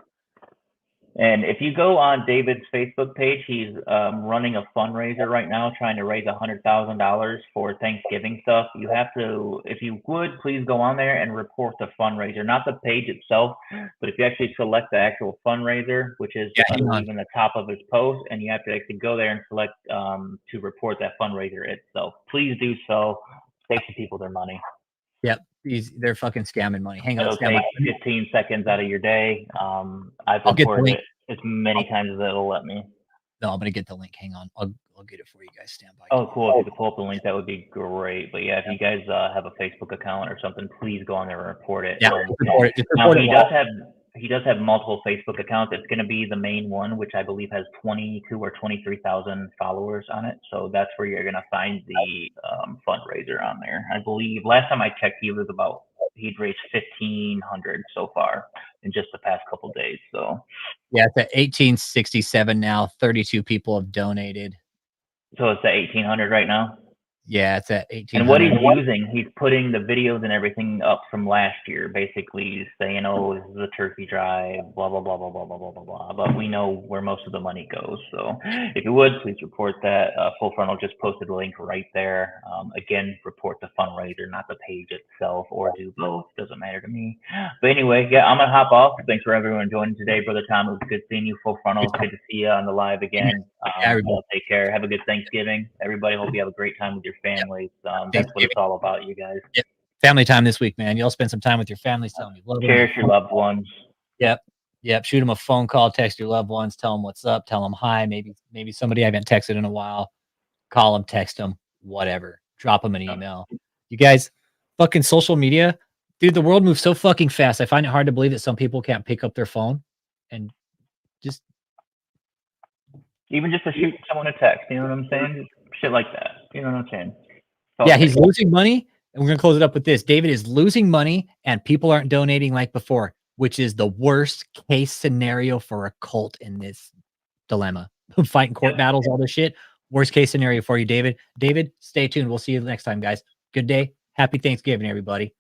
S3: And if you go on David's Facebook page, he's running a fundraiser right now, trying to raise $100,000 for Thanksgiving stuff. You have to, if you would, please go on there and report the fundraiser, not the page itself, but if you actually select the actual fundraiser, which is in the top of his post, and you have to actually go there and select to report that fundraiser itself. Please do so. Save some people their money.
S1: Yep. They're fucking scamming money. Hang on.
S3: It'll take 15 seconds out of your day. I've reported it as many times as it'll let me.
S1: No, I'm gonna get the link. Hang on. I'll get it for you guys. Stand by.
S3: Oh, cool. If you could pull up the link, that would be great. But yeah, if you guys have a Facebook account or something, please go on there and report it.
S1: Yeah, report it.
S3: Now, he does have multiple Facebook accounts. It's going to be the main one, which I believe has 22 or 23,000 followers on it. So that's where you're going to find the fundraiser on there. I believe last time I checked, he'd raised 1,500 so far in just the past couple days. So
S1: yeah, it's at 1867 now. 32 people have donated.
S3: So it's at 1,800 right now.
S1: Yeah, it's at 1,800.
S3: And what he's using, he's putting the videos and everything up from last year, basically saying, "Oh, this is a turkey drive, blah blah blah blah blah blah blah blah blah." But we know where most of the money goes. So if you would, please report that. Full Frontal just posted a link right there. Again, report the fundraiser, not the page itself, or do both. Doesn't matter to me. But anyway, yeah, I'm gonna hop off. Thanks for everyone joining today, brother Tom. It was good seeing you. Full Frontal, good to see you on the live again. Take care. Have a good Thanksgiving, everybody. Hope you have a great time with your families. That's what it's all about, you guys.
S1: Yep. Family time this week, man. You'll spend some time with your families. Tell them you love them.
S3: Cherish your loved ones.
S1: Yep. Shoot them a phone call, text your loved ones, tell them what's up, tell them hi. Maybe somebody I haven't texted in a while. Call them, text them, whatever. Drop them an email. You guys, fucking social media, dude. The world moves so fucking fast. I find it hard to believe that some people can't pick up their phone and just
S3: to shoot someone a text. You know what I'm saying? Shit like that. You know what I'm saying?
S1: Yeah, he's losing money, and we're gonna close it up with this. David is losing money, and people aren't donating like before, which is the worst case scenario for a cult in this dilemma. Fighting court battles, all this shit. Worst case scenario for you, David. David, stay tuned. We'll see you next time, guys. Good day. Happy Thanksgiving, everybody.